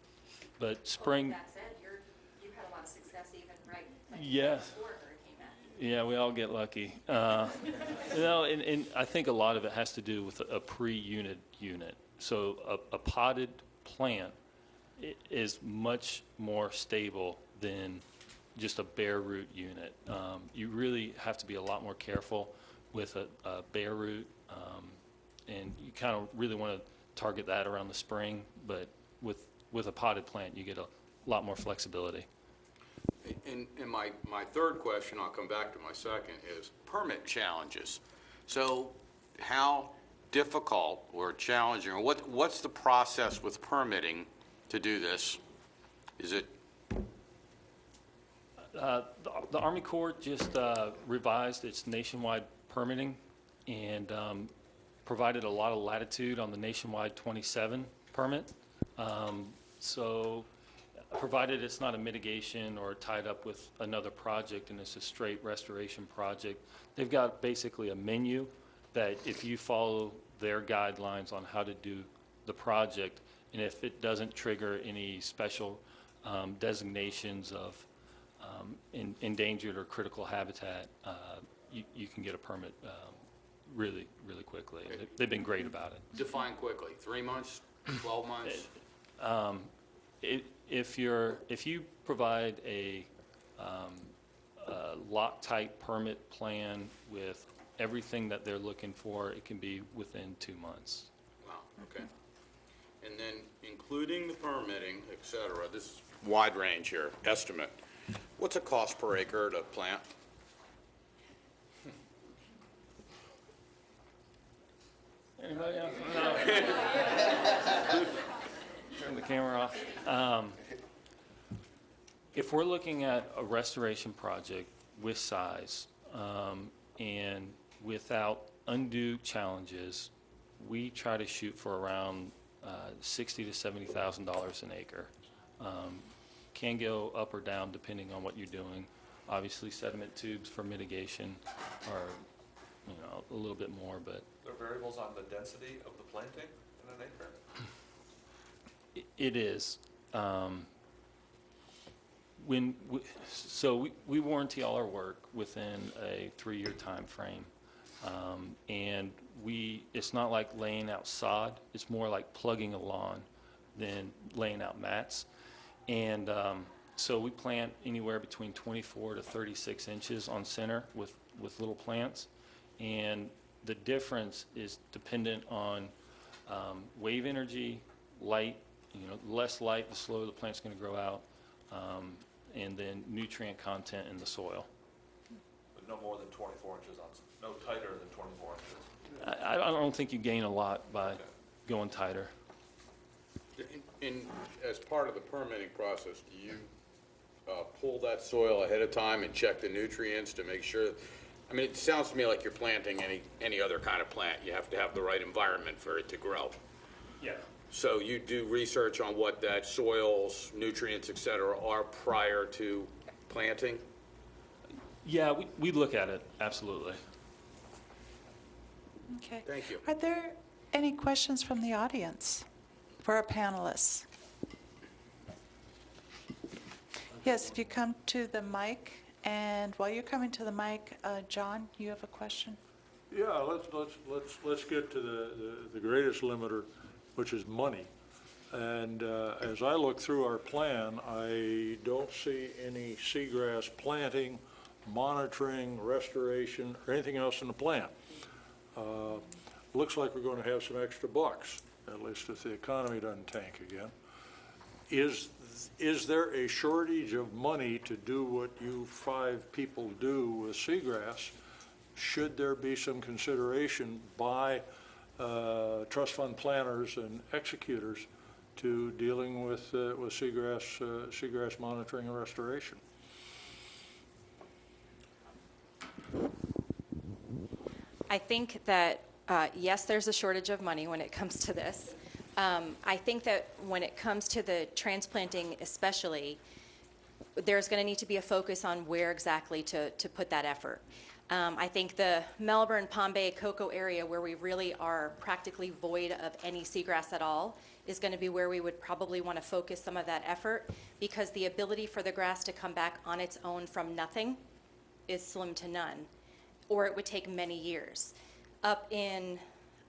Speaker 15: But spring...
Speaker 12: That said, you had a lot of success even right
Speaker 15: Yeah.
Speaker 12: before Hurricane Matthew.
Speaker 15: Yeah, we all get lucky. And I think a lot of it has to do with a pre-unit unit. So a potted plant is much more stable than just a bare root unit. You really have to be a lot more careful with a bare root, and you kind of really want to target that around the spring, but with a potted plant, you get a lot more flexibility.
Speaker 6: And my third question, I'll come back to my second, is permit challenges. So how difficult or challenging, or what's the process with permitting to do this? Is it?
Speaker 15: The Army Corps just revised its nationwide permitting and provided a lot of latitude on the nationwide 27 permit. So provided it's not a mitigation or tied up with another project and it's a straight restoration project, they've got basically a menu that if you follow their guidelines on how to do the project, and if it doesn't trigger any special designations of endangered or critical habitat, you can get a permit really, really quickly. They've been great about it.
Speaker 6: Define quickly, 3 months, 12 months?
Speaker 15: If you provide a lot type permit plan with everything that they're looking for, it can be within 2 months.
Speaker 6: Wow. Okay. And then including the permitting, et cetera, this is wide range here, estimate. What's a cost per acre to plant?
Speaker 15: Anybody else? Turn the camera off. If we're looking at a restoration project with size and without undue challenges, we try to shoot for around $60,000 to $70,000 an acre. Can go up or down depending on what you're doing. Obviously, sediment tubes for mitigation are, a little bit more, but
Speaker 10: There are variables on the density of the planting in an acre?
Speaker 15: it is. We warranty all our work within a 3-year time frame. And it's not like laying out sod, it's more like plugging a lawn than laying out mats. And so we plant anywhere between 24 to 36 inches on center with little plants. And the difference is dependent on wave energy, light, less light, the slower the plant's going to grow out, and then nutrient content in the soil.
Speaker 10: But no more than 24 inches no tighter than 24 inches.
Speaker 15: I don't think you gain a lot by going tighter.
Speaker 6: As part of the permitting process, do you pull that soil ahead of time and check the nutrients to make sure? I mean, it sounds to me like you're planting any other kind of plant. You have to have the right environment for it to grow.
Speaker 15: Yeah.
Speaker 6: So you do research on what that soil's nutrients, et cetera, are prior to planting?
Speaker 15: Yeah, we look at it, absolutely.
Speaker 2: Okay.
Speaker 6: Thank you.
Speaker 2: Are there any questions from the audience for our panelists? Yes, if you come to the mic, and while you're coming to the mic, John, you have a question?
Speaker 4: Yeah, let's get to the greatest limiter, which is money. And as I look through our plan, I don't see any seagrass planting, monitoring, restoration, or anything else in the plan. Looks like we're going to have some extra bucks, at least if the economy doesn't tank again. Is there a shortage of money to do what you 5 people do with seagrass? Should there be some consideration by trust fund planners and executors to dealing with seagrass monitoring and restoration?
Speaker 12: I think that, yes, there's a shortage of money when it comes to this. I think that when it comes to the transplanting especially, there's going to need to be a focus on where exactly to put that effort. I think the Melbourne, Palm Bay, Cocoa area where we really are practically void of any seagrass at all is going to be where we would probably want to focus some of that effort, because the ability for the grass to come back on its own from nothing is slim to none, or it would take many years. Up in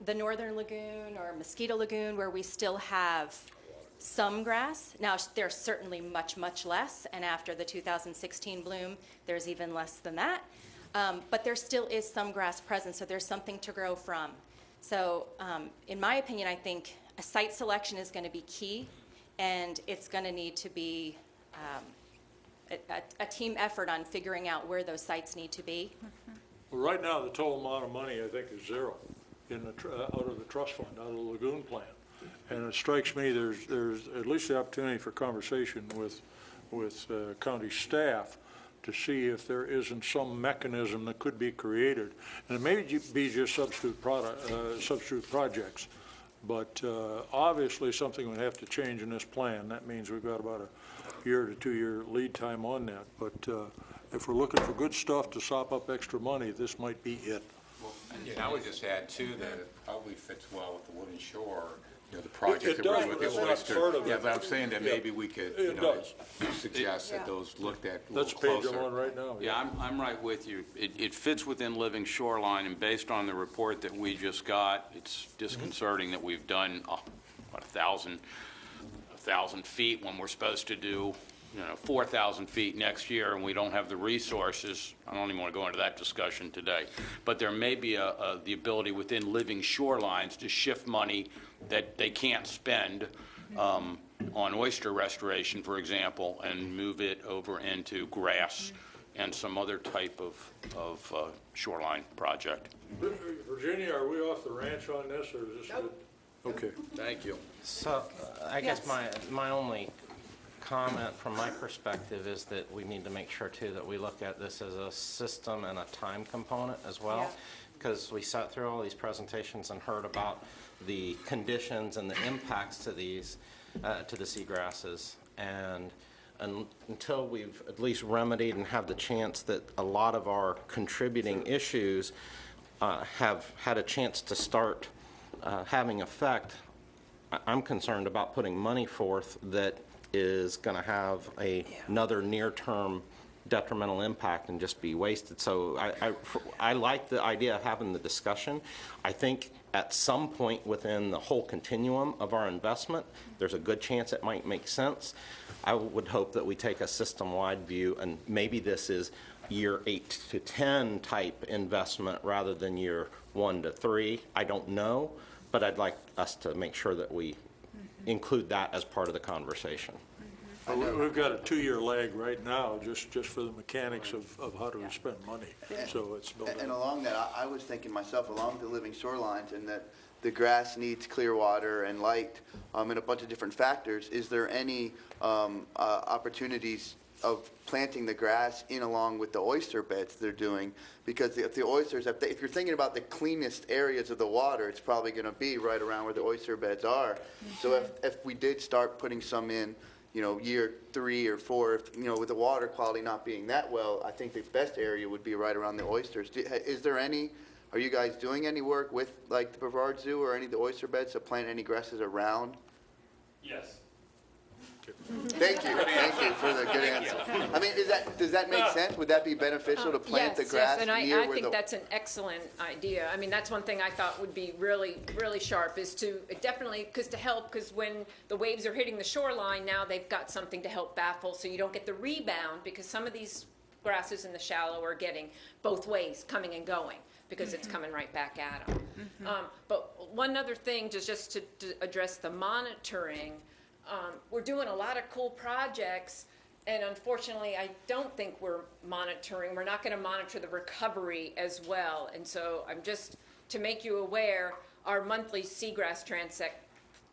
Speaker 12: the Northern Lagoon or Mosquito Lagoon, where we still have some grass, now there's certainly much, much less, and after the 2016 bloom, there's even less than that. But there still is some grass present, so there's something to grow from. So in my opinion, I think a site selection is going to be key, and it's going to need to be a team effort on figuring out where those sites need to be.
Speaker 4: Well, right now, the total amount of money, I think, is zero out of the trust fund, out of the Lagoon plan. And it strikes me there's at least the opportunity for conversation with county staff to see if there isn't some mechanism that could be created. And it may be just substitute projects, but obviously something would have to change in this plan. That means we've got about a 1 to 2 year lead time on that. But if we're looking for good stuff to sop up extra money, this might be it.
Speaker 9: Well, and I would just add too that it probably fits well with the Wooden Shore, the project
Speaker 4: It
Speaker 9: that we're
Speaker 4: does,
Speaker 9: with
Speaker 4: but
Speaker 9: the
Speaker 4: that's
Speaker 9: oyster.
Speaker 4: not part of
Speaker 9: Yeah,
Speaker 4: it.
Speaker 9: but I'm saying that maybe we could,
Speaker 4: It does.
Speaker 9: suggest that those looked at a
Speaker 4: That's
Speaker 9: little
Speaker 4: the page I'm
Speaker 9: closer.
Speaker 4: on right now.
Speaker 6: Yeah, I'm right with you. It fits within living shoreline, and based on the report that we just got, it's disconcerting that we've done, 1,000 feet when we're supposed to do, 4,000 feet next year, and we don't have the resources. I don't even want to go into that discussion today. But there may be the ability within living shorelines to shift money that they can't spend on oyster restoration, for example, and move it over into grass and some other type of shoreline project.
Speaker 4: Virginia, are we off the ranch on this, or is this?
Speaker 13: Nope.
Speaker 4: Okay.
Speaker 6: Thank you.
Speaker 17: So I guess
Speaker 2: Yes.
Speaker 17: my only comment from my perspective is that we need to make sure too that we look at this as a system and a time component as well.
Speaker 2: Yeah.
Speaker 17: Because we sat through all these presentations and heard about the conditions and the impacts to these, to the seagrasses. And until we've at least remedied and have the chance that a lot of our contributing issues have had a chance to start having effect, I'm concerned about putting money forth that is going to have another near-term detrimental impact and just be wasted. So I like the idea of having the discussion. I think at some point within the whole continuum of our investment, there's a good chance it might make sense. I would hope that we take a system-wide view, and maybe this is year 8 to 10 type investment rather than year 1 to 3. I don't know, but I'd like us to make sure that we include that as part of the conversation.
Speaker 4: We've got a 2-year lag right now, just for the mechanics of how do we spend money. So it's built
Speaker 1: And
Speaker 4: up.
Speaker 1: along that, I was thinking myself, along the living shorelines, and that the grass needs clear water and light, and a bunch of different factors. Is there any opportunities of planting the grass in along with the oyster beds they're doing? Because if the oysters, if you're thinking about the cleanest areas of the water, it's probably going to be right around where the oyster beds are. So if we did start putting some in, year 3 or 4, with the water quality not being that well, I think the best area would be right around the oysters. Are you guys doing any work with like the Brevard Zoo or any of the oyster beds to plant any grasses around?
Speaker 15: Yes.
Speaker 1: Thank you for the good answer. I mean, does that make sense? Would that be beneficial to plant the grass
Speaker 13: and
Speaker 1: near
Speaker 13: I
Speaker 1: where
Speaker 13: think that's an excellent idea. I mean, that's one thing I thought would be really, really sharp is to definitely, because when the waves are hitting the shoreline, now they've got something to help baffle so you don't get the rebound, because some of these grasses in the shallow are getting both ways, coming and going, because it's coming right back at them. But one other thing, just to address the monitoring, we're doing a lot of cool projects, and unfortunately, I don't think we're monitoring. We're not going to monitor the recovery as well. And so I'm just, to make you aware, our monthly seagrass transect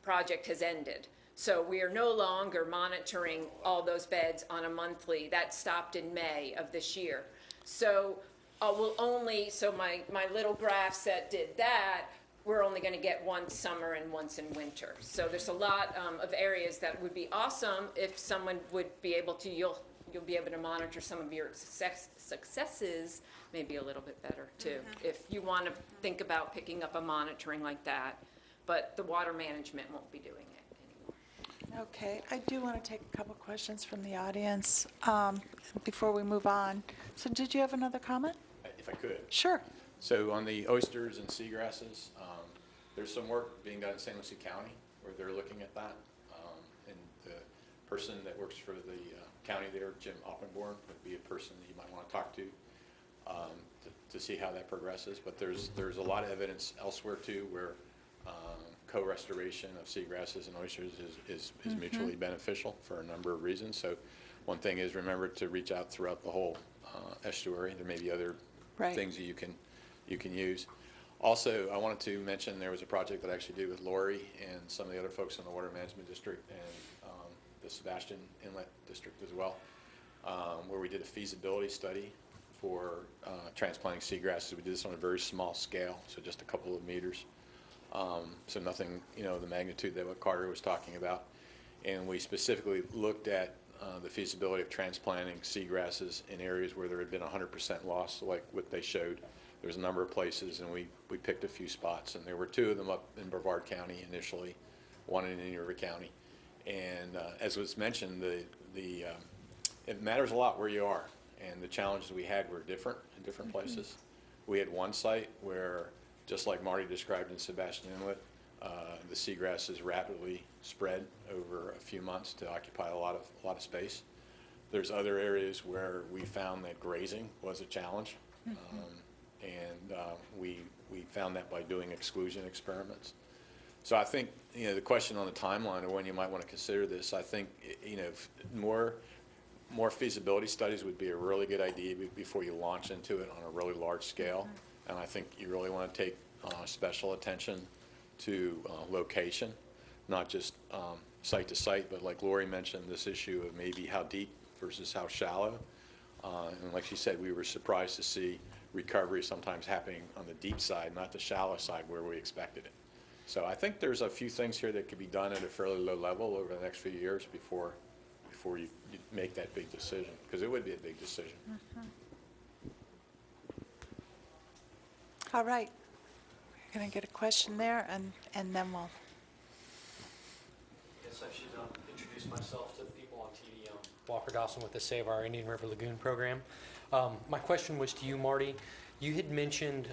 Speaker 13: project has ended. So we are no longer monitoring all those beds on a monthly. That stopped in May of this year. So we'll only, so my little graphs that did that, we're only going to get once summer and once in winter. So there's a lot of areas that would be awesome if someone would be able to, you'll be able to monitor some of your successes maybe a little bit better too, if you want to think about picking up a monitoring like that. But the water management won't be doing it anymore.
Speaker 2: Okay, I do want to take a couple questions from the audience before we move on. So did you have another comment?
Speaker 11: If I could.
Speaker 2: Sure.
Speaker 11: So on the oysters and seagrasses, there's some work being done in St. Lucie County where they're looking at that. And the person that works for the county there, Jim Oppenborn, would be a person that you might want to talk to see how that progresses. But there's a lot of evidence elsewhere too where co-restoration of seagrasses and oysters is mutually beneficial for a number of reasons. So one thing is remember to reach out throughout the whole estuary. There may be other things that you can use. Also, I wanted to mention there was a project that I actually did with Lori and some of the other folks in the Water Management District and the Sebastian Inlet District as well, where we did a feasibility study for transplanting seagrasses. We did this on a very small scale, so just a couple of meters. So nothing, the magnitude that what Carter was talking about. And we specifically looked at the feasibility of transplanting seagrasses in areas where there had been 100% loss, like what they showed. There's a number of places, and we picked a few spots, and there were 2 of them up in Brevard County initially, 1 in Indian River County. And as was mentioned, it matters a lot where you are, and the challenges we had were different in different places. We had one site where, just like Marty described in Sebastian Inlet, the seagrasses rapidly spread over a few months to occupy a lot of space. There's other areas where we found that grazing was a challenge, and we found that by doing exclusion experiments. So I think, the question on the timeline of when you might want to consider this, I think, more feasibility studies would be a really good idea before you launch into it on a really large scale. And I think you really want to take special attention to location, not just site to site, but like Lori mentioned, this issue of maybe how deep versus how shallow. And like she said, we were surprised to see recovery sometimes happening on the deep side, not the shallow side where we expected it. So I think there's a few things here that could be done at a fairly low level over the next few years before you make that big decision, because it would be a big decision.
Speaker 2: All right. We're going to get a question there, and then we'll...
Speaker 18: I guess I should introduce myself to the people on TV. Walker Dawson with the Save Our Indian River Lagoon program. My question was to you, Marty. You had mentioned,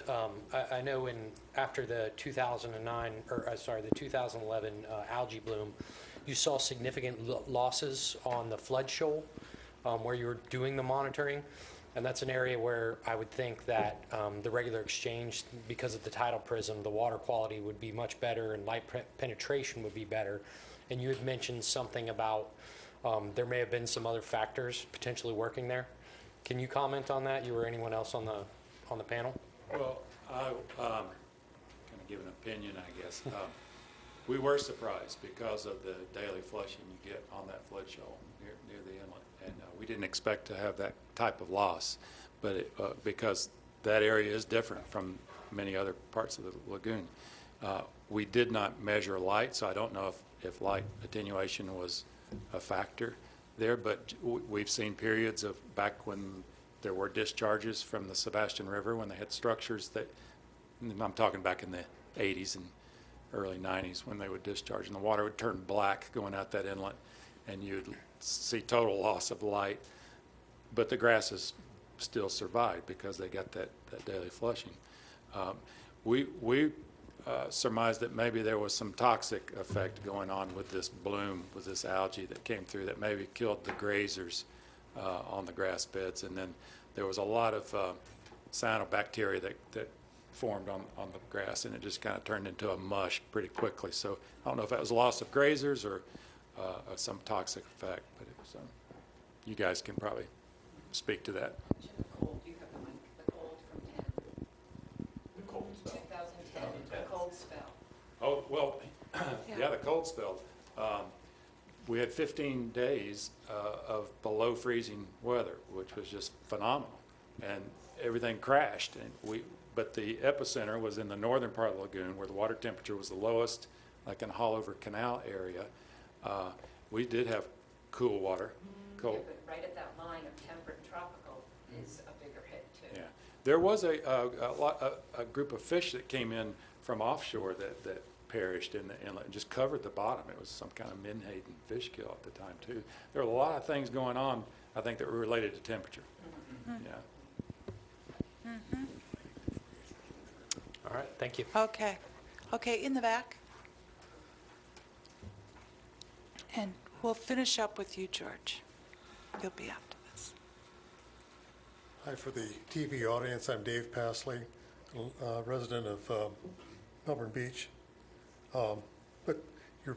Speaker 18: I know after the 2011 algae bloom, you saw significant losses on the flood shoal where you were doing the monitoring. And that's an area where I would think that the regular exchange, because of the tidal prism, the water quality would be much better and light penetration would be better. And you had mentioned something about there may have been some other factors potentially working there. Can you comment on that? You or anyone else on the panel?
Speaker 14: Well, I kind of give an opinion, I guess. We were surprised because of the daily flushing you get on that flood shoal near the inlet. And we didn't expect to have that type of loss, but because that area is different from many other parts of the lagoon. We did not measure light, so I don't know if light attenuation was a factor there, but we've seen periods of back when there were discharges from the Sebastian River when they had structures that, I'm talking back in the 80s and early 90s, when they would discharge and the water would turn black going out that inlet, and you'd see total loss of light, but the grasses still survived because they got that daily flushing. We surmised that maybe there was some toxic effect going on with this bloom, with this algae that came through that maybe killed the grazers on the grass beds, and then there was a lot of cyanobacteria that formed on the grass, and it just kind of turned into a mush pretty quickly. So I don't know if that was a loss of grazers or some toxic effect, but it was, you guys can probably speak to that.
Speaker 5: The cold from 2010, the cold spell.
Speaker 14: Oh, well, yeah, the cold spell. We had 15 days of below freezing weather, which was just phenomenal, and everything crashed. But the epicenter was in the northern part of the lagoon, where the water temperature was the lowest, like in Hollover Canal area. We did have cool water. Cold.
Speaker 5: Yeah, but right at that line of temperate and tropical is a bigger hit too.
Speaker 14: Yeah, there was a group of fish that came in from offshore that perished in the inlet and just covered the bottom. It was some kind of menhaden fish kill at the time too. There were a lot of things going on, I think, that were related to temperature.
Speaker 5: Mm-hmm.
Speaker 14: Yeah.
Speaker 2: Mm-hmm.
Speaker 18: All right, thank you.
Speaker 2: Okay. Okay, in the back. And we'll finish up with you, George. You'll be after this.
Speaker 19: Hi, for the TV audience, I'm Dave Pasley, resident of Melbourne Beach. But the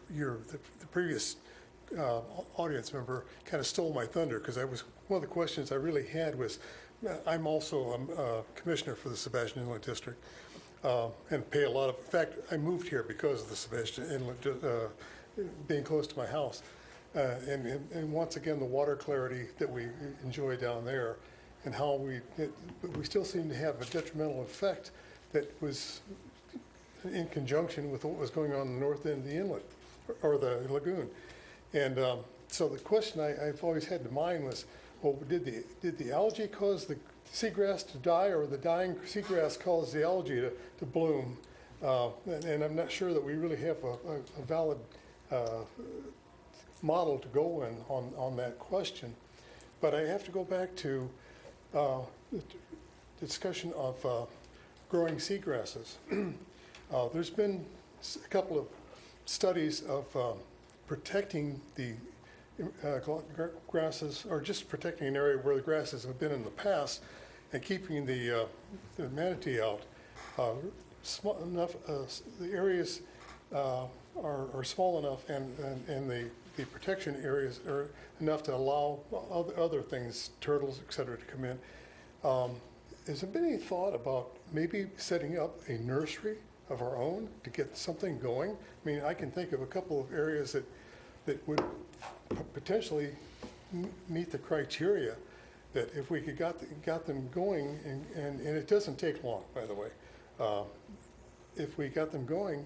Speaker 19: previous audience member kind of stole my thunder, because one of the questions I really had was, I'm also a commissioner for the Sebastian Inlet District, and pay a lot of, in fact, I moved here because of the Sebastian Inlet being close to my house. And once again, the water clarity that we enjoy down there, and how we still seem to have a detrimental effect that was in conjunction with what was going on in the north end of the inlet, or the lagoon. And so the question I've always had in mind was, well, did the algae cause the seagrass to die, or the dying seagrass cause the algae to bloom? And I'm not sure that we really have a valid model to go in on that question. But I have to go back to the discussion of growing seagrasses. There's been a couple of studies of protecting the grasses, or just protecting an area where the grasses have been in the past, and keeping the manatee out. Small enough, the areas are small enough and the protection areas are enough to allow other things, turtles, et cetera, to come in. Has there been any thought about maybe setting up a nursery of our own to get something going? I mean, I can think of a couple of areas that would potentially meet the criteria, that if we could got them going, and it doesn't take long, by the way. If we got them going,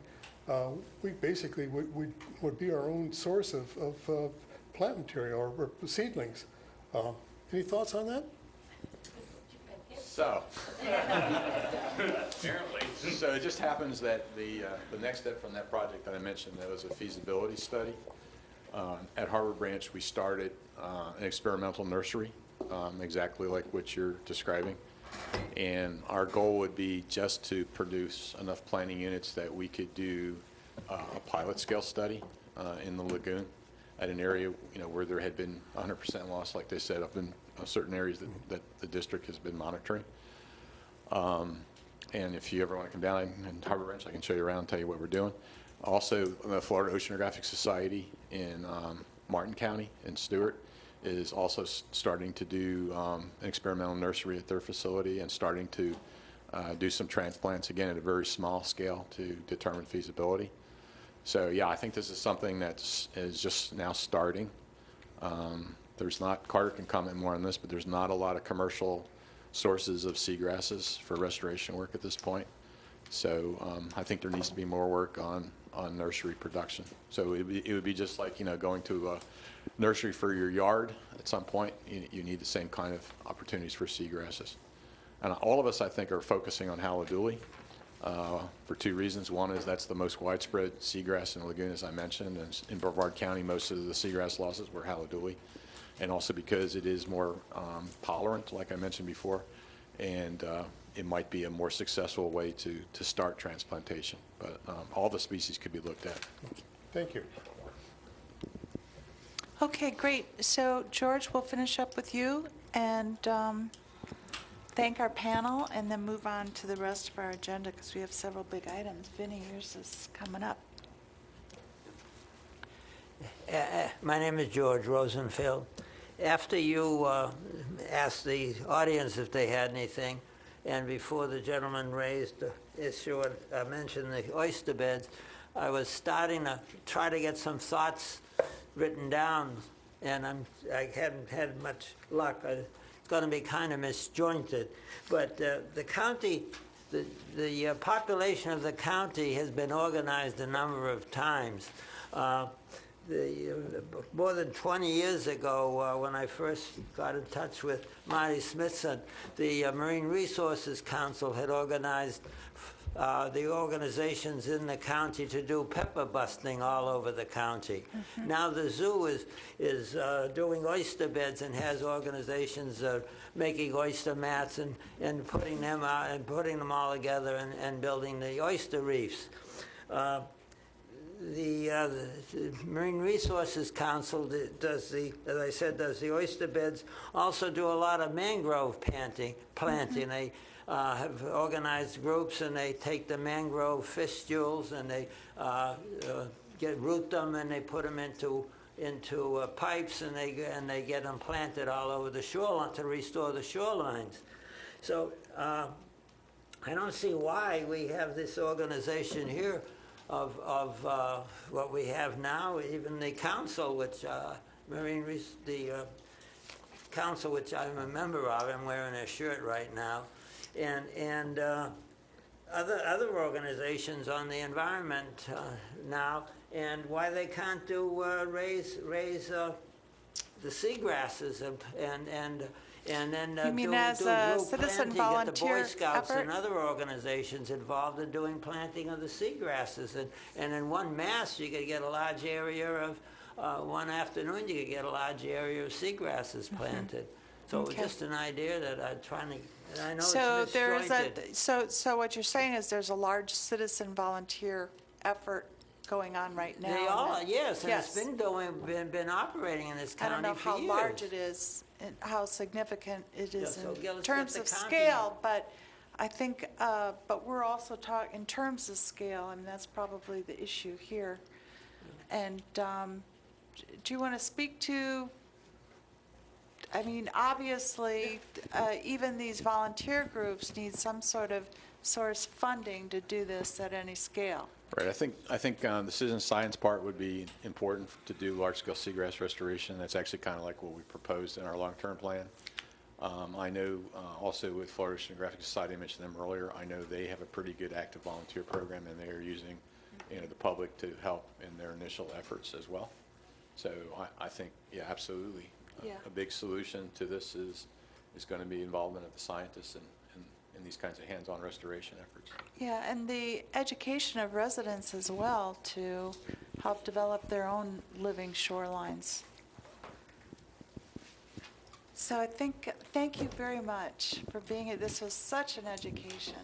Speaker 19: we basically would be our own source of plant material or seedlings. Any thoughts on that?
Speaker 11: So, so it just happens that the next step from that project that I mentioned, that was a feasibility study. At Harbor Branch, we started an experimental nursery, exactly like what you're describing. And our goal would be just to produce enough planting units that we could do a pilot scale study in the lagoon at an area, where there had been 100% loss, like they said, up in certain areas that the district has been monitoring. And if you ever want to come down in Harbor Branch, I can show you around and tell you what we're doing. Also, the Florida Oceanographic Society in Martin County in Stewart is also starting to do an experimental nursery at their facility and starting to do some transplants, again, at a very small scale to determine feasibility. So, yeah, I think this is something that is just now starting. There's not, Carter can comment more on this, but there's not a lot of commercial sources of seagrasses for restoration work at this point. So I think there needs to be more work on nursery production. So it would be just like, going to a nursery for your yard at some point. You need the same kind of opportunities for seagrasses. And all of us, I think, are focusing on Haliduli for two reasons. One is that's the most widespread seagrass in the lagoon, as I mentioned. And in Brevard County, most of the seagrass losses were Haliduli. And also because it is more tolerant, like I mentioned before, and it might be a more successful way to start transplantation. But all the species could be looked at.
Speaker 19: Thank you.
Speaker 2: Okay, great. So, George, we'll finish up with you and thank our panel and then move on to the rest of our agenda because we have several big items. Vinny, yours is coming up.
Speaker 20: My name is George Rosenfeld. After you asked the audience if they had anything, and before the gentleman raised the issue and mentioned the oyster beds, I was starting to try to get some thoughts written down, and I hadn't had much luck. It's going to be kind of misjointed. But the county, the population of the county has been organized a number of times. More than 20 years ago, when I first got in touch with Marty Smithson, the Marine Resources Council had organized the organizations in the county to do pepper busting all over the county. Mm-hmm. Now the zoo is doing oyster beds and has organizations making oyster mats and putting them out and putting them all together and building the oyster reefs. The Marine Resources Council does as I said, does the oyster beds, also do a lot of mangrove planting. Mm-hmm. They have organized groups and they take the mangrove fistules and they root them and they put them into pipes and they get them planted all over the shoreline to restore the shorelines. So I don't see why we have this organization here of what we have now. Even the council, which the council, which I'm a member of, I'm wearing a shirt right now, and other organizations on the environment now, and why they can't do raise the seagrasses and then
Speaker 2: you mean
Speaker 20: do
Speaker 2: as
Speaker 20: group
Speaker 2: a citizen
Speaker 20: planting,
Speaker 2: volunteer
Speaker 20: get the Boy Scouts
Speaker 2: effort?
Speaker 20: and other organizations involved in doing planting of the seagrasses. And in one mass, you could get a large area of, one afternoon, you could get a large area of seagrasses planted. Mm-hmm. So
Speaker 2: Okay.
Speaker 20: it was just an idea that I'm trying to, I know
Speaker 2: So
Speaker 20: it's
Speaker 2: there's
Speaker 20: disjointed.
Speaker 2: so what you're saying is there's a large citizen volunteer effort going on right now.
Speaker 20: They are, yes, and
Speaker 2: yes.
Speaker 20: it's been operating in this
Speaker 2: I don't
Speaker 20: county
Speaker 2: know
Speaker 20: for
Speaker 2: how
Speaker 20: years.
Speaker 2: large it is and how significant it is
Speaker 20: so
Speaker 2: in
Speaker 20: let's
Speaker 2: terms
Speaker 20: get
Speaker 2: of
Speaker 20: the county
Speaker 2: scale,
Speaker 20: out.
Speaker 2: but I think, but we're also talking, in terms of scale, I mean, that's probably the issue here. And do you want to speak to, I mean, obviously, even these volunteer groups need some sort of source funding to do this at any scale.
Speaker 11: Right. I think the citizen science part would be important to do large-scale seagrass restoration. That's actually kind of like what we proposed in our long-term plan. I know also with Florida Oceanographic Society, I mentioned them earlier, I know they have a pretty good active volunteer program, and they are using the public to help in their initial efforts as well. So I think, yeah, absolutely.
Speaker 2: Yeah.
Speaker 11: A big solution to this is going to be involvement of the scientists in these kinds of hands-on restoration efforts.
Speaker 2: Yeah, and the education of residents as well to help develop their own living shorelines. So I think, thank you very much for being here. This was such an education.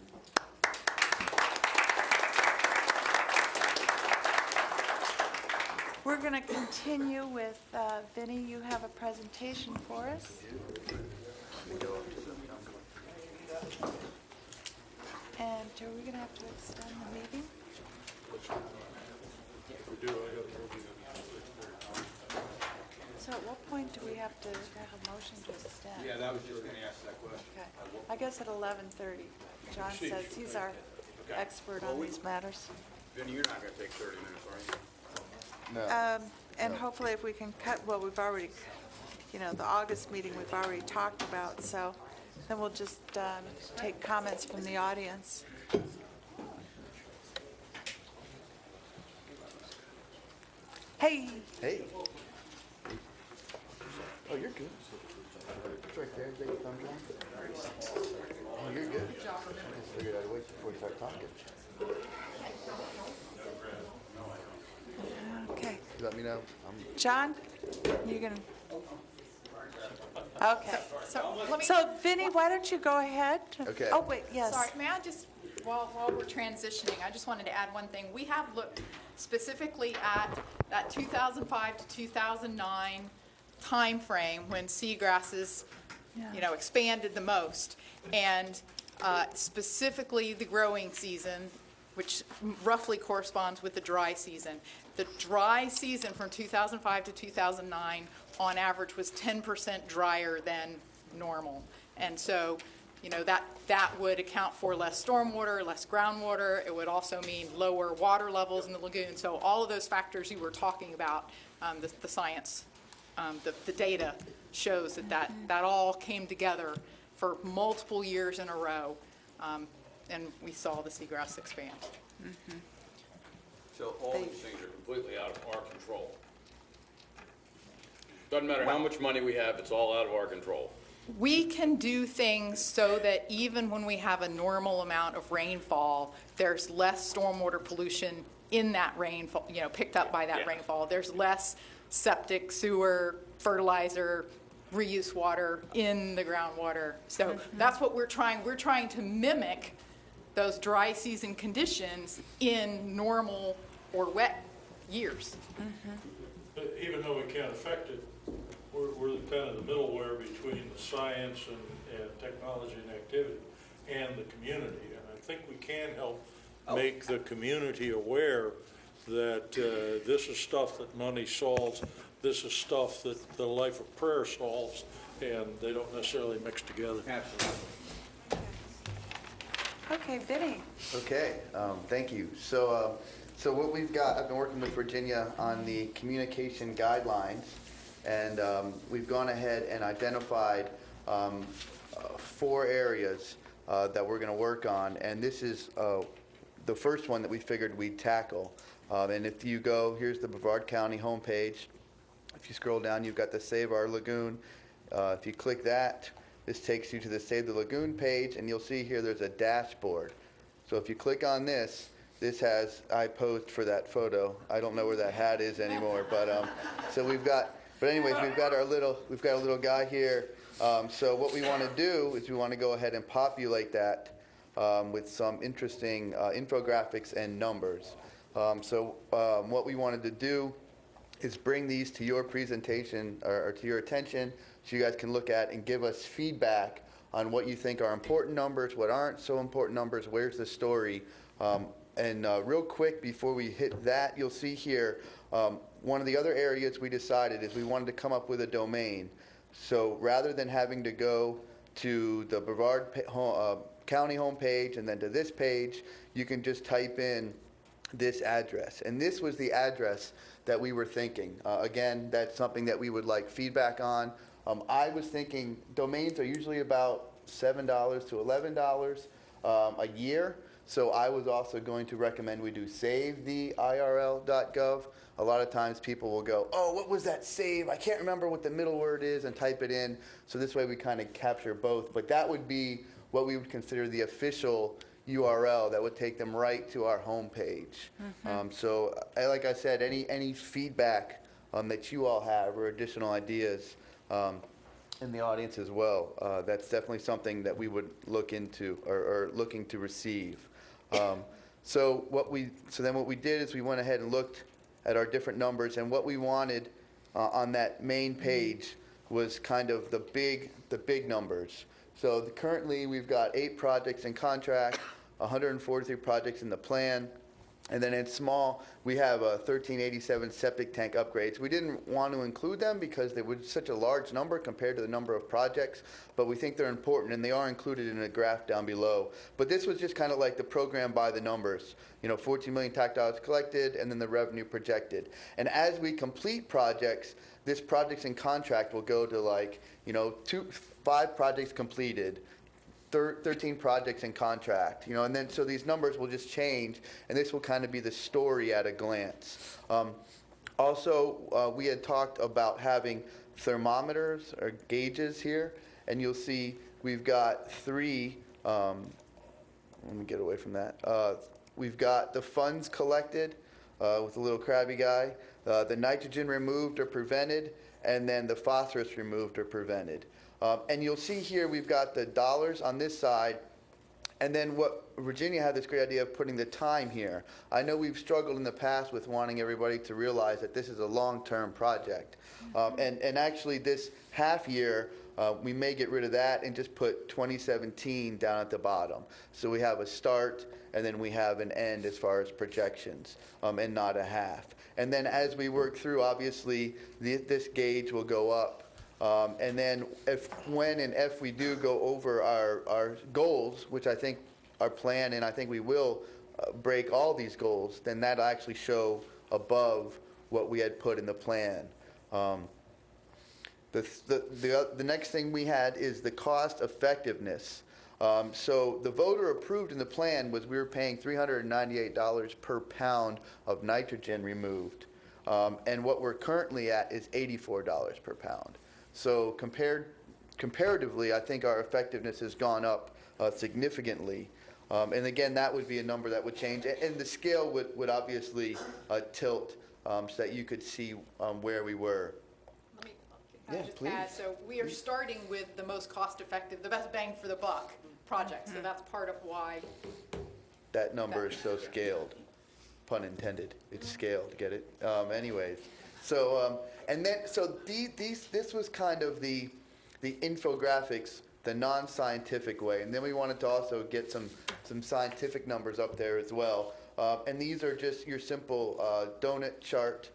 Speaker 2: We're going to continue with Vinny. You have a presentation for us. And are we going to have to extend the meeting? So at what point do we have to have a motion to extend?
Speaker 6: Yeah, that was just going to ask that question.
Speaker 2: Okay. I guess at 11:30. John says he's our expert on these matters.
Speaker 6: Vinny, you're not going to take 30 minutes, are you?
Speaker 1: No.
Speaker 2: And hopefully if we can cut, well, we've already, the August meeting we've already talked about, so then we'll just take comments from the audience. Hey.
Speaker 1: Hey. Oh, you're good. It's right there. Take your thumbs down. Oh, you're good. I figured I'd wait before we start talking.
Speaker 2: Okay.
Speaker 1: Let me know.
Speaker 2: John, you can. Okay.
Speaker 5: So
Speaker 2: So Vinny, why don't you go ahead?
Speaker 1: Okay.
Speaker 2: Oh, wait, yes.
Speaker 5: Sorry, may I just, while we're transitioning, I just wanted to add one thing. We have looked specifically at that 2005 to 2009 timeframe when seagrasses, expanded the most, and specifically the growing season, which roughly corresponds with the dry season. The dry season from 2005 to 2009, on average, was 10% drier than normal. And so, that would account for less stormwater, less groundwater. It would also mean lower water levels in the lagoon. So all of those factors you were talking about, the science, the data shows that all came together for multiple years in a row, and we saw the seagrass expand.
Speaker 2: Mm-hmm.
Speaker 6: So all these things are completely out of our control. Doesn't matter how much money we have, it's all out of our control.
Speaker 5: We can do things so that even when we have a normal amount of rainfall, there's less stormwater pollution in that rainfall, picked up by that rainfall. There's less septic, sewer, fertilizer, reuse water in the groundwater. So that's what we're trying. We're trying to mimic those dry season conditions in normal or wet years.
Speaker 4: But even though we can't affect it, we're kind of the middleware between the science and technology and activity and the community. And I think we can help make the community aware that this is stuff that money solves, this is stuff that the life of prayer solves, and they don't necessarily mix together.
Speaker 6: Absolutely.
Speaker 2: Okay, Vinny.
Speaker 1: Okay, thank you. So what we've got, I've been working with Virginia on the communication guidelines, and we've gone ahead and identified 4 areas that we're going to work on, and this is the first one that we figured we'd tackle. And if you go, here's the Brevard County homepage. If you scroll down, you've got the Save Our Lagoon. If you click that, this takes you to the Save the Lagoon page, and you'll see here there's a dashboard. So if you click on this, this has, I posed for that photo. I don't know where that hat is anymore, but so we've got, but anyways, we've got a little guy here. So what we want to do is we want to go ahead and populate that with some interesting infographics and numbers. So what we wanted to do is bring these to your presentation or to your attention so you guys can look at and give us feedback on what you think are important numbers, what aren't so important numbers, where's the story. And real quick, before we hit that, you'll see here, one of the other areas we decided is we wanted to come up with a domain. So rather than having to go to the Brevard County homepage and then to this page, you can just type in this address. And this was the address that we were thinking. Again, that's something that we would like feedback on. I was thinking domains are usually about $7 to $11 a year. So I was also going to recommend we do save.the.irl.gov. A lot of times people will go, oh, what was that save? I can't remember what the middle word is, and type it in. So this way we kind of capture both. But that would be what we would consider the official URL that would take them right to our homepage. So like I said, any feedback that you all have or additional ideas in the audience as well, that's definitely something that we would look into or looking to receive. So then what we did is we went ahead and looked at our different numbers, and what we wanted on that main page was kind of the big numbers. So currently we've got 8 projects in contract, 143 projects in the plan, and then in small we have 1387 septic tank upgrades. We didn't want to include them because they were such a large number compared to the number of projects, but we think they're important and they are included in a graph down below. But this was just kind of like the program by the numbers. 14 million tax dollars collected and then the revenue projected. And as we complete projects, this projects in contract will go to 5 projects completed, 13 projects in contract, and then so these numbers will just change, and this will kind of be the story at a glance. Also, we had talked about having thermometers or gauges here, and you'll see we've got 3. Let me get away from that. We've got the funds collected with the little crabby guy, the nitrogen removed or prevented, and then the phosphorus removed or prevented. And you'll see here we've got the dollars on this side, and then what Virginia had this great idea of putting the time here. I know we've struggled in the past with wanting everybody to realize that this is a long-term project. And actually this half year, we may get rid of that and just put 2017 down at the bottom. So we have a start and then we have an end as far as projections, and not a half. And then as we work through, obviously this gauge will go up. And then when and if we do go over our goals, which I think our plan, and I think we will break all these goals, then that'll actually show above what we had put in the plan. The next thing we had is the cost effectiveness. So the voter approved in the plan was we were paying $398 per pound of nitrogen removed. And what we're currently at is $84 per pound. So comparatively, I think our effectiveness has gone up significantly. And again, that would be a number that would change. And the scale would obviously tilt so that you could see where we were.
Speaker 5: Let me just add, so we are starting with the most cost-effective, the best bang for the buck project. So that's part of why.
Speaker 1: That number is so scaled. Pun intended. It's scaled. Get it? Anyways. So, this was kind of the infographics, the non-scientific way. And then we wanted to also get some scientific numbers up there as well. And these are just your simple donut chart,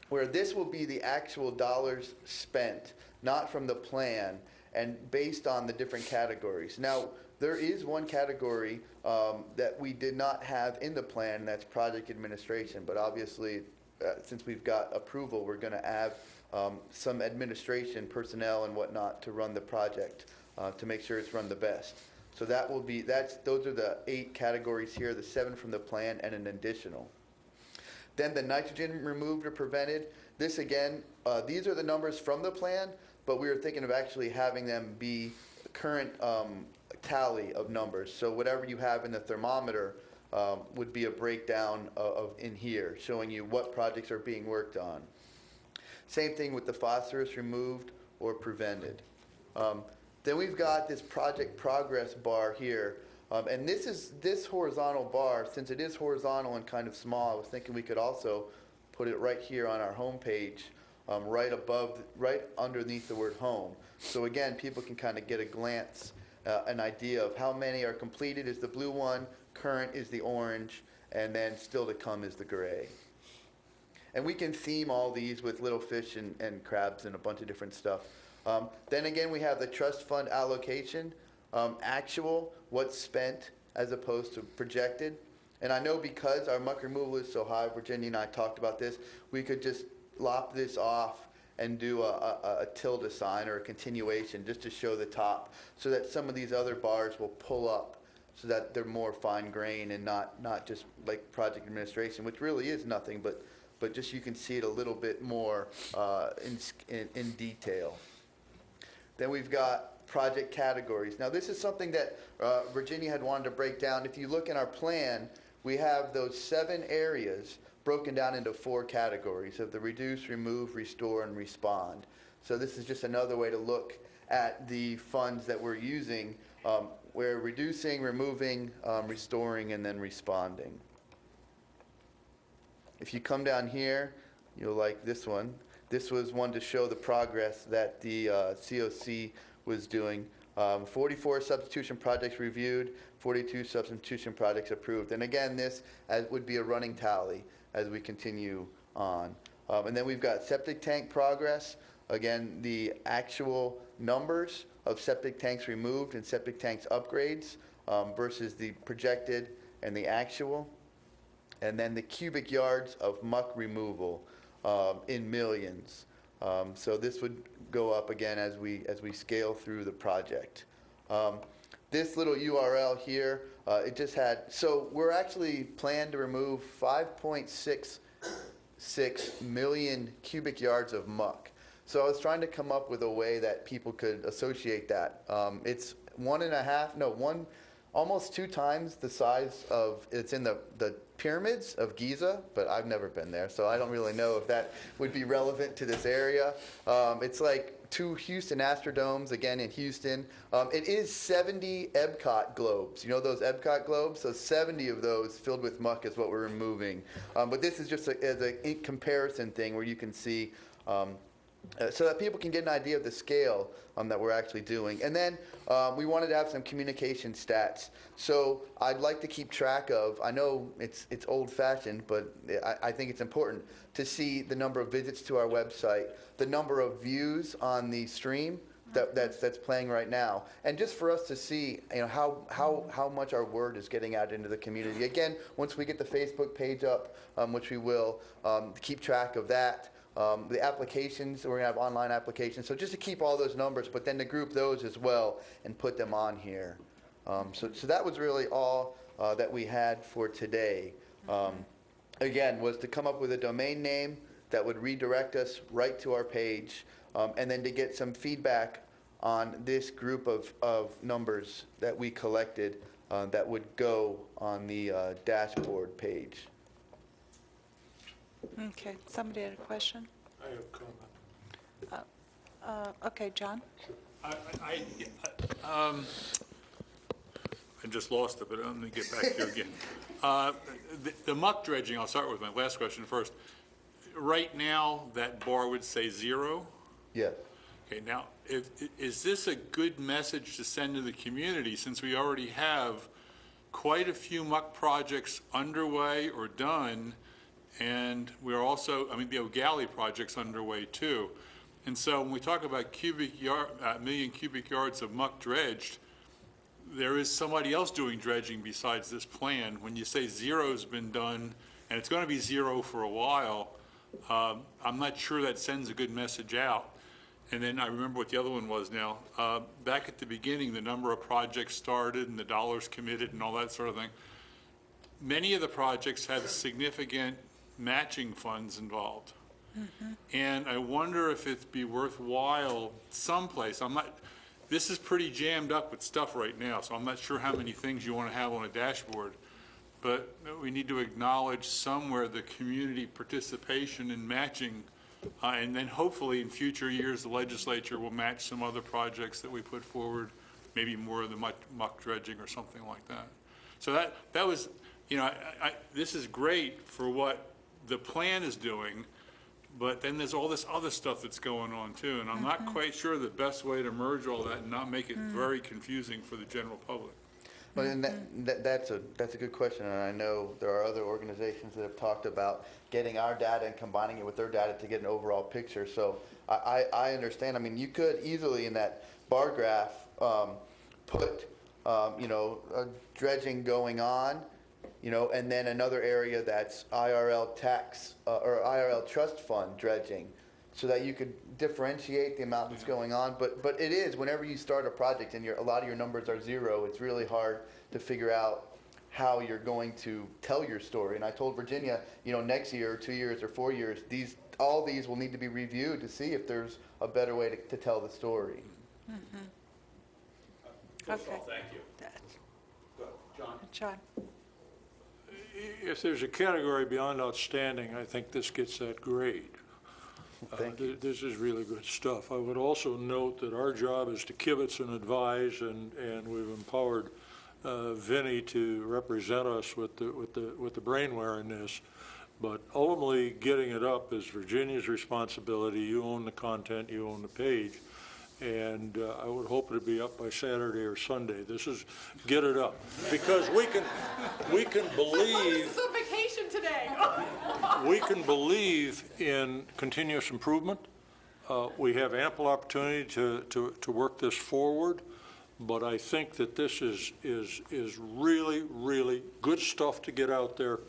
Speaker 1: where this will be the actual dollars spent, not from the plan, and based on the different categories. Now, there is one category that we did not have in the plan, and that's project administration. But obviously, since we've got approval, we're going to have some administration personnel and whatnot to run the project to make sure it's run the best. So those are the 8 categories here, the 7 from the plan and an additional. Then the nitrogen removed or prevented. This again, these are the numbers from the plan, but we were thinking of actually having them be current tally of numbers. So whatever you have in the thermometer would be a breakdown of in here, showing you what projects are being worked on. Same thing with the phosphorus removed or prevented. Then we've got this project progress bar here. And this horizontal bar, since it is horizontal and kind of small, I was thinking we could also put it right here on our home page right underneath the word home. So again, people can kind of get a glance, an idea of how many are completed is the blue one, current is the orange, and then still to come is the gray. And we can theme all these with little fish and crabs and a bunch of different stuff. Then again, we have the trust fund allocation, actual, what's spent as opposed to projected. And I know because our muck removal is so high, Virginia and I talked about this, we could just lop this off and do a tilde sign or a continuation just to show the top so that some of these other bars will pull up so that they're more fine grain and not just like project administration, which really is nothing, but just you can see it a little bit more in detail. Then we've got project categories. Now this is something that Virginia had wanted to break down. If you look in our plan, we have those 7 areas broken down into 4 categories of the reduce, remove, restore, and respond. So this is just another way to look at the funds that we're using. We're reducing, removing, restoring, and then responding. If you come down here, you'll like this one. This was one to show the progress that the COC was doing. 44 substitution projects reviewed, 42 substitution projects approved. And again, this would be a running tally as we continue on. And then we've got septic tank progress. Again, the actual numbers of septic tanks removed and septic tanks upgrades versus the projected and the actual. And then the cubic yards of muck removal in millions. So this would go up again as we scale through the project. This little URL here, it just had, so we're actually planned to remove 5.66 million cubic yards of muck. So I was trying to come up with a way that people could associate that. It's almost 2 times the size of, it's in the pyramids of Giza, but I've never been there, so I don't really know if that would be relevant to this area. It's like 2 Houston Astrodomes, again in Houston. It is 70 Epcot globes. You know those Epcot globes? So 70 of those filled with muck is what we're removing. But this is just as a comparison thing where you can see so that people can get an idea of the scale that we're actually doing. And then we wanted to have some communication stats. So I'd like to keep track of, I know it's old-fashioned, but I think it's important to see the number of visits to our website, the number of views on the stream that's playing right now, and just for us to see how much our word is getting out into the community. Again, once we get the Facebook page up, which we will, keep track of that. The applications, we're going to have online applications. So just to keep all those numbers, but then to group those as well and put them on here. So that was really all that we had for today. Again, was to come up with a domain name that would redirect us right to our page, and then to get some feedback on this group of numbers that we collected that would go on the dashboard page.
Speaker 2: Okay, somebody had a question?
Speaker 4: I have a comment.
Speaker 2: Okay, John?
Speaker 4: I just lost it, but I'm going to get back here again. The muck dredging, I'll start with my last question first. Right now, that bar would say 0?
Speaker 1: Yes.
Speaker 4: Okay, now, is this a good message to send to the community, since we already have quite a few muck projects underway or done, and we're also, the O'Galley project's underway too. And so when we talk about million cubic yards of muck dredged, there is somebody else doing dredging besides this plan. When you say 0's been done, and it's going to be 0 for a while, I'm not sure that sends a good message out. And then I remember what the other one was now. Back at the beginning, the number of projects started and the dollars committed and all that sort of thing. Many of the projects have significant matching funds involved. Mm-hmm. And I wonder if it'd be worthwhile someplace. This is pretty jammed up with stuff right now, so I'm not sure how many things you want to have on a dashboard. But we need to acknowledge somewhere the community participation in matching, and then hopefully in future years the legislature will match some other projects that we put forward, maybe more of the muck dredging or something like that. So that was, this is great for what the plan is doing,
Speaker 7: but then there's all this other stuff that's going on too, and I'm not quite sure the best way to merge all that and not make it very confusing for the general public.
Speaker 1: Well, and that's a good question, and I know there are other organizations that have talked about getting our data and combining it with their data to get an overall picture. So I understand. I mean, you could easily in that bar graph put dredging going on, and then another area that's IRL tax or IRL trust fund dredging, so that you could differentiate the amount that's going on. But it is, whenever you start a project and a lot of your numbers are zero, it's really hard to figure out how you're going to tell your story. And I told Virginia, next year or 2 years or 4 years, all these will need to be reviewed to see if there's a better way to tell the story.
Speaker 6: First of all, thank you. Go ahead.
Speaker 2: John?
Speaker 4: If there's a category beyond outstanding, I think this gets that grade. This is really good stuff. I would also note that our job is to kibitz and advise, and we've empowered Vinnie to represent us with the brainware in this. But ultimately, getting it up is Virginia's responsibility. You own the content, you own the page. And I would hope it'd be up by Saturday or Sunday. This is, get it up. Because we can believe.
Speaker 5: This is a vacation today.
Speaker 4: We can believe in continuous improvement. We have ample opportunity to work this forward. But I think that this is really, really good stuff to get out there.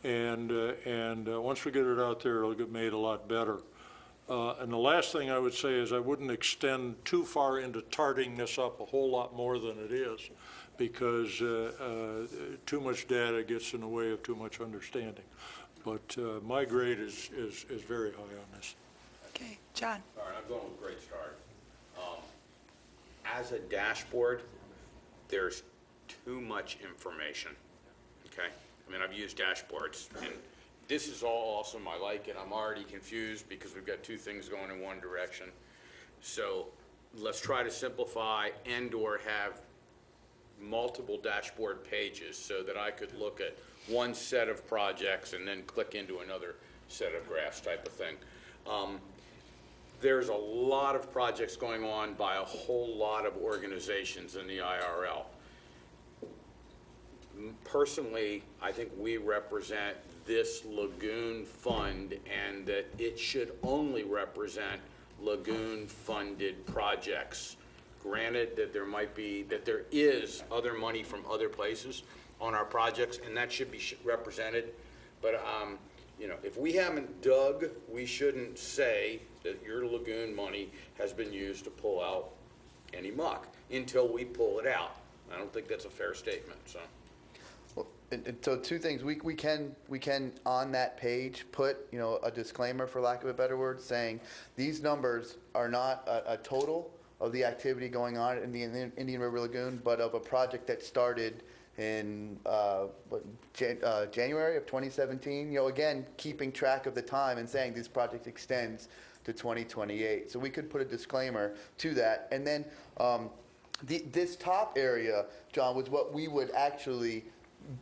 Speaker 4: And once we get it out there, it'll get made a lot better. And the last thing I would say is I wouldn't extend too far into tarting this up a whole lot more than it is, because too much data gets in the way of too much understanding. But my grade is very high on this.
Speaker 2: Okay, John.
Speaker 6: All right, I'm going with a great start. As a dashboard, there's too much information, okay? I mean, I've used dashboards, and this is all awesome. I like it. I'm already confused because we've got two things going in one direction. So let's try to simplify and/or have multiple dashboard pages so that I could look at one set of projects and then click into another set of graphs type of thing. There's a lot of projects going on by a whole lot of organizations in the IRL. Personally, I think we represent this Lagoon fund, and that it should only represent Lagoon-funded projects. Granted that there is other money from other places on our projects, and that should be represented. But if we haven't dug, we shouldn't say that your Lagoon money has been used to pull out any muck until we pull it out. I don't think that's a fair statement. So.
Speaker 1: And so two things, we can on that page put a disclaimer, for lack of a better word, saying these numbers are not a total of the activity going on in the Indian River Lagoon, but of a project that started in January of 2017. Again, keeping track of the time and saying this project extends to 2028. So we could put a disclaimer to that, and then this top area, John, was what we would actually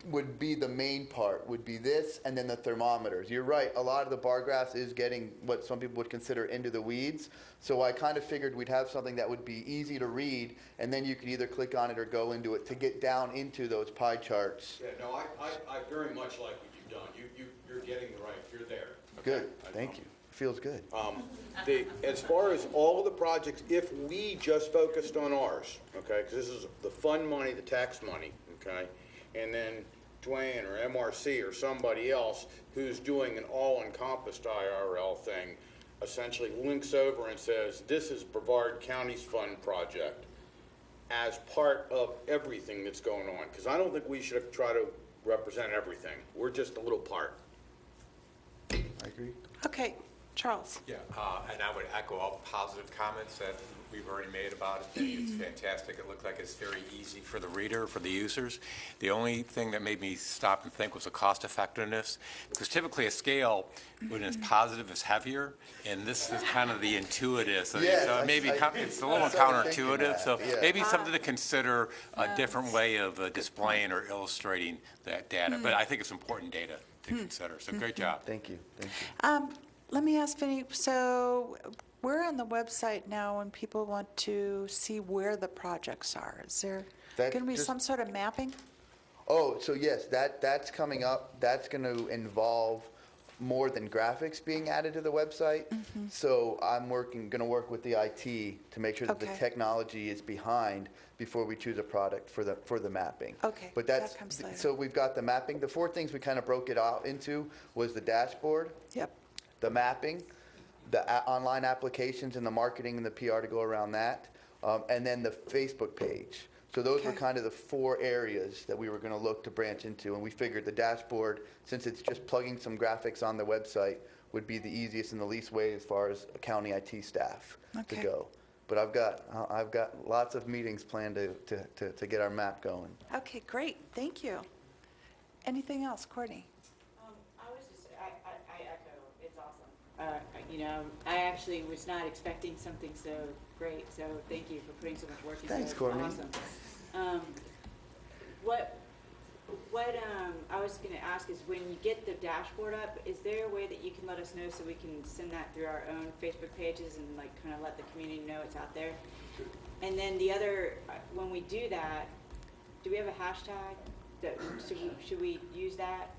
Speaker 1: would be the main part, would be this and then the thermometers. You're right, a lot of the bar graphs is getting what some people would consider into the weeds. So I kind of figured we'd have something that would be easy to read, and then you could either click on it or go into it to get down into those pie charts.
Speaker 6: Yeah, no, I very much like what you've done. You're getting the right, you're there. Okay?
Speaker 1: Good, thank you. Feels good.
Speaker 6: As far as all of the projects, if we just focused on ours, okay, because this is the fund money, the tax money, okay, and then Dwayne or MRC or somebody else who's doing an all-encompassed IRL thing essentially links over and says, this is Brevard County's fund project as part of everything that's going on. Because I don't think we should try to represent everything. We're just a little part.
Speaker 1: I agree.
Speaker 2: Okay, Charles.
Speaker 9: Yeah, and I would echo all the positive comments that we've already made about it. It's fantastic. It looked like it's very easy for the reader, for the users. The only thing that made me stop and think was the cost effectiveness, because typically a scale, when it's positive, is heavier, and this is kind of the intuitive. So,
Speaker 1: yes,
Speaker 9: so maybe it's a little counterintuitive. So maybe something to consider, a different way of displaying or illustrating that data. But I think it's important data to consider. So great job.
Speaker 1: Thank you. Thank you.
Speaker 2: Let me ask Vinny, so we're on the website now when people want to see where the projects are. Is there
Speaker 1: That
Speaker 2: going to be
Speaker 1: just-
Speaker 2: some sort of mapping?
Speaker 1: Oh, so yes, that's coming up. That's going to involve more than graphics being added to the website. So I'm going to work with the IT to make sure that the
Speaker 2: Okay.
Speaker 1: technology is behind before we choose a product for the mapping.
Speaker 2: Okay,
Speaker 1: But
Speaker 2: that comes later.
Speaker 1: so we've got the mapping. The four things we kind of broke it out into was the dashboard,
Speaker 2: Yep.
Speaker 1: the mapping, the online applications and the marketing and the PR to go around that, and then the Facebook page. So those were
Speaker 2: Okay.
Speaker 1: kind of the four areas that we were going to look to branch into, and we figured the dashboard, since it's just plugging some graphics on the website, would be the easiest and the least way as far as county IT staff to
Speaker 2: Okay.
Speaker 1: go. But I've got lots of meetings planned to get our map going.
Speaker 2: Okay, great, thank you. Anything else, Courtney?
Speaker 8: I was just, I echo, it's awesome. You know, I actually was not expecting something so great, so thank you for putting so much work into it.
Speaker 1: Thanks,
Speaker 8: It's
Speaker 1: Courtney.
Speaker 8: Awesome. What I was going to ask is, when you get the dashboard up, is there a way that you can let us know so we can send that through our own Facebook pages and like kind of let the community know it's out there? And then the other, when we do that, do we have a hashtag? Should we use that?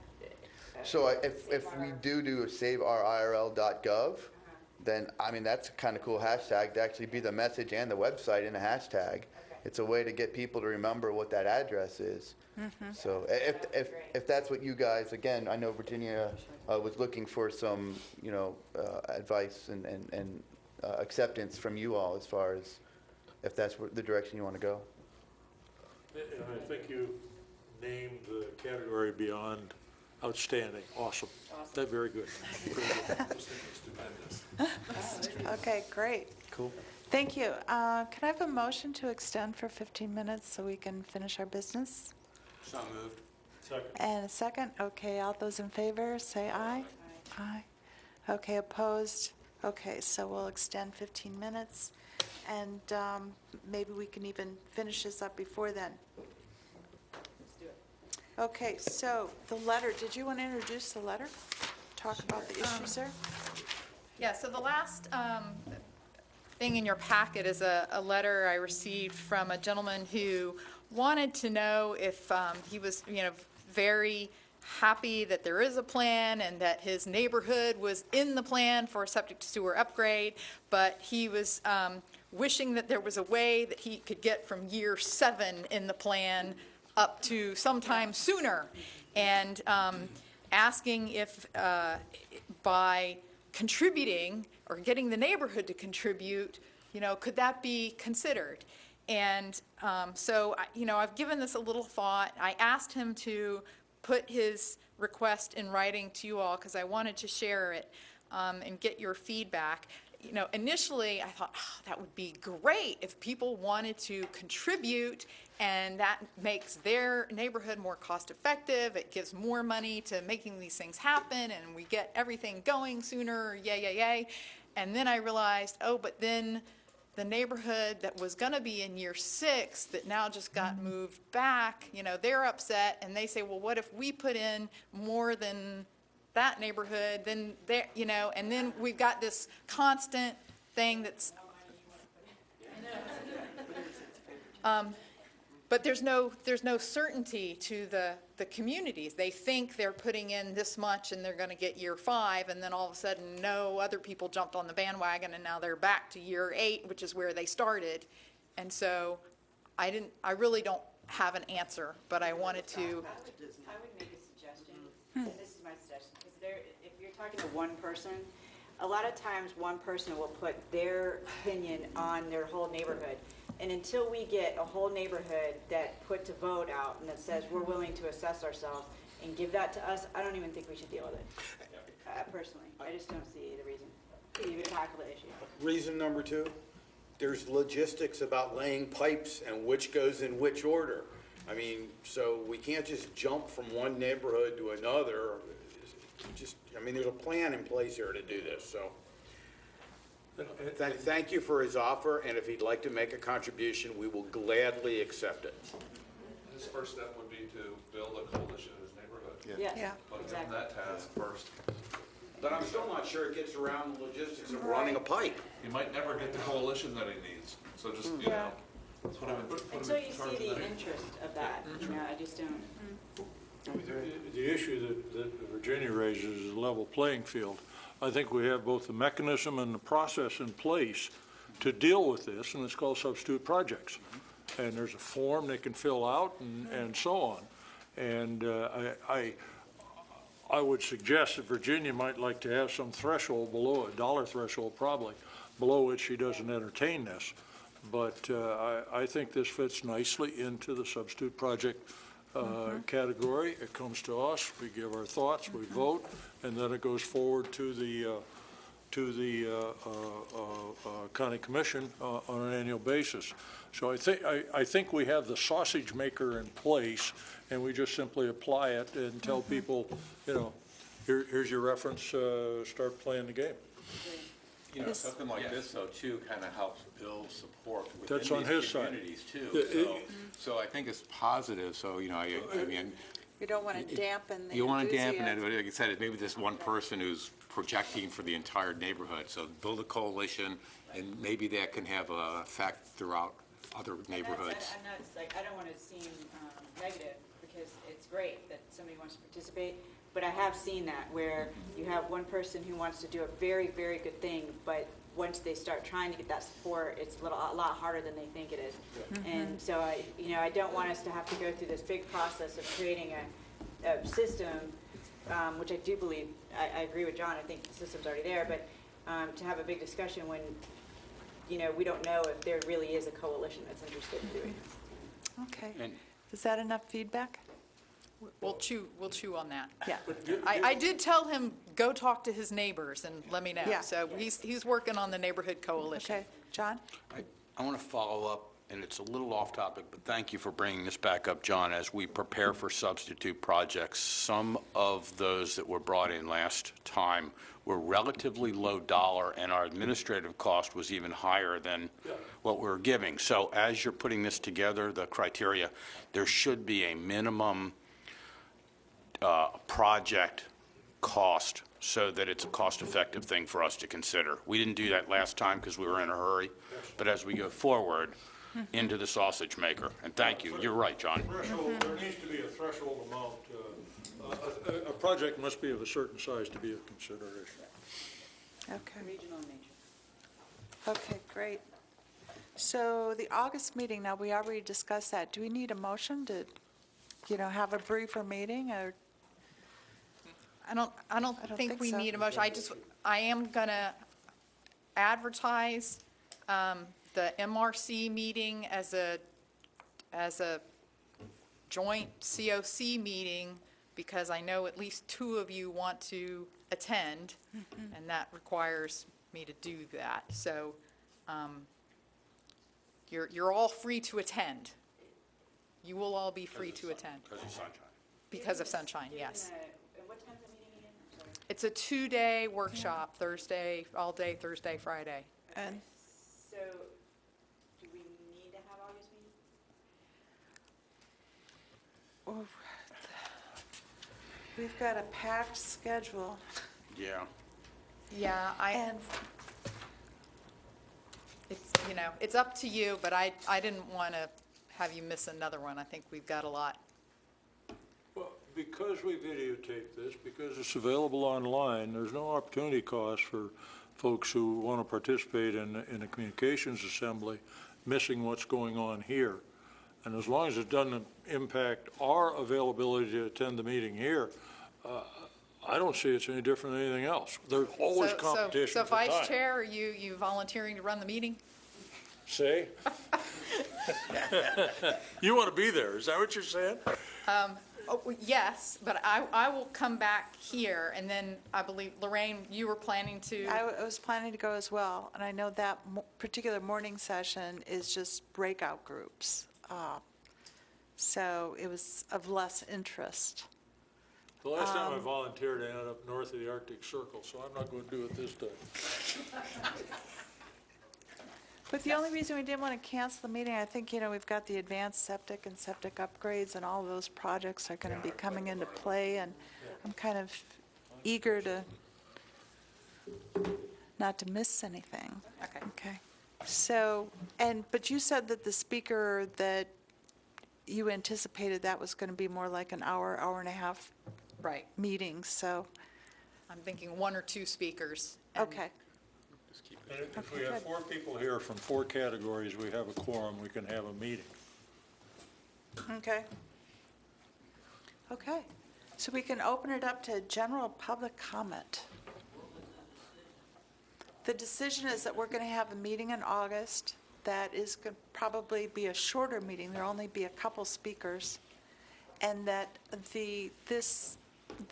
Speaker 1: So if we do a saveourirl.gov, then, I mean, that's a kind of cool hashtag to actually be the message and the website in a hashtag. It's a way to get people to remember what that address is. So if that's what you guys, again, I know Virginia was looking for some, advice and acceptance from you all as far as if that's the direction you want to go.
Speaker 4: And I think you named the category beyond outstanding, awesome. That's very good.
Speaker 2: Okay, great.
Speaker 1: Cool.
Speaker 2: Thank you. Can I have a motion to extend for 15 minutes so we can finish our business?
Speaker 6: So moved.
Speaker 4: Second.
Speaker 2: And a second? Okay, all those in favor, say aye. Aye. Okay, opposed? Okay, so we'll extend 15 minutes, and maybe we can even finish this up before then. Okay, so the letter, did you want to introduce the letter? Talk about the issues there?
Speaker 5: Yeah, so the last thing in your packet is a letter I received from a gentleman who wanted to know if he was, very happy that there is a plan and that his neighborhood was in the plan for a septic sewer upgrade, but he was wishing that there was a way that he could get from year 7 in the plan up to sometime sooner, and asking if by contributing or getting the neighborhood to contribute, could that be considered? And so, I've given this a little thought. I asked him to put his request in writing to you all because I wanted to share it and get your feedback. Initially I thought, that would be great if people wanted to contribute, and that makes their neighborhood more cost effective. It gives more money to making these things happen, and we get everything going sooner, yay, yay, yay. And then I realized, but then the neighborhood that was going to be in year 6 that now just got moved back, they're upset, and they say, well, what if we put in more than that neighborhood, then there, and then we've got this constant thing that's, but there's no certainty to the communities. They think they're putting in this much and they're going to get year 5, and then all of a sudden, no, other people jumped on the bandwagon and now they're back to year 8, which is where they started. And so I really don't have an answer, but I wanted to.
Speaker 8: I would make a suggestion, and this is my suggestion, because if you're talking to one person, a lot of times one person will put their opinion on their whole neighborhood. And until we get a whole neighborhood that puts a vote out and that says we're willing to assess ourselves and give that to us, I don't even think we should deal with it. Personally, I just don't see the reason to even tackle the issue.
Speaker 16: Reason number 2, there's logistics about laying pipes and which goes in which order. I mean, so we can't just jump from one neighborhood to another. There's a plan in place here to do this, so. Thank you for his offer, and if he'd like to make a contribution, we will gladly accept it.
Speaker 10: His first step would be to build a coalition in his neighborhood.
Speaker 2: Yeah.
Speaker 10: Put him on that task first.
Speaker 16: But I'm still not sure it gets around the logistics of running a pipe.
Speaker 10: He might never get the coalition that he needs, so just, you know, put him in
Speaker 8: Until you
Speaker 10: charge
Speaker 8: see
Speaker 10: of
Speaker 8: the
Speaker 10: that.
Speaker 8: interest of that, you know, I just don't.
Speaker 4: The issue that Virginia raises is a level playing field. I think we have both the mechanism and the process in place to deal with this, and it's called substitute projects. And there's a form they can fill out and so on. And I would suggest that Virginia might like to have some threshold below, a dollar threshold probably, below which she doesn't entertain this. But I think this fits nicely into the substitute project category. It comes to us, we give our thoughts, we vote, and then it goes forward to the county commission on an annual basis. So I think we have the sausage maker in place, and we just simply apply it and tell people, you know, here's your reference, start playing the game.
Speaker 9: You know, something like this, though, too, kind of helps build support
Speaker 4: That's
Speaker 9: within
Speaker 4: on
Speaker 9: these
Speaker 4: his side.
Speaker 9: communities, too. So I think it's positive, so, you know, I mean.
Speaker 2: You don't want to dampen the
Speaker 9: You want to dampen it,
Speaker 2: enthusiasm.
Speaker 9: but like I said, it's maybe this one person who's projecting for the entire neighborhood. So build a coalition, and maybe that can have an effect throughout other neighborhoods.
Speaker 8: I'm not, like, I don't want to seem negative, because it's great that somebody wants to participate, but I have seen that, where you have one person who wants to do a very, very good thing, but once they start trying to get that support, it's a lot harder than they think it is. And so I don't want us to have to go through this big process of creating a system, which I do believe, I agree with John, I think the system's already there, but to have a big discussion when, you know, we don't know if there really is a coalition that's interested in doing this.
Speaker 2: Okay.
Speaker 6: And-
Speaker 2: Is that enough feedback?
Speaker 5: We'll chew on that.
Speaker 2: Yeah.
Speaker 5: I did tell him, go talk to his neighbors and let me know.
Speaker 2: Yeah.
Speaker 5: So he's working on the neighborhood coalition.
Speaker 2: Okay. John?
Speaker 16: I want to follow up, and it's a little off topic, but thank you for bringing this back up, John. As we prepare for substitute projects, some of those that were brought in last time were relatively low dollar, and our administrative cost was even higher than what we're giving. So as you're putting this together, the criteria, there should be a minimum project cost so that it's a cost-effective thing for us to consider. We didn't do that last time because we were in a hurry, but as we go forward into the sausage maker, and thank you, you're right, John.
Speaker 4: There needs to be a threshold amount. A project must be of a certain size to be a consideration.
Speaker 2: Okay.
Speaker 8: Regional in nature.
Speaker 2: Okay, great. So the August meeting, now we already discussed that. Do we need a motion to, you know, have a briefer meeting or?
Speaker 5: I don't think we
Speaker 2: so.
Speaker 5: need a motion. I am going to advertise the MRC meeting as a joint COC meeting, because I know at least 2 of you want to attend, and that requires me to do that. So you're all free to attend. You will all be free to attend.
Speaker 16: Because of sunshine.
Speaker 5: Because of sunshine, yes.
Speaker 8: What time's the meeting again? I'm sorry.
Speaker 5: It's a 2-day workshop, Thursday, all day, Thursday, Friday.
Speaker 2: And
Speaker 8: So, do we need to have August meeting?
Speaker 2: we've got a packed schedule.
Speaker 16: Yeah.
Speaker 5: Yeah,
Speaker 2: And
Speaker 5: it's, you know, it's up to you, but I didn't want to have you miss another one. I think we've got a lot.
Speaker 4: Well, because we videotape this, because it's available online, there's no opportunity cost for folks who want to participate in a communications assembly missing what's going on here. And as long as it doesn't impact our availability to attend the meeting here, I don't see it's any different than anything else. There's always competition
Speaker 5: So
Speaker 4: for time.
Speaker 5: Vice Chair, are you volunteering to run the meeting?
Speaker 4: Say? You want to be there, is that what you're saying?
Speaker 5: Yes, but I will come back here, and then I believe, Lorraine, you were planning to?
Speaker 2: I was planning to go as well, and I know that particular morning session is just breakout groups. So it was of less interest.
Speaker 4: The last time I volunteered, I ended up north of the Arctic Circle, so I'm not going to do it this time.
Speaker 2: But the only reason we didn't want to cancel the meeting, I think, you know, we've got the advanced septic and septic upgrades, and all of those projects are going to be coming into play, and I'm kind of eager to not to miss anything.
Speaker 5: Okay.
Speaker 2: Okay. So, but you said that the speaker that you anticipated, that was going to be more like an hour, hour and a half
Speaker 5: Right.
Speaker 2: meeting, so,
Speaker 5: I'm thinking 1 or 2 speakers.
Speaker 2: okay.
Speaker 4: And if we have 4 people here from 4 categories, we have a quorum, we can have a meeting.
Speaker 2: Okay. Okay. So we can open it up to general public comment. The decision is that we're going to have a meeting in August that is going to probably be a shorter meeting. There'll only be a couple speakers. And that the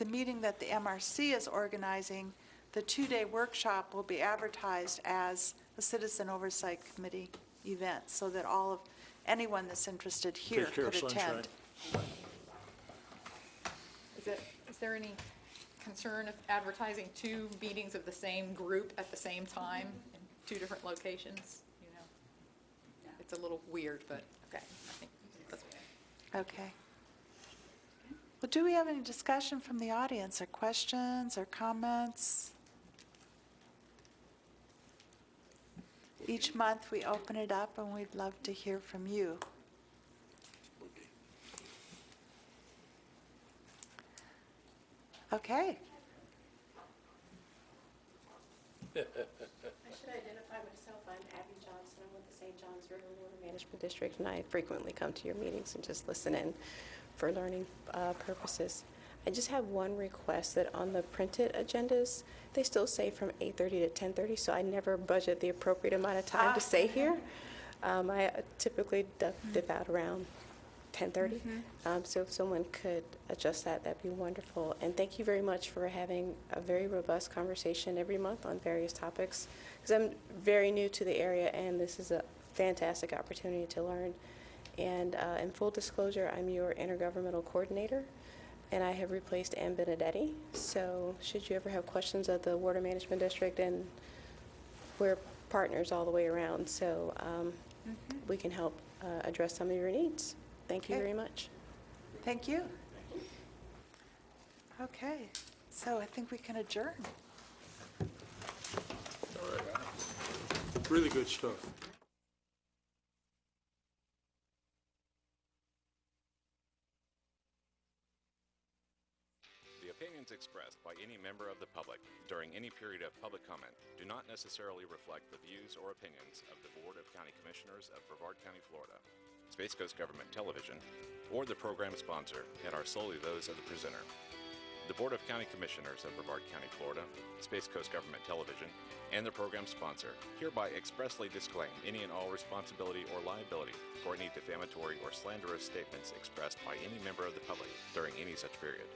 Speaker 2: meeting that the MRC is organizing, the 2-day workshop, will be advertised as a Citizen Oversight Committee event so that anyone that's interested here
Speaker 4: Take care,
Speaker 2: could attend.
Speaker 4: sunshine.
Speaker 5: Is there any concern of advertising 2 meetings of the same group at the same time in 2 different locations? You know, it's a little weird, but okay. I think that's
Speaker 2: Okay. Well, do we have any discussion from the audience, or questions or comments? Each month, we open it up, and we'd love to hear from you. Okay.
Speaker 21: I should identify myself. I'm Abby Johnson. I'm with the St. John's River Water Management District, and I frequently come to your meetings and just listen in for learning purposes. I just have one request, that on the printed agendas, they still say from 8:30 to 10:30, so I never budget the appropriate amount of time to stay here. I typically dip out around 10:30. So if someone could adjust that, that'd be wonderful. And thank you very much for having a very robust conversation every month on various topics, because I'm very new to the area, and this is a fantastic opportunity to learn. And in full disclosure, I'm your intergovernmental coordinator, and I have replaced Ann Benedetti. So should you ever have questions of the Water Management District, and we're partners all the way around, so we can help address some of your needs. Thank you
Speaker 2: Okay.
Speaker 21: very much.
Speaker 2: Thank you. Okay, so I think we can adjourn.
Speaker 4: All right. Really good stuff.
Speaker 22: The opinions expressed by any member of the public during any period of public comment do not necessarily reflect the views or opinions of the Board of County Commissioners of Brevard County, Florida, Space Coast Government Television, or the program sponsor, and are solely those of the presenter. The Board of County Commissioners of Brevard County, Florida, Space Coast Government Television, and the program sponsor hereby expressly disclaim any and all responsibility or liability for any defamatory or slanderous statements expressed by any member of the public during any such period.